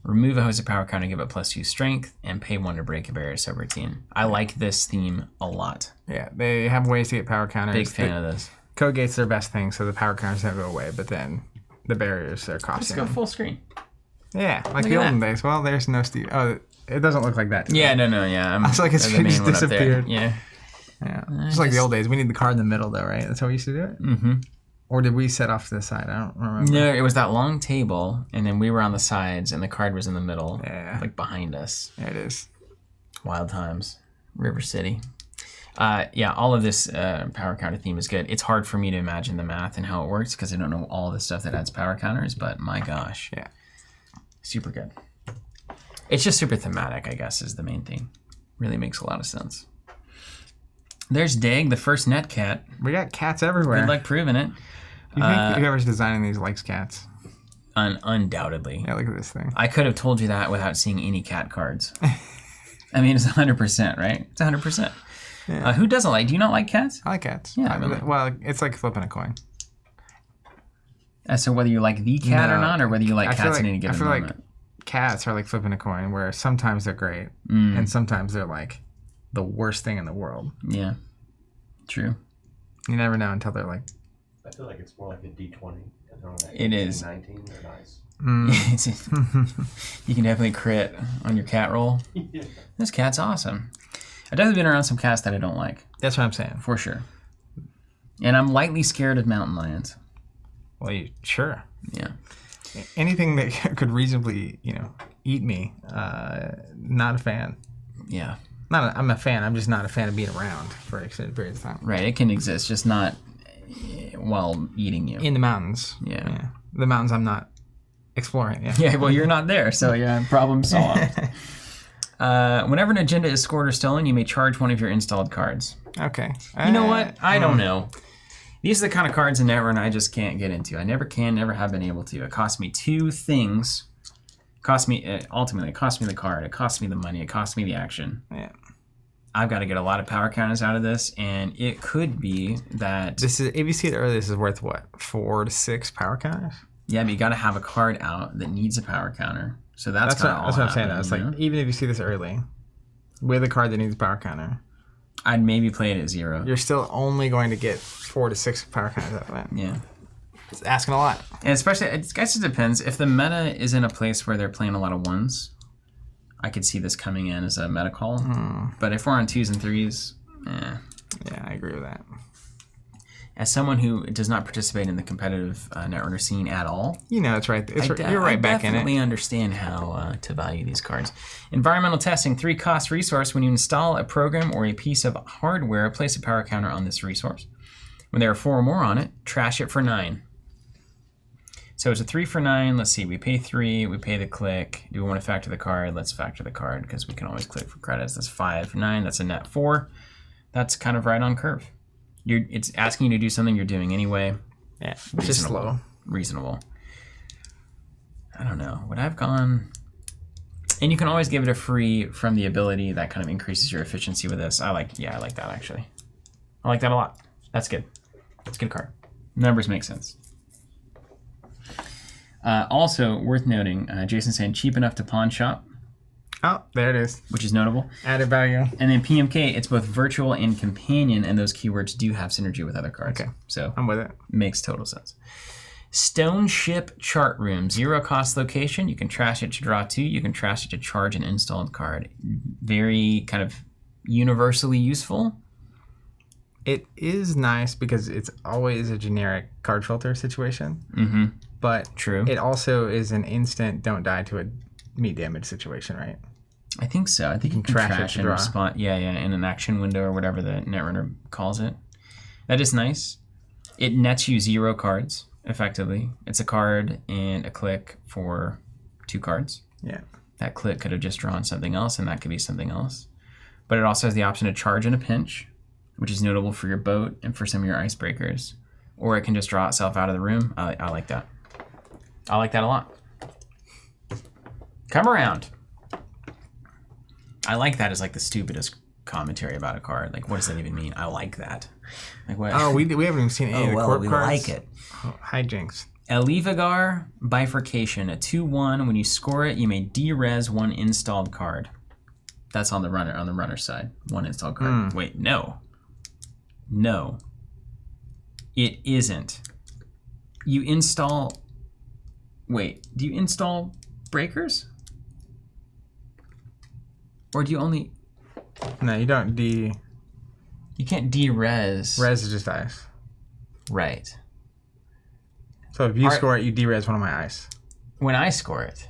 Remove a hosted power counter, give it +2 strength, and pay 1 to break a barrier subroutine. I like this theme a lot. Yeah, they have ways to get power counters. Big fan of this. Code gates are their best thing, so the power counters don't go away, but then the barriers are costing. Just go full screen. Yeah, like the olden days. Well, there's no Steve. Oh, it doesn't look like that today. Yeah, no, yeah. It's like it's just disappeared. Yeah. Yeah, just like the old days. We need the card in the middle, though, right? That's how we used to do it. Mm-hmm. Or did we set off to the side? I don't remember. No, it was that long table, and then we were on the sides, and the card was in the middle, like behind us. Yeah, it is. Wild times. River City. Yeah, all of this power counter theme is good. It's hard for me to imagine the math and how it works because I don't know all the stuff that adds power counters, but my gosh. Yeah. Super good. It's just super thematic, I guess, is the main thing. Really makes a lot of sense. There's Dig, the first net cat. We got cats everywhere. Good luck proving it. You think whoever's designing these likes cats? Undoubtedly. Yeah, look at this thing. I could have told you that without seeing any cat cards. I mean, it's 100%, right? It's 100%. Yeah. Who doesn't like? Do you not like cats? I like cats. Yeah. Well, it's like flipping a coin. So whether you like the cat or not, or whether you like cats in any given moment? I feel like cats are like flipping a coin, where sometimes they're great, and sometimes they're like the worst thing in the world. Yeah. True. You never know until they're like... I feel like it's more like a D20. It is. 19, they're nice. You can definitely crit on your cat roll. Yeah. This cat's awesome. I've definitely been around some cats that I don't like. That's what I'm saying. For sure. And I'm lightly scared of mountain lions. Well, sure. Yeah. Anything that could reasonably, eat me, not a fan. Yeah. I'm a fan. I'm just not a fan of being around for extended periods of time. Right. It can exist, just not while eating you. In the mountains. Yeah. The mountains I'm not exploring. Yeah. Yeah, well, you're not there, so yeah, problem solved. Whenever an agenda is scored or stolen, you may charge one of your installed cards. Okay. You know what? I don't know. These are the kind of cards in Netrunner I just can't get into. I never can, never have been able to. It cost me two things. Ultimately, it cost me the card. It cost me the money. It cost me the action. Yeah. I've got to get a lot of power counters out of this, and it could be that... If you see it earlier, this is worth what? 4 to 6 power counters? Yeah, but you got to have a card out that needs a power counter. So that's kind of all what I'm saying. Though. It's like, even if you see this early, with a card that needs a power counter, I'd maybe play it at 0. You're still only going to get 4 to 6 power counters out of that. Yeah. It's asking a lot. And especially, I guess it depends. If the meta is in a place where they're playing a lot of 1s, I could see this coming in as a meta call. But if we're on 2s and 3s, Yeah, I agree with that. As someone who does not participate in the competitive Netrunner scene at all, it's right. You're right back in it. I definitely understand how to value these cards. Environmental testing, 3 cost resource. When you install a program or a piece of hardware, place a power counter on this resource. When there are 4 or more on it, trash it for 9. So it's a 3 for 9. Let's see, we pay 3, we pay the click. Do we want to factor the card? Let's factor the card because we can always click for credits. That's 5 for 9. That's a net 4. That's kind of right on curve. It's asking you to do something you're doing anyway. Yeah, just slow. Reasonable. I don't know. Would I've gone... And you can always give it a free from the ability. That kind of increases your efficiency with this. I like that actually. I like that a lot. That's good. That's a good card. Numbers make sense. Also worth noting, Jason saying cheap enough to pawn shop. Oh, there it is. Which is notable. Added value. And then PMK, it's both virtual and companion, and those keywords do have synergy with other cards. Okay. So I'm with it. Makes total sense. Stone Ship Chart Room, 0 cost location. You can trash it to draw 2. You can trash it to charge an installed card. Very kind of universally useful. It is nice because it's always a generic card filter situation. But true. It also is an instant don't die to a meat damage situation, right? I think so. I think you can trash and respond. Yeah, in an action window or whatever the Netrunner calls it. That is nice. It nets you 0 cards, effectively. It's a card and a click for 2 cards. Yeah. That click could have just drawn something else, and that could be something else. But it also has the option to charge in a pinch, which is notable for your boat and for some of your icebreakers. Or it can just draw itself out of the room. I like that. I like that a lot. Come around. I like that as like the stupidest commentary about a card. Like, what does that even mean? I like that. Like what? Oh, we haven't even seen any of the corp cards. Like it. Oh, hijinks. Élivágar Bifurcation, a 2/1. When you score it, you may derez 1 installed card. That's on the runner side. 1 installed card. Wait, no. It isn't. You install... Wait, do you install breakers? Or do you only... No, you don't You can't derez. Res is just dice. Right. So if you score it, you de-res one of my ice. When I score it.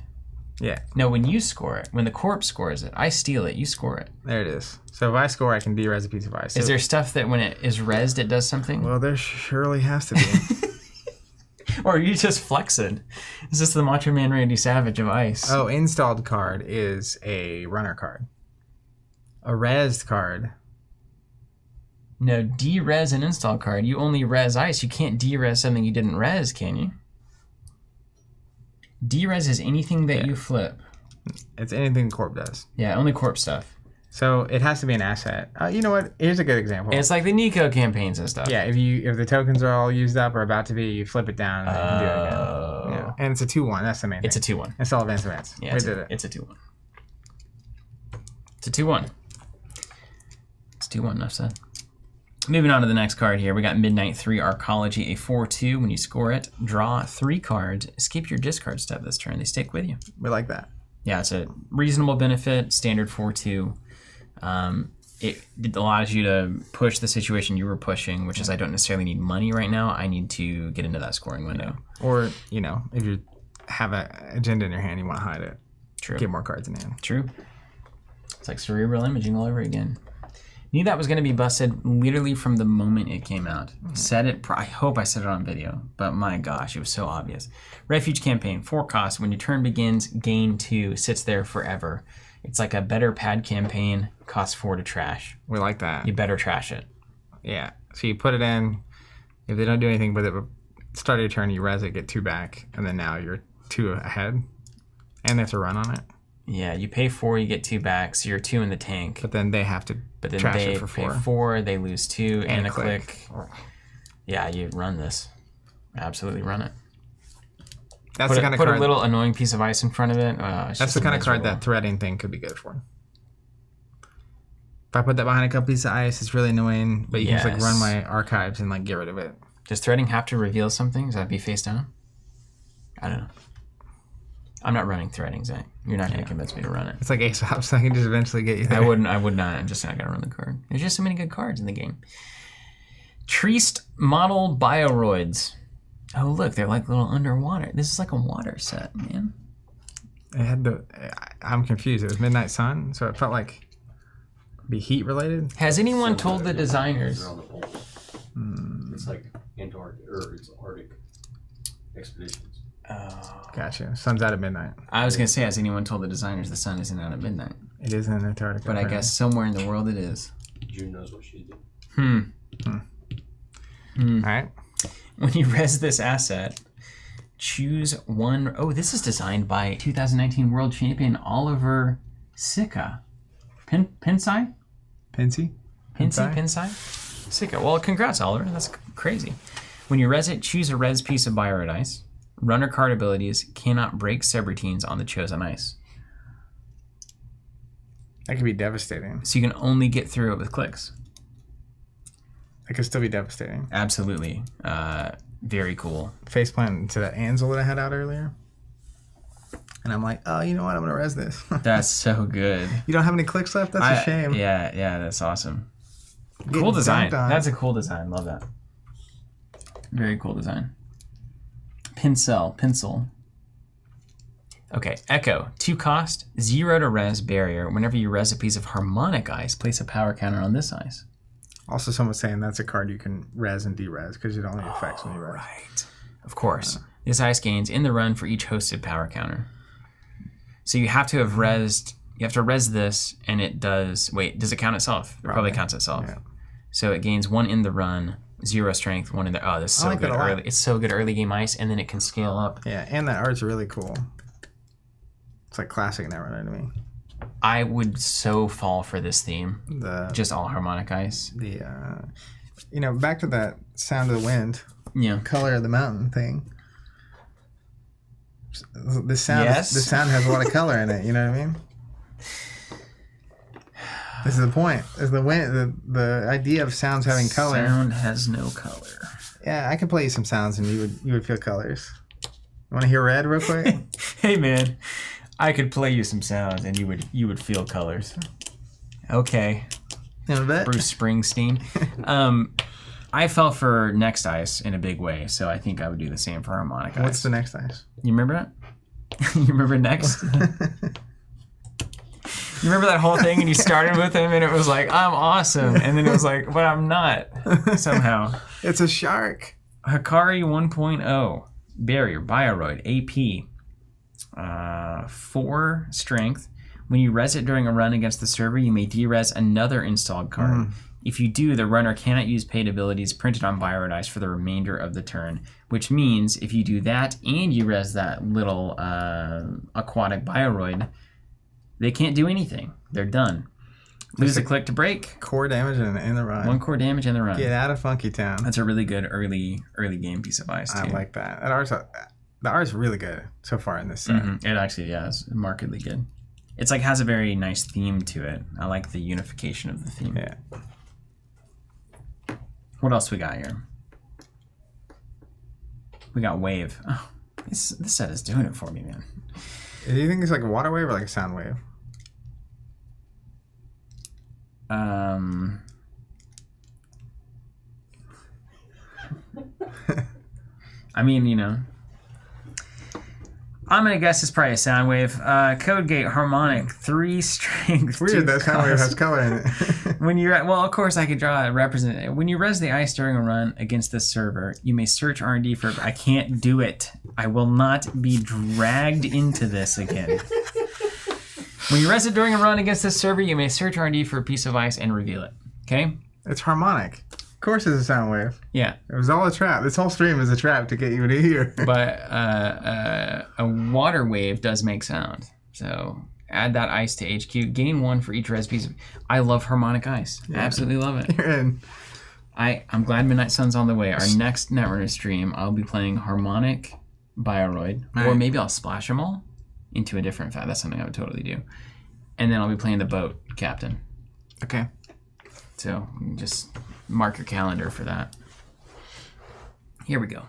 Yeah. No, when you score it. When the corpse scores it. I steal it, you score it. There it is. So if I score, I can de-res a piece of ice. Is there stuff that when it is rezzed, it does something? Well, there surely has to be. Or are you just flexing? Is this the Macho Man Randy Savage of ice? Oh, installed card is a runner card. A rezzed card. No, de-res an install card. You only res ice. You can't de-res something you didn't res, can you? De-res is anything that you flip. It's anything Corp does. Yeah, only Corp stuff. So it has to be an asset. You know what? Here's a good example. It's like the Nico campaigns and stuff. Yeah, if the tokens are all used up or about to be, you flip it down and you can do it again. Yeah. And it's a 2-1. That's the main thing. It's a 2-1. It's all advance. Yeah, we did it. It's a 2-1. It's a 2-1. It's 2-1, enough said. Moving on to the next card here, we got Midnight 3 Arcology, a 4/2. When you score it, draw 3 cards. Skip your discard step this turn. They stick with you. We like that. Yeah, it's a reasonable benefit, standard 4/2. It allows you to push the situation you were pushing, which is I don't necessarily need money right now. I need to get into that scoring window. Or, if you have an agenda in your hand, you want to hide it. True. Get more cards in hand. True. It's like cerebral imaging all over again. Knew that was going to be busted literally from the moment it came out. Said it. I hope I said it on video, but my gosh, it was so obvious. Refuge Campaign, 4 cost. When your turn begins, gain 2, sits there forever. It's like a better pad campaign, costs 4 to trash. We like that. You better trash it. Yeah. So you put it in. If they don't do anything with it, start of your turn, you res it, get 2 back, and then now you're 2 ahead, and they have to run on it. Yeah, you pay 4, you get 2 back, so you're 2 in the tank. But then they have to trash it for 4. Pay 4, they lose 2, and a click. Yeah, you run this. Absolutely run it. That's the kind of card. Put a little annoying piece of ice in front of it. That's the kind of card that threading thing could be good for. If I put that behind a couple pieces of ice, it's really annoying, but you can just run my archives and get rid of it. Does threading have to reveal something? Does that be face down? I don't know. I'm not running threading, Zach. You're not going to convince me to run it. It's like Aesop, so I can just eventually get you there. I would not. I'm just not going to run the card. There's just so many good cards in the game. Treast Model Bioroids. Oh, look, they're like little underwater. This is like a water set, man. It had I'm confused. It was Midnight Sun, so it felt like it'd be heat related. Has anyone told the designers? It's like Antarctic, or it's Arctic expeditions. Oh. Gotcha. Sun's out at midnight. I was going to say, has anyone told the designers the sun isn't out at midnight? It is in Antarctica. But I guess somewhere in the world it is. June knows what she's doing. All right. When you res this asset, choose one. Oh, this is designed by 2019 World Champion Oliver Sika. Pinsai? Pinsy? Pinsai? Sika. Well, congrats, Oliver. That's crazy. When you res it, choose a res piece of Bioroid ice. Runner card abilities cannot break subroutines on the chosen ice. That could be devastating. So you can only get through it with clicks. That could still be devastating. Absolutely. Very cool. Faceplant to that Ansel that I had out earlier. And I'm like, oh, you know what? I'm going to res this. That's so good. You don't have any clicks left? That's a shame. Yeah, that's awesome. Cool design. That's a cool design. Love that. Very cool design. Pencil. Okay, Echo. 2 cost, 0 to res barrier. Whenever you res a piece of harmonic ice, place a power counter on this ice. Also, someone's saying that's a card you can res and de-res because it only affects when you res. Right. Of course. This ice gains in the run for each hosted power counter. So you have to have resed. You have to res this, and it does. Wait, does it count itself? It probably counts itself. Yeah. So it gains 1 in the run. 0 strength, 1 in there. Oh, this is so good early. It's so good early game ice, and then it can scale up. Yeah, and that art's really cool. It's like classic Netrunner to me. I would so fall for this theme. Just all harmonic ice. Back to that sound of the wind. Yeah. Color of the mountain thing. This sound has a lot of color in it. You know what I mean? This is the point. Is the wind the idea of sounds having color? Sound has no color. Yeah, I can play you some sounds and you would feel colors. You want to hear red real quick? Hey man, I could play you some sounds and you would feel colors. Okay. You know that? Bruce Springsteen. I fell for Next Ice in a big way, so I think I would do the same for Harmonic Ice. What's the Next Ice? You remember that? You remember Next? You remember that whole thing and you started with him and it was like, I'm awesome. And then it was like, but I'm not somehow. It's a shark. Hikari 1.0. Barrier, Bioroid, AP. 4 strength. When you res it during a run against the server, you may de-res another installed card. If you do, the runner cannot use paid abilities printed on Bioroid Ice for the remainder of the turn, which means if you do that and you res that little aquatic Bioroid, they can't do anything. They're done. Lose a click to break. Core damage in the run. 1 core damage in the run. Get out of Funky Town. That's a really good early game piece of ice, too. I like that. The art's really good so far in this set. It actually, is markedly good. It's like has a very nice theme to it. I like the unification of the theme. Yeah. What else we got here? We got Wave. Oh, this set is doing it for me, man. Do you think it's like a water wave or like a sound wave? I mean, you know, I'm gonna guess it's probably a sound wave. Code Gate Harmonic 3 strength. Weird that sound wave has color in it. When you're well, of course I could draw a represent. When you res the ice during a run against this server, you may search R&D for. I can't do it. I will not be dragged into this again. When you res it during a run against this server, you may search R&D for a piece of ice and reveal it. Okay? It's harmonic. Of course it's a sound wave. Yeah. It was all a trap. This whole stream is a trap to get you to here. But a water wave does make sound. So add that ice to HQ. Gain 1 for each res piece. I love harmonic ice. Yeah. Absolutely love it. You're in. I'm glad Midnight Sun's on the way. Our next Netrunner stream, I'll be playing harmonic Bioroid. Right. Or maybe I'll splash them all into a different fat. That's something I would totally do. And then I'll be playing the boat captain. Okay. So just mark your calendar for that. Here we go.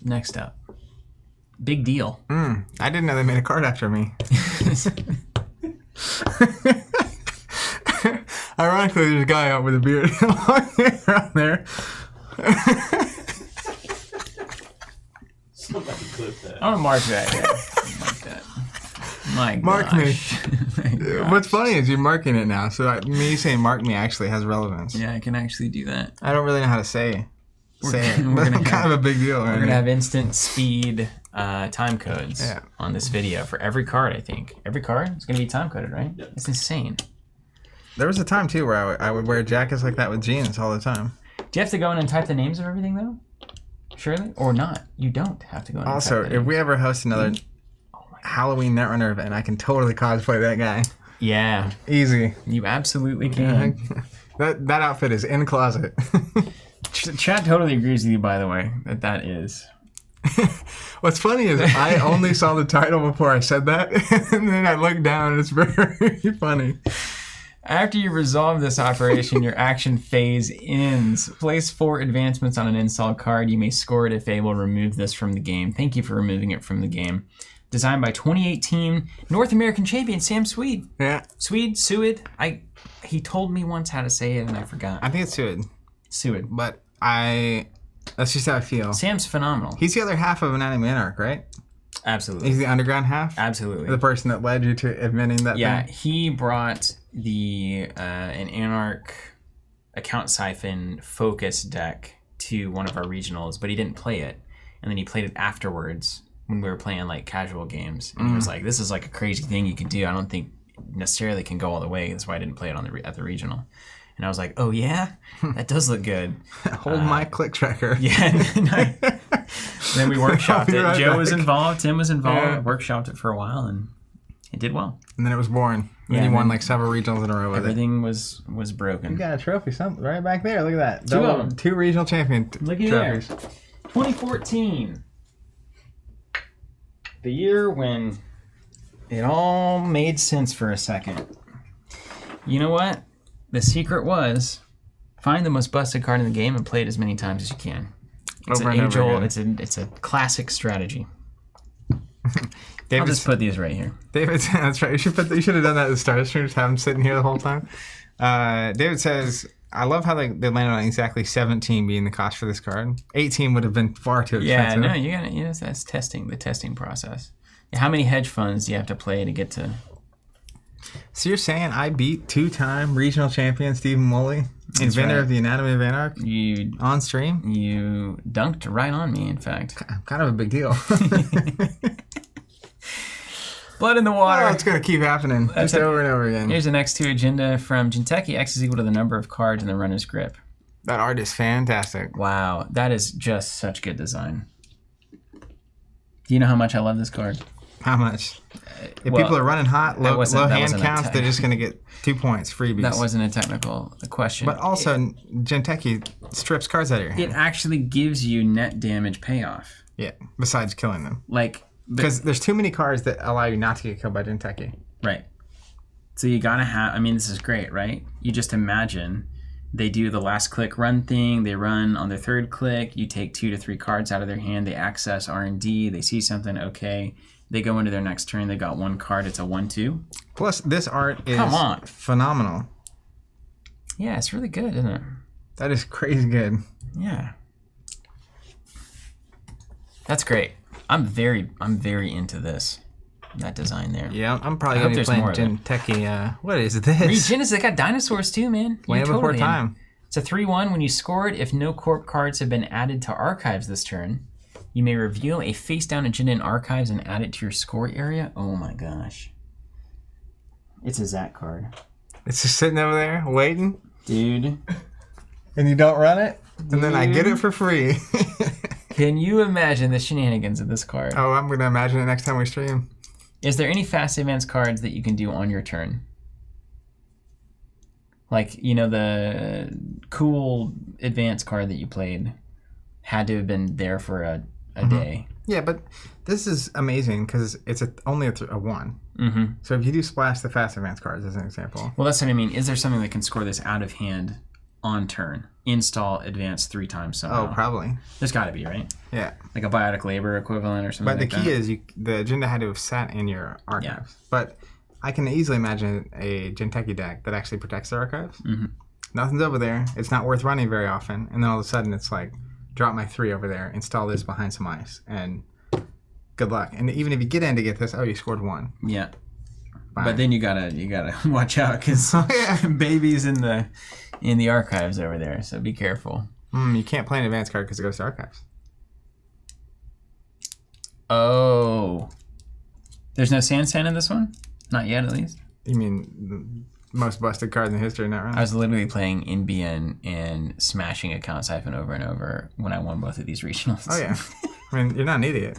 Next up. Big deal. I didn't know they made a card after me. Ironically, there's a guy out with a beard around there. Somebody clip that. I want to mark that. Yeah. Mark that. My Mark gosh. me. What's funny is you're marking it now, so me saying mark me actually has relevance. Yeah, I can actually do that. I don't really know how to say it. But it's kind of a big deal. We're going to have instant speed time codes on this video for every card, I think. Every card is going to be time coded, right? Yep. It's insane. There was a time, too, where I would wear jackets like that with jeans all the time. Do you have to go in and type the names of everything, though? Surely? Or not? You don't have to go in and also, type the if we ever host another Halloween Netrunner event, I can totally cosplay that guy. Yeah. Easy. You absolutely can. That outfit is in closet. Chat totally agrees with you, by the way, that is. What's funny is I only saw the title before I said that, and then I looked down, and it's very funny. After you resolve this operation, your action phase ends. Place 4 advancements on an install card. You may score it if able. Remove this from the game. Thank you for removing it from the game. Designed by 2018 North American champion Sam Swede. Yeah. Swede. He told me once how to say it, and I forgot. I think it's Swede. But that's just how I feel. Sam's phenomenal. He's the other half of an anime anarch, right? Absolutely. He's the underground half? Absolutely. The person that led you to admitting that thing? He brought an Anarch account siphon focus deck to one of our regionals, but he didn't play it. And then he played it afterwards when we were playing like casual games. And he was like, this is like a crazy thing you can do. I don't think necessarily can go all the way. That's why I didn't play it at the regional. And I was like, oh yeah? That does look good. Hold my click tracker. Yeah. And then we workshopped it. Right Joe back. was involved. Tim was involved. Workshopped it for a while, and it did well. And then it was born. And he won like several regionals in a row with everything was broken. You got a trophy right back there. Look at that. 2 of them. 2 regional champion Look at trophies. There. 2014. The year when it all made sense for a second. You know what? The secret was find the most busted card in the game and play it as many times as you can. It's an age-old. It's a classic strategy. I'll just put these right here. David, that's right. You should have done that at the start of the stream. Just have them sitting here the whole time. David says, I love how they landed on exactly 17 being the cost for this card. 18 would have been far too expensive. Yeah, no, you gotta. That's the testing process. How many hedge funds do you have to play to get to? So you're saying I beat 2-time regional champion Stephen Woolley, inventor of the Anatomy of Anarchy, on stream? You dunked right on me, in fact. Kind of a big deal. Blood in the water. Oh, it's going to keep happening just over and over again. Here's the next 2 agenda from Jinteki. X is equal to the number of cards in the runner's grip. That art is fantastic. Wow, that is just such good design. Do you know how much I love this card? How much? If people are running hot, low hand counts, they're just going to get 2 points, freebies. That wasn't a technical question. But also, Jinteki strips cards out of your hand. It actually gives you net damage payoff. Yeah, besides killing them. Because there's too many cards that allow you not to get killed by Jinteki. Right. So you gotta have, I mean, this is great, right? You just imagine they do the last click run thing, they run on their 3rd click, you take 2 to 3 cards out of their hand, they access R&D, they see something, okay, they go into their next turn, they got 1 card, it's a 1/2. Plus, this art is phenomenal. Yeah, it's really good, isn't it? That is crazy good. Yeah. That's great. I'm very into this. That design there. Yeah, I'm probably going to be playing Jinteki. What is this? Regenis, they got dinosaurs too, man. Way before time. It's a 3/1. When you score it, if no corp cards have been added to archives this turn, you may reveal a face-down agenda in archives and add it to your score area. Oh my gosh. It's a Zach card. It's just sitting over there, waiting? Dude. And you don't run it? And then I get it for free. Can you imagine the shenanigans of this card? Oh, I'm going to imagine it next time we stream. Is there any fast advance cards that you can do on your turn? Like, you know, the cool advance card that you played had to have been there for a day. Yeah, but this is amazing because it's only a 1. Mm-hmm. So if you do splash the fast advance cards as an example. Well, that's what I mean. Is there something that can score this out of hand on turn? Install advance 3 times somehow. Oh, probably. There's got to be, right? Yeah. Like a biotic labor equivalent or something like that. But the key is the agenda had to have sat in your archives. Yeah. But I can easily imagine a Jinteki deck that actually protects the archives. Mm-hmm. Nothing's over there. It's not worth running very often. And then all of a sudden it's like, drop my 3 over there, install this behind some ice, and good luck. And even if you get in to get this, you scored 1. Yeah. Fine. But then you gotta watch out because baby's in the archives over there. So be careful. You can't play an advance card because it goes to archives. Oh, there's no Sand in this one? Not yet, at least. You mean the most busted card in the history of Netrunner? I was literally playing NBN and smashing account siphon over and over when I won both of these regionals. Oh yeah, I mean you're not an idiot.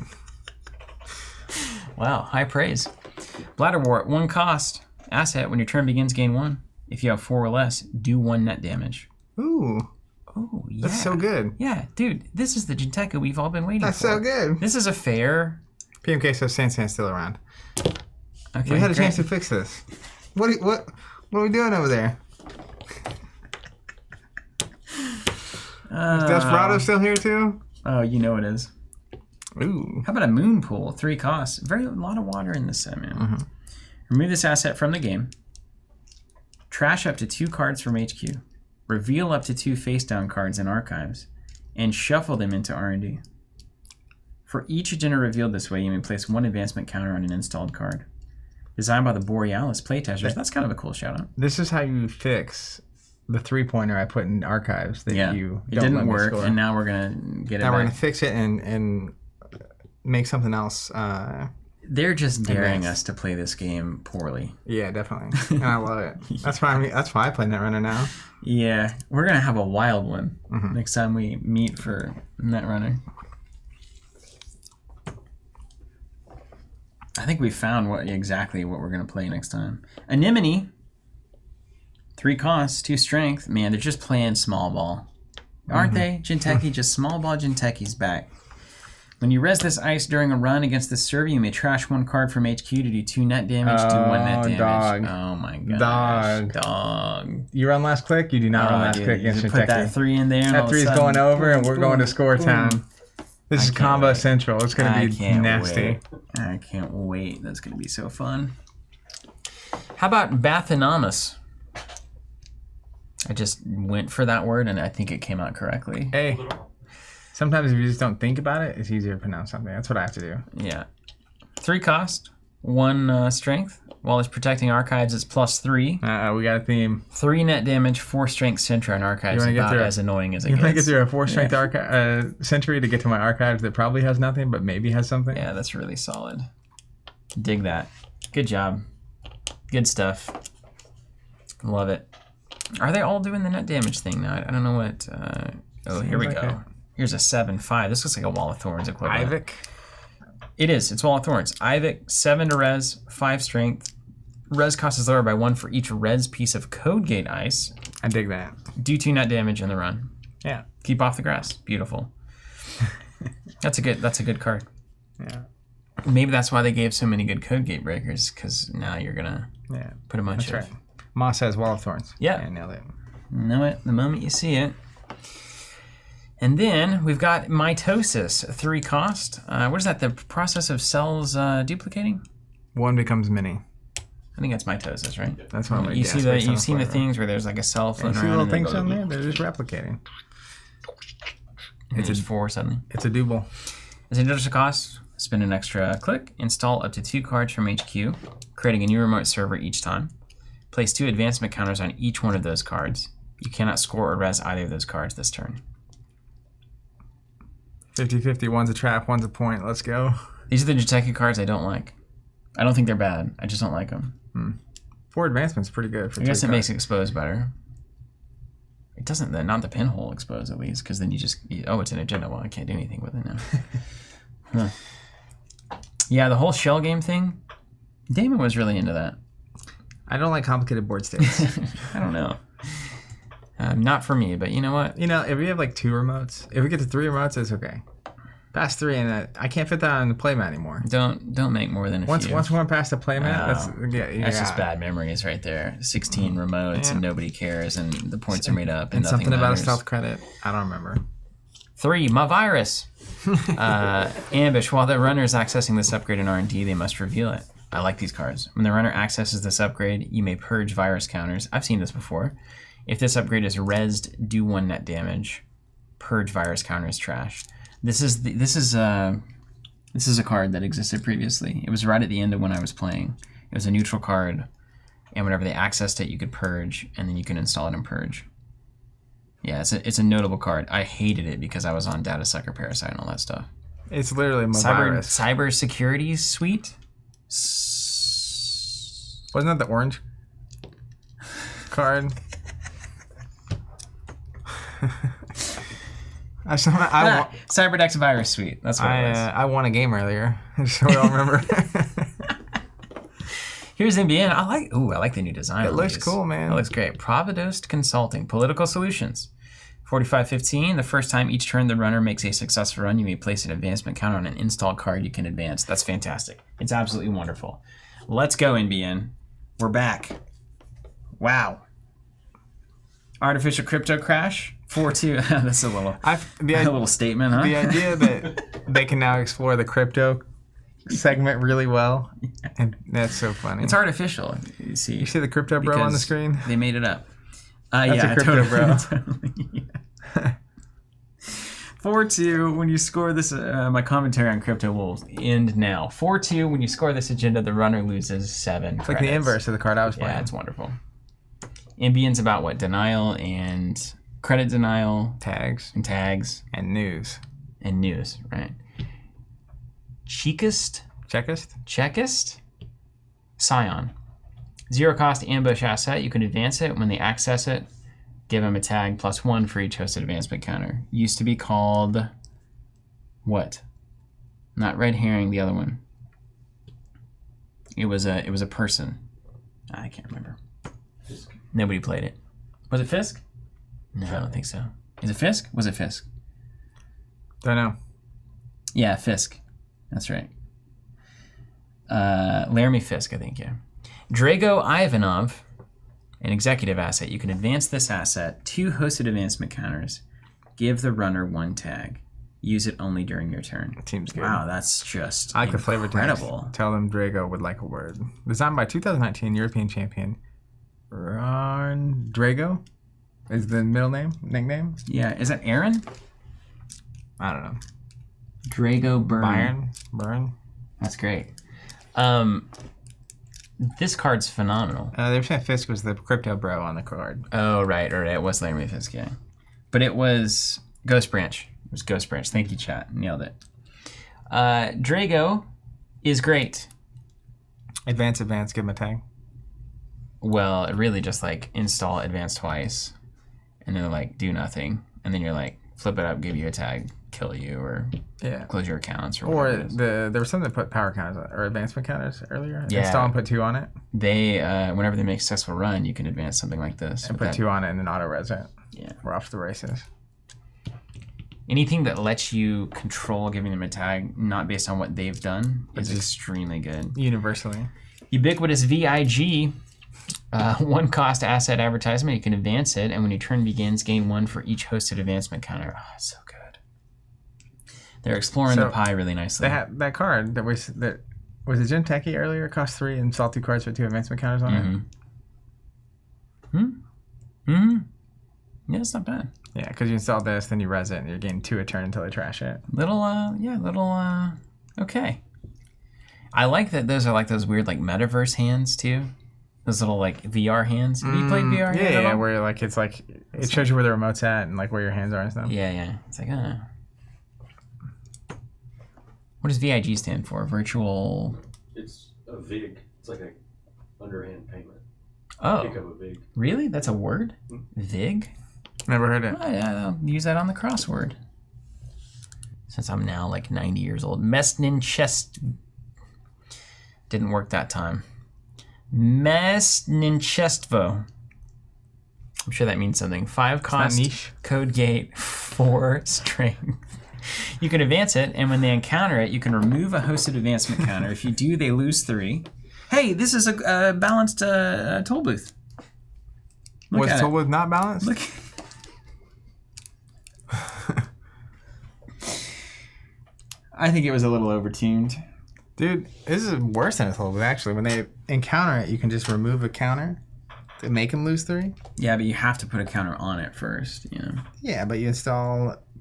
Wow, high praise. Bladderwort, 1 cost. Asset, when your turn begins, gain 1. If you have 4 or less, do 1 net damage. Ooh. Oh, yeah. That's so good. Yeah, dude, this is the Jinteki we've all been waiting for. That's so good. This is a fair... PMK says Sand's still around. Okay, we had a chance to fix this. What are we doing over there? Is Desperado still here too? Oh, you know it is. Ooh. How about a Moon Pool? 3 costs. A lot of water in this set, man. Mm-hmm. Remove this asset from the game. Trash up to 2 cards from HQ. Reveal up to 2 face-down cards in archives. And shuffle them into R&D. For each agenda revealed this way, you may place 1 advancement counter on an installed card. Designed by the Borealis playtesters. That's kind of a cool shout-out. This is how you fix the 3-pointer I put in archives that you don't didn't work, and now we're going to get it Now back. We're going to fix it and make something else. They're just daring us to play this game poorly. Yeah, definitely. And I love it. That's why I play Netrunner now. Yeah, we're going to have a wild one next time we meet for Netrunner. I think we found exactly what we're going to play next time. Anemone, 3 costs, 2 strength. Man, they're just playing small ball. Aren't they? Jinteki, just small ball Jinteki's back. When you res this ice during a run against the server, you may trash 1 card from HQ to do 2 net damage, do 1 net damage. Dog. Oh my gosh. Dog. You run last click, you do not run last click against Jinteki. Put that 3 in there. That 3 is going over, and we're going to score town. This is Combo Central. It's going to be nasty. I can't wait. That's going to be so fun. How about Bathanamus? I just went for that word, and I think it came out correctly. Hey, sometimes if you just don't think about it, it's easier to pronounce something. That's what I have to do. Yeah. 3 cost, 1 strength. While it's protecting archives, it's +3. We got a theme. 3 net damage, 4 strength sentry on archives. About as annoying as it gets. You want to get through a 4 strength sentry to get to my archives that probably has nothing, but maybe has something? Yeah, that's really solid. Dig that. Good job. Good stuff. Love it. Are they all doing the net damage thing now? I don't know what... here we go. Here's a 7/5. This looks like a Wall of Thorns equivalent. Ivik? It is. It's Wall of Thorns. Ivik, 7 to res, 5 strength. Res cost is lower by 1 for each res piece of Code Gate ice. I dig that. Do 2 net damage in the run. Yeah. Keep off the grass. Beautiful. That's a good card. Yeah. Maybe that's why they gave so many good Code Gate breakers, because now you're gonna put a bunch of... That's right. Moss has Wall of Thorns. Yeah. Nailed it. Know it the moment you see it. And then we've got mitosis, 3 cost. What is that? The process of cells duplicating? 1 becomes many. I think that's mitosis, right? That's what you see the you've seen the things where there's like a cell floating see around. little things on there? They're just replicating. It's just 4 suddenly. It's a double. As an additional cost, spend an extra click, install up to 2 cards from HQ, creating a new remote server each time. Place 2 advancement counters on each one of those cards. You cannot score or res either of those cards this turn. 50-50, one's a trap, one's a point. Let's go. These are the Jateki cards I don't like. I don't think they're bad. I just don't like them. 4 advancement's pretty good. For I guess it makes expose better. It doesn't, not the pinhole expose at least, because then it's an agenda. Well, I can't do anything with it now. Yeah, the whole shell game thing, Damon was really into that. I don't like complicated board states. I don't know. Not for me, but you know what? You know, if we have like 2 remotes, if we get to 3 remotes, it's okay. Past 3, and I can't fit that on the playmat anymore. Don't make more than a few. Once one past the playmat, that's just bad memories right there. 16 remotes and nobody cares, and the points are made up, and nothing something about matters. a stealth credit. I don't remember. 3, my virus. Ambush. While the runner is accessing this upgrade in R&D, they must reveal it. I like these cards. When the runner accesses this upgrade, you may purge virus counters. I've seen this before. If this upgrade is rezzed, do 1 net damage. Purge virus counters trash. This is a card that existed previously. It was right at the end of when I was playing. It was a neutral card, and whenever they accessed it, you could purge, and then you can install it and purge. Yeah, it's a notable card. I hated it because I was on Data Sucker Parasite and all that stuff. It's literally a virus. Cyber Security Suite? Wasn't that the orange card? Cyberdex Virus Suite. That's what it was. I won a game earlier. So we all remember. Here's NBN. I like the new design. It looks cool, man. It looks great. Providost Consulting. Political Solutions. 45-15. The first time each turn the runner makes a successful run, you may place an advancement counter on an install card you can advance. That's fantastic. It's absolutely wonderful. Let's go, NBN. We're back. Wow. Artificial Crypto Crash. 4-2. That's a little statement, huh? The idea that they can now explore the crypto segment really well, and that's so funny. It's artificial. You see the crypto bro on the screen? They made it up. That's a crypto bro. Totally, yeah. 4-2. When you score this, my commentary on crypto will end now. 4-2. When you score this agenda, the runner loses 7 It's like the inverse of the card I was playing. Yeah, it's wonderful. Ambient's about what? Denial and credit denial. Tags. And news. Right. Checkist? Scion. 0 cost ambush asset. You can advance it. When they access it, give them a tag +1 for each hosted advancement counter. Used to be called what? Not Red Herring, the other one. It was a person. I can't remember. Fisk. Nobody played it. Was it Fisk? No, I don't think so. Is it Fisk? Was it Fisk? Don't know. Yeah, Fisk. That's right. Laramie Fisk, I think, yeah. Drago Ivanov, an executive asset. You can advance this asset, 2 hosted advancement counters. Give the runner 1 tag. Use it only during your turn. Seems good. Wow, that's just I like the flavor text. Incredible. Tell them Drago would like a word. Designed by 2019 European champion Ron Drago. Is the middle name? Nickname? Yeah. Is that Aaron? I don't know. Drago Burn? That's great. This card's phenomenal. They were saying Fisk was the crypto bro on the card. Oh, right. It was Larry Fisk, yeah. But it was Ghost Branch. It was Ghost Branch. Thank you, chat. Nailed it. Drago is great. Advance, give him a tag. Well, it really just like install advance twice, and then like do nothing, and then you're like flip it up, give you a tag, kill you, or close your accounts, or there was something that put power counters or advancement counters earlier. Yeah. Install and put 2 on it. They whenever they make a successful run, you can advance something like this and put 2 on it and then auto res it. Yeah, we're off to the races. Anything that lets you control giving them a tag, not based on what they've done, is extremely good. Universally. Ubiquitous VIG. 1 cost asset advertisement. You can advance it, and when your turn begins, gain 1 for each hosted advancement counter. Oh, so good. They're exploring the pie really nicely. They had that card that was it Gen Techie earlier. It cost 3 and install 2 cards for 2 advancement counters on it. Yeah, it's not bad. Yeah, because you install this, then you res it, and you're getting 2 a turn until they trash it. Okay. I like that those are like those weird like metaverse hands too. Those little like VR hands. Have you played VR? Yeah, where like it shows you where the remote's at and like where your hands are and stuff. Yeah. It's like What does VIG stand for? Virtual. It's a VIG. It's like a underhand payment. Oh. Pick up a VIG. Really? That's a word? VIG? Never heard it. Oh, yeah, I'll use that on the crossword. Since I'm now like 90 years old. Mesninchest. Didn't work that time. Mesninchestvo. I'm sure that means something. 5 cost, code gate, 4 strength. You can advance it, and when they encounter it, you can remove a hosted advancement counter. If you do, they lose 3. Hey, this is a balanced toll booth. Was toll booth not balanced? Look. I think it was a little overtuned. Dude, this is worse than a toll booth, actually. When they encounter it, you can just remove a counter to make them lose 3. Yeah, but you have to put a counter on it first, you know. Yeah, but you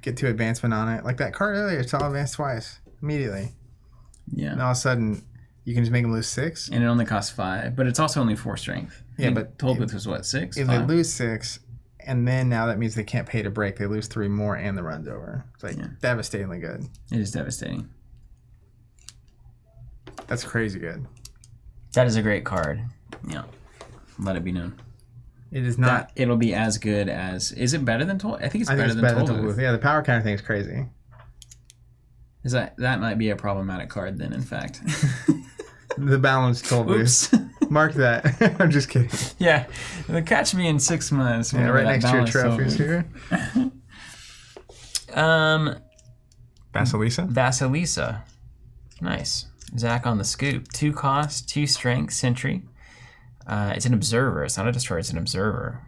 get 2 advancement on it. Like that card earlier, it's all advanced twice, immediately. Yeah. And all of a sudden, you can just make them lose 6. And it only costs 5, but it's also only 4 strength. Yeah, but toll booth was what, 6? If 5? They lose 6, and then now that means they can't pay to break. They lose 3 more, and the run's over. It's like devastatingly good. It is devastating. That's crazy good. That is a great card. Yeah. Let it be known. It is not. It'll be as good as. Is it better than Toll? I think it's better than Toll Booth. Yeah, the power counter thing is crazy. That might be a problematic card then, in fact. The balanced Toll Booth. Mark that. I'm just kidding. Yeah. Catch me in 6 months. Yeah, right next to your trophies here. Vasilisa. Nice. Zach on the scoop. 2 cost, 2 strength, sentry. It's an observer. It's not a destroyer. It's an observer.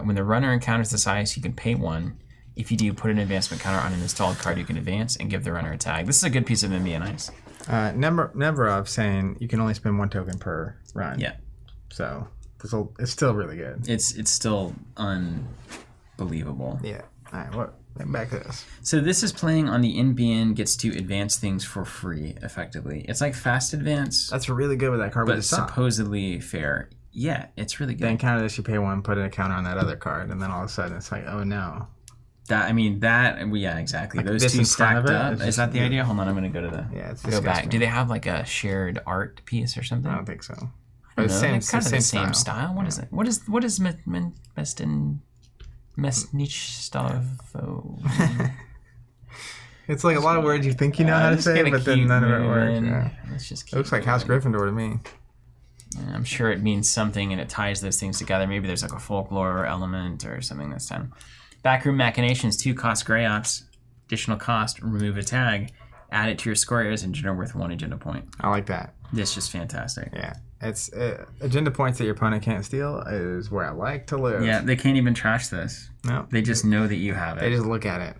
When the runner encounters the size, you can pay 1. If you do, put an advancement counter on an installed card you can advance and give the runner a tag. This is a good piece of MBNIs. Neverov saying you can only spend 1 token per run. Yeah. So it's still really good. It's still unbelievable. Yeah. All right. Back to this. So this is playing on the NBN gets to advance things for free, effectively. It's like fast advance. That's really good with that card. But supposedly fair. Yeah, it's really good. Then counter this, you pay 1, put a counter on that other card, and then all of a sudden it's like, oh no. Yeah, exactly. Like those 2 stacked up. Is that the idea? Hold on, I'm going to go to go back. Do they have like a shared art piece or something? I don't think so. But it's kind of the same style. What is it? What is Mesnichstavo? It's like a lot of words you think you know how to say, but then none of it works. Yeah. It looks like House Gryffindor to me. I'm sure it means something and it ties those things together. Maybe there's like a folklore element or something this time. Backroom Machinations, 2 cost Grey Ops, additional cost, remove a tag, add it to your score areas, and agenda worth 1 agenda point. I like that. This is just fantastic. Yeah. It's agenda points that your opponent can't steal is where I like to live. Yeah, they can't even trash this. No. They just know that you have it. They just look at it.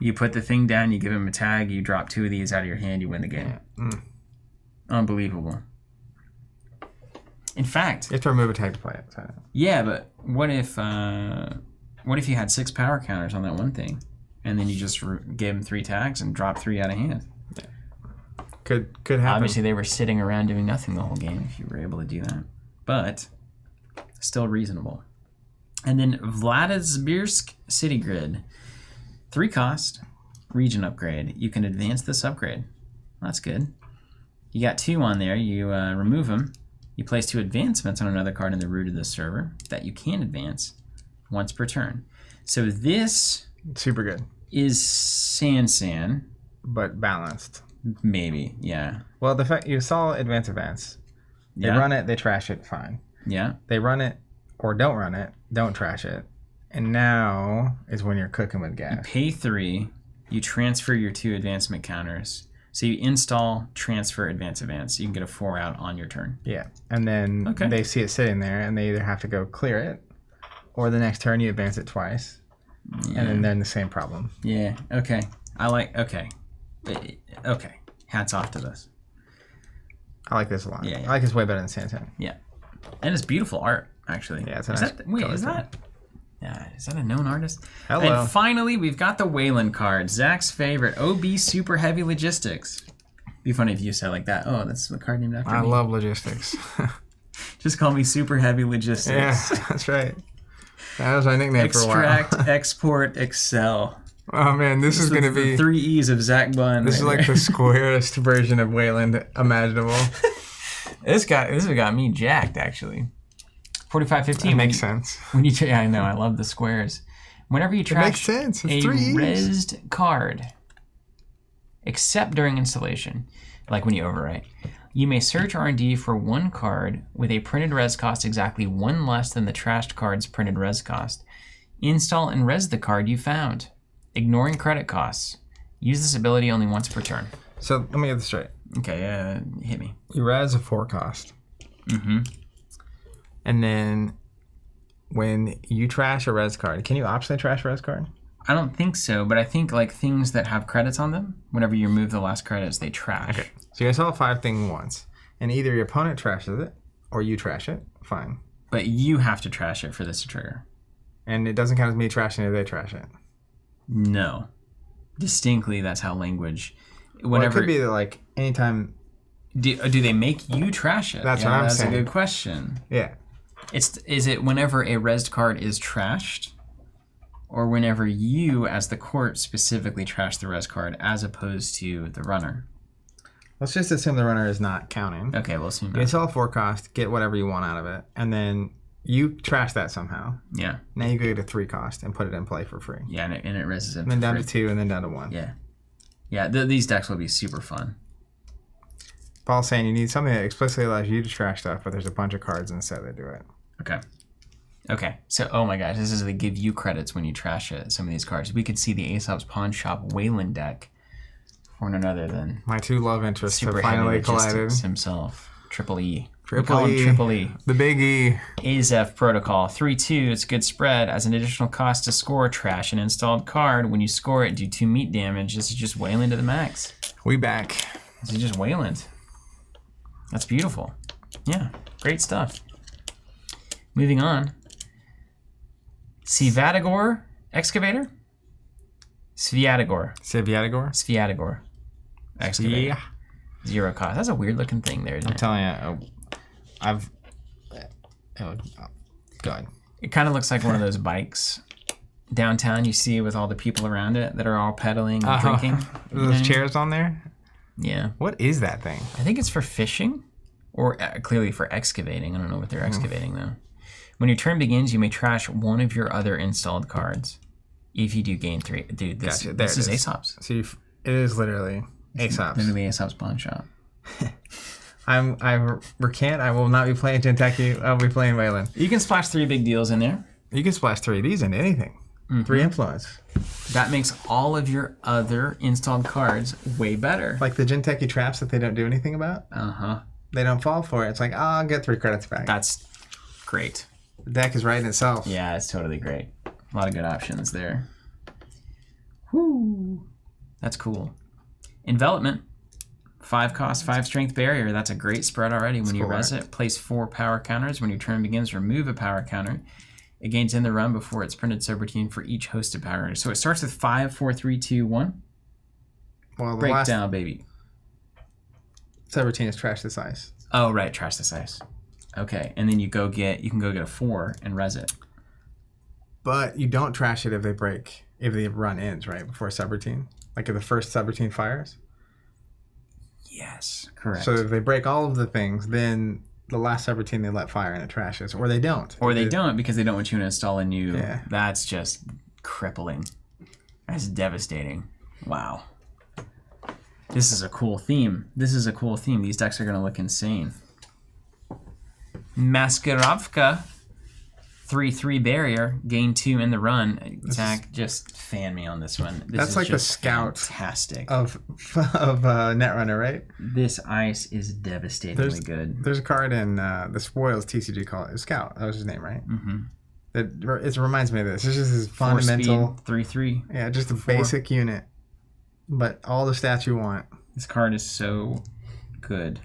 You put the thing down, you give them a tag, you drop 2 of these out of your hand, you win the game. Yeah. Unbelievable. In fact... You have to remove a tag to play it. Yeah, but what if What if you had 6 power counters on that one thing, and then you just gave them 3 tags and dropped 3 out of hand? Yeah. Could happen. Obviously, they were sitting around doing nothing the whole game if you were able to do that, but still reasonable. And then Vladismirsk City Grid, 3 cost, region upgrade. You can advance this upgrade. That's good. You got 2 on there. You remove them. You place 2 advancements on another card in the root of the server that you can advance once per turn. So this super good is San, but balanced. Maybe, yeah. Well, the fact you saw advance. They run it, they trash it, fine. Yeah. They run it or don't run it, don't trash it. And now is when you're cooking with gas. You pay 3, you transfer your 2 advancement counters. So you install, transfer, advance. You can get a 4 out on your turn. Yeah. And then they see it sitting there and they either have to go clear it or the next turn you advance it twice. Yeah. And then they're in the same problem. Yeah. Okay. Okay. Hats off to this. I like this a lot. Yeah. I like this way better than Santan. Yeah. And it's beautiful art, actually. Yeah, it's a nice is that a known artist? Hello. And finally, we've got the Wayland card. Zach's favorite, OB Super Heavy Logistics. Be funny if you said like that. Oh, that's the card named after me. I love logistics. Just call me Super Heavy Logistics. Yeah, that's right. That was my nickname for a while. Extract, export, excel. Oh man, this is going to be... the 3 E's of Zach Bunn. This is like the squarest version of Wayland imaginable. This has got me jacked, actually. 45-15. That makes sense. Yeah, I know. I love the squares. Whenever you trash a rezzed card, except during installation, like when you overwrite, you may search R&D for 1 card with a printed res cost exactly 1 less than the trashed card's printed res cost. Install and res the card you found, ignoring credit costs. Use this ability only once per turn. So let me get this straight. Okay, hit me. You res a 4 cost. Mm-hmm. And then when you trash a res card, can you optionally trash a res card? I don't think so, but I think like things that have credits on them, whenever you remove the last credits, they trash. Okay. So you saw a 5 thing once, and either your opponent trashes it or you trash it. Fine. But you have to trash it for this to trigger. And it doesn't count as me trashing it if they trash it. No. Distinctly, that's how language. Well, it could be that like anytime. Do they make you trash it? That's what I'm saying. That's a good question. Yeah. Is it whenever a rezzed card is trashed, or whenever you, as the court, specifically trash the res card, as opposed to the runner? Let's just assume the runner is not counting. Okay, we'll assume that. You sell a 4 cost, get whatever you want out of it, and then you trash that somehow. Yeah. Now you go get a 3 cost and put it in play for free. Yeah, and it rezzes it. And then down to 2, and then down to 1. Yeah. Yeah, these decks will be super fun. Paul's saying you need something that explicitly allows you to trash stuff, but there's a bunch of cards in the set that do it. Okay. So, oh my gosh, this is they give you credits when you trash it. Some of these cards. We could see the Aesop's Pawn Shop Wayland deck for none other than my 2 love interests Super have finally Heavy collided. Himself, Triple E. Triple E. The big E. Azef Protocol 3/2. It's a good spread. As an additional cost to score, trash an installed card. When you score it, do 2 meat damage. This is just Wayland to the max. We back. This is just Wayland. That's beautiful. Yeah, great stuff. Moving on. Sviatogor Excavator? Sviatogor. Excavator. Yeah. 0 cost. That's a weird looking thing there, isn't I'm telling you, go ahead. It kind of looks like one of those bikes downtown you see with all the people around it that are all pedaling and drinking. Those chairs on there? Yeah. What is that thing? I think it's for fishing or clearly for excavating. I don't know what they're excavating though. When your turn begins, you may trash one of your other installed cards. If you do gain 3. Dude, this is Aesop's. So it is literally Aesop's. Literally Aesop's Pawn Shop. I recant. I will not be playing Kentucky. I'll be playing Wayland. You can splash 3 big deals in there. You can splash 3 of these into anything. 3 influence. That makes all of your other installed cards way better. Like the Jinteki traps that they don't do anything about. They don't fall for it. It's like, I'll get 3 credits back. That's great. The deck is writing itself. Yeah, it's totally great. A lot of good options there. Whoo. That's cool. Envelopment. 5 cost, 5 strength barrier. That's a great spread already. When you res it, place 4 power counters. When your turn begins, remove a power counter. It gains in the run before it's printed subroutine for each hosted power. So it starts with 5, 4, 3, 2, 1. Well, the Breakdown, baby. Subroutine is Trash This Ice. Oh, right, Trash This Ice. Okay, and then you can go get a 4 and res it. But you don't trash it if the run ends, right? Before subroutine? Like if the first subroutine fires? Yes, correct. So if they break all of the things, then the last subroutine they let fire and it trashes. Or they don't. Or they don't because they don't want you to install a new... Yeah. That's just crippling. That's devastating. Wow. This is a cool theme. These decks are going to look insane. Maskirovka, 3/3 barrier, gain 2 in the run. Zach, just fan me on this one. That's like the scout fantastic of Netrunner, right? This ice is devastatingly good. There's a card in the Spoils TCG called Scout. That was his name, right? Mm-hmm. It reminds me of this. It's just his fundamental 3/3. Yeah, just a basic unit, but all the stats you want. This card is so good.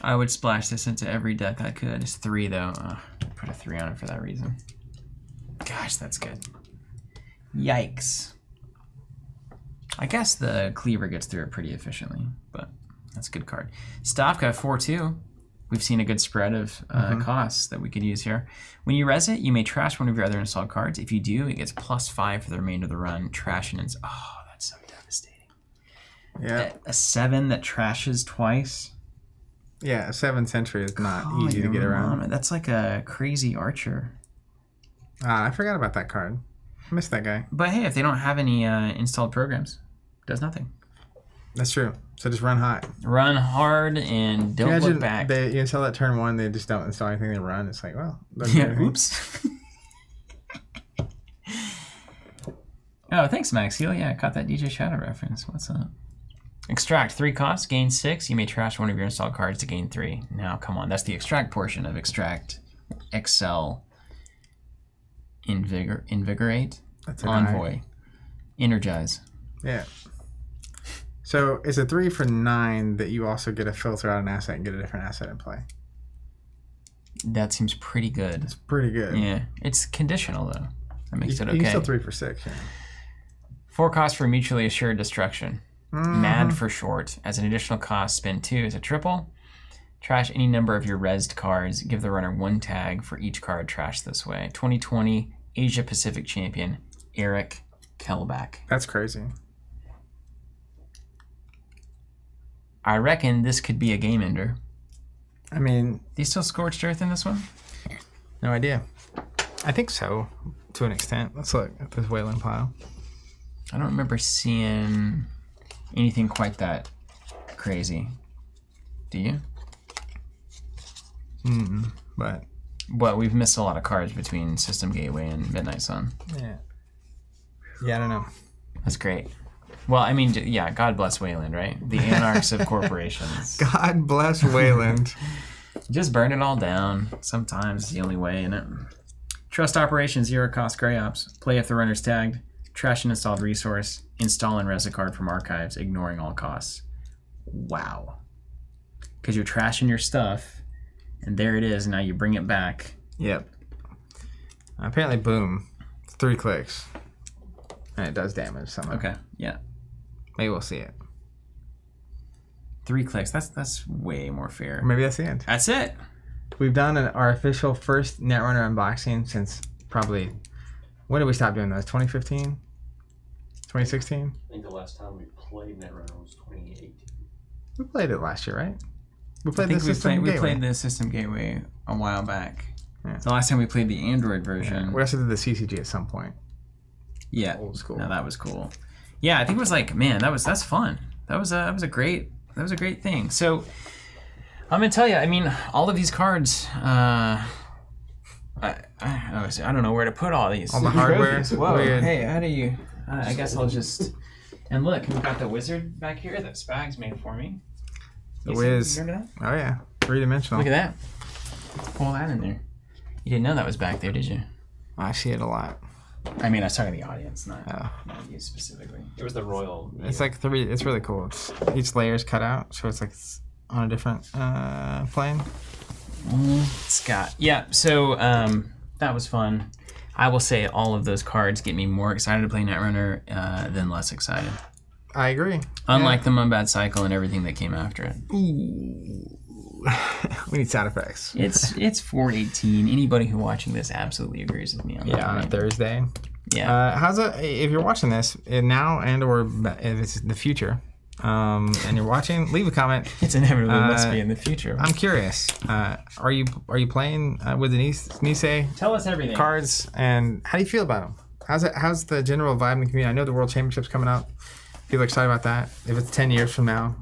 I would splash this into every deck I could. It's 3 though. Put a 3 on it for that reason. Gosh, that's good. Yikes. I guess the Cleaver gets through it pretty efficiently, but that's a good card. Stavka, 4/2. We've seen a good spread of costs that we could use here. When you res it, you may trash one of your other installed cards. If you do, it gets +5 for the remainder of the run. Trash and oh, that's so devastating. Yeah. A 7 that trashes twice. Yeah, a 7 Sentry is not easy to get around. That's like a crazy archer. I forgot about that card. I missed that guy. But hey, if they don't have any installed programs, does nothing. That's true. So just run hot. Run hard and don't look back. You install that turn 1, they just don't install anything, they run. It's like, well. Yeah, oops. Oh, thanks, Max Heal. Yeah, I caught that DJ Shadow reference. What's up? Extract, 3 costs, gain 6. You may trash one of your installed cards to gain 3. Now, come on. That's the extract portion of Extract, Excel, Invigorate, Envoy, Energize. Yeah. So it's a 3 for 9 that you also get to filter out an asset and get a different asset in play. That seems pretty good. It's pretty good. Yeah. It's conditional, though. That makes it okay. You can still 3 for 6, yeah. 4 costs for mutually assured destruction. MAD for short. As an additional cost, spend 2 as a triple. Trash any number of your resed cards. Give the runner 1 tag for each card trashed this way. 2020 Asia Pacific champion, Eric Kellback. That's crazy. I reckon this could be a game ender. I mean... Do you still Scorched Earth in this one? No idea. I think so, to an extent. Let's look at this Wayland pile. I don't remember seeing anything quite that crazy. Do you? But well, we've missed a lot of cards between System Gateway and Midnight Sun. Yeah, I don't know. That's great. Well, I mean, yeah, God bless Wayland, right? The anarchs of corporations. God bless Wayland. Just burn it all down. Sometimes it's the only way, isn't it? Trust Operation, 0 cost Grey Ops. Play if the runner's tagged. Trash an installed resource. Install and res a card from archives, ignoring all costs. Wow. Because you're trashing your stuff, and there it is, and now you bring it back. Yep. Apparently, boom. 3 clicks. And it does damage somehow. Okay, yeah. Maybe we'll see it. 3 clicks, that's way more fair. Or maybe that's the end. That's it. We've done our official first Netrunner unboxing since probably... When did we stop doing those? 2015? 2016? I think the last time we played Netrunner was 2018. We played it last year, right? We I played think the System Gateway. we played the System Gateway a while back. Yeah. The last time we played the Android version. Yeah. We also did the CCG at some point. Yeah. Old school. No, that was cool. Yeah, I think it was like, man, that's fun. That was a great thing. So I'm gonna tell you, I mean, all of these cards, I don't know where to put all these. All the hardware. Whoa. Weird. Hey, how do you? I guess I'll just. And look, we've got the wizard back here that Spags made for me. The Wiz. Remember that? Oh yeah, 3-dimensional. Look at that. Pull that in there. You didn't know that was back there, did you? I see it a lot. I mean, I was talking to the audience, not you specifically. It was the Royal. It's like 3. It's really cool. Each layer is cut out, so it's like on a different plane. Scott. Yeah, so that was fun. I will say all of those cards get me more excited to play Netrunner than less excited. I agree. Unlike the Mumbad cycle and everything that came after it. Ooh. We need sound effects. It's 418. Anybody who watching this absolutely agrees with me on that. On a Thursday. Yeah. How's it if you're watching this now and or if it's the future, and you're watching, leave a comment. It's inevitably must be in the future. I'm curious. Are you playing with the Nisei? Tell us everything. Cards, and how do you feel about them? How's the general vibe in the community? I know the World Championship's coming up. People are excited about that. If it's 10 years from now,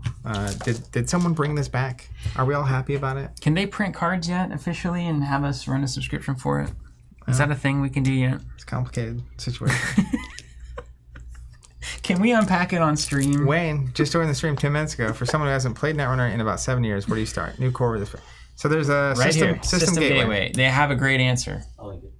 did someone bring this back? Are we all happy about it? Can they print cards yet officially and have us run a subscription for it? Is that a thing we can do yet? It's a complicated situation. Can we unpack it on stream? Wayne, just joined the stream 10 minutes ago. For someone who hasn't played Netrunner in about 7 years, where do you start? New core with this. So there's a system gateway. They have a great answer. I like it.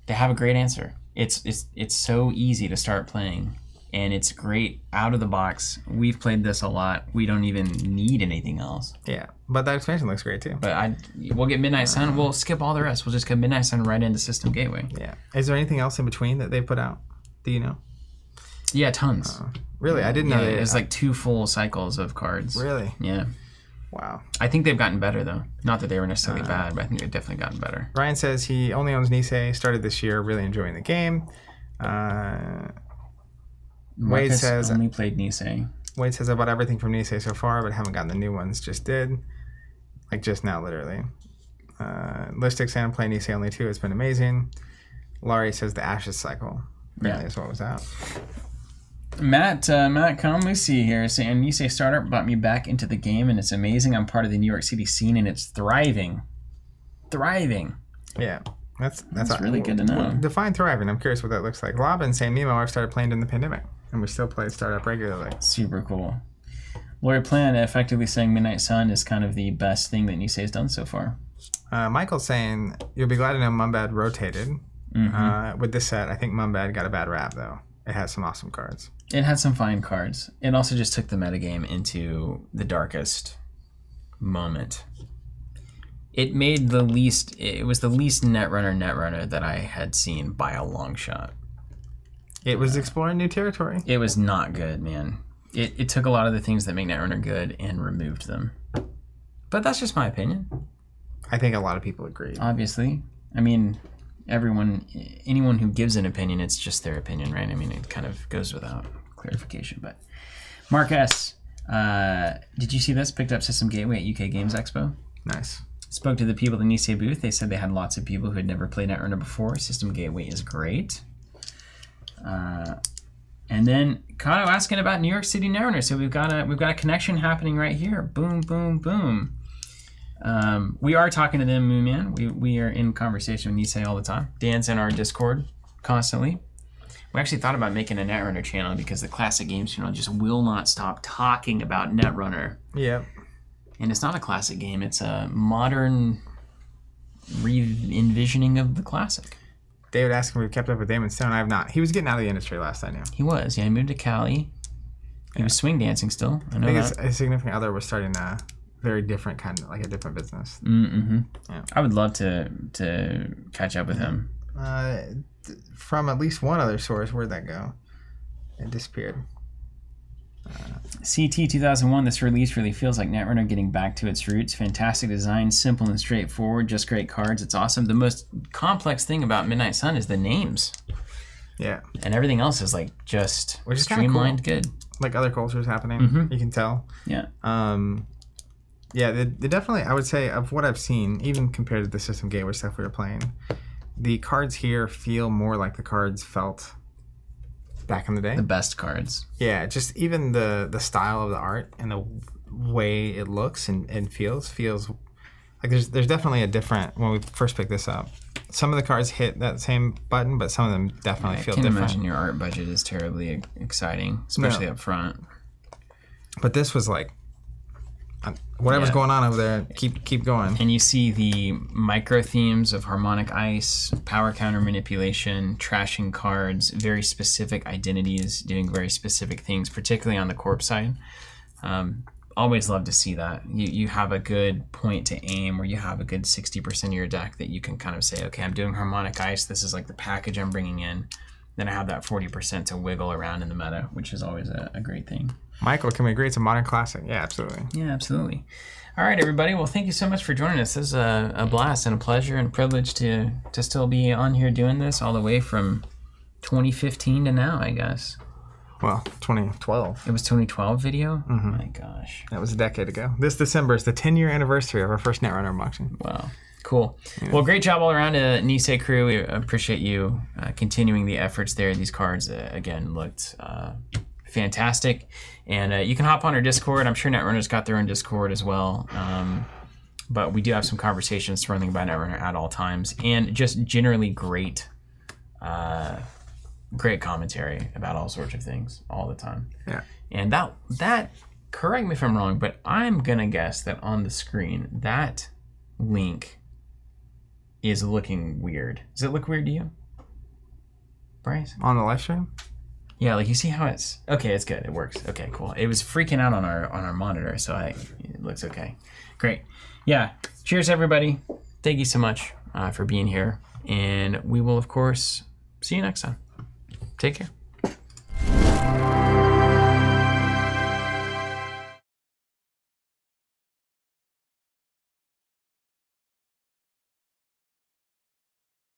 They have a great answer. It's so easy to start playing, and it's great out of the box. We've played this a lot. We don't even need anything else. Yeah, but that expansion looks great too. But we'll get Midnight Sun. We'll skip all the rest. We'll just get Midnight Sun right into System Gateway. Yeah. Is there anything else in between that they put out? Do you know? Yeah, tons. Really? I didn't know that. There's like 2 full cycles of cards. Really? Yeah. Wow. I think they've gotten better though. Not that they were necessarily bad, but I think they've definitely gotten better. Ryan says he only owns Nisei, started this year, really enjoying the game. Wade says only played Nisei. Wade says I bought everything from Nisei so far, but haven't gotten the new ones. Just did. Like just now, literally. Listic saying I'm playing Nisei only too. It's been amazing. Laurie says the Ashes cycle. Apparently is what was out. Matt Kamusi here saying Nisei Startup brought me back into the game and it's amazing. I'm part of the New York City scene and it's thriving. Yeah. That's really good to know. Define thriving. I'm curious what that looks like. Robin saying me and my wife started playing during the pandemic and we still play Startup regularly. Super cool. Lori Plan effectively saying Midnight Sun is kind of the best thing that Nisei's done so far. Michael's saying you'll be glad to know Mumbad rotated. With this set, I think Mumbad got a bad rap though. It has some awesome cards. It had some fine cards. It also just took the metagame into the darkest moment. It was the least Netrunner that I had seen by a long shot. It was exploring new territory. It was not good, man. It took a lot of the things that make Netrunner good and removed them. But that's just my opinion. I think a lot of people agree. Obviously. I mean, anyone who gives an opinion, it's just their opinion, right? I mean, it kind of goes without clarification. But Mark S., did you see this? Picked up System Gateway at UK Games Expo. Nice. Spoke to the people at the Nisei booth. They said they had lots of people who had never played Netrunner before. System Gateway is great. And then Kato asking about New York City Netrunner. So we've got a connection happening right here. Boom, boom, boom. We are talking to them, Moon Man. We are in conversation with Nisei all the time. Dan's in our Discord constantly. We actually thought about making a Netrunner channel because the classic games channel just will not stop talking about Netrunner. Yep. And it's not a classic game. It's a modern re-envisioning of the classic. David asking if we've kept up with Damon Stone. I have not. He was getting out of the industry last I knew. He was. Yeah, he moved to Cali. He was swing dancing still. I know that. His significant other was starting a very different kind of, like a different business. Mm-hmm. Yeah. I would love to catch up with him. From at least one other source, where'd that go? It disappeared. CT 2001, this release really feels like Netrunner getting back to its roots. Fantastic design, simple and straightforward, just great cards. It's awesome. The most complex thing about Midnight Sun is the names. Yeah. And everything else is like just which is streamlined cool. good. Like other cultures happening, you can tell. Yeah. Yeah, they definitely, I would say, of what I've seen, even compared to the System Gateway stuff we were playing, the cards here feel more like the cards felt back in the day. The best cards. Yeah, just even the style of the art and the way it looks and feels like there's definitely a different, when we first picked this up, some of the cards hit that same button, but some of them definitely feel different. I can't imagine your art budget is terribly exciting, especially up front. But this was like, whatever's going on over there, keep going. And you see the micro themes of harmonic ice, power counter manipulation, trashing cards, very specific identities, doing very specific things, particularly on the corpse side. always love to see that. You have a good point to aim, or you have a good 60% of your deck that you can kind of say, okay, I'm doing Harmonic Ice. This is like the package I'm bringing in. Then I have that 40% to wiggle around in the meta, which is always a great thing. Michael, can we agree it's a modern classic? Yeah, absolutely. Yeah, absolutely. All right, everybody. Well, thank you so much for joining us. This is a blast and a pleasure and a privilege to still be on here doing this all the way from 2015 to now, I guess. Well, 2012. It was 2012 video? Oh my gosh. That was a decade ago. This December is the 10-year anniversary of our first Netrunner unboxing. Wow. Cool. Yeah. Well, great job all around to Nisei crew. We appreciate you continuing the efforts there. These cards, again, looked fantastic. And you can hop on our Discord. I'm sure Netrunner's got their own Discord as well. But we do have some conversations swirling about Netrunner at all times. And just generally great commentary about all sorts of things all the time. Yeah. And that correct me if I'm wrong, but I'm going to guess that on the screen, that link is looking weird. Does it look weird to you, Bryce? On the live stream? Yeah, like you see how it's... Okay, it's good. It works. Okay, cool. It was freaking out on our monitor, so it looks okay. Great. Yeah. Cheers, everybody. Thank you so much for being here. And we will, of course, see you next time. Take care.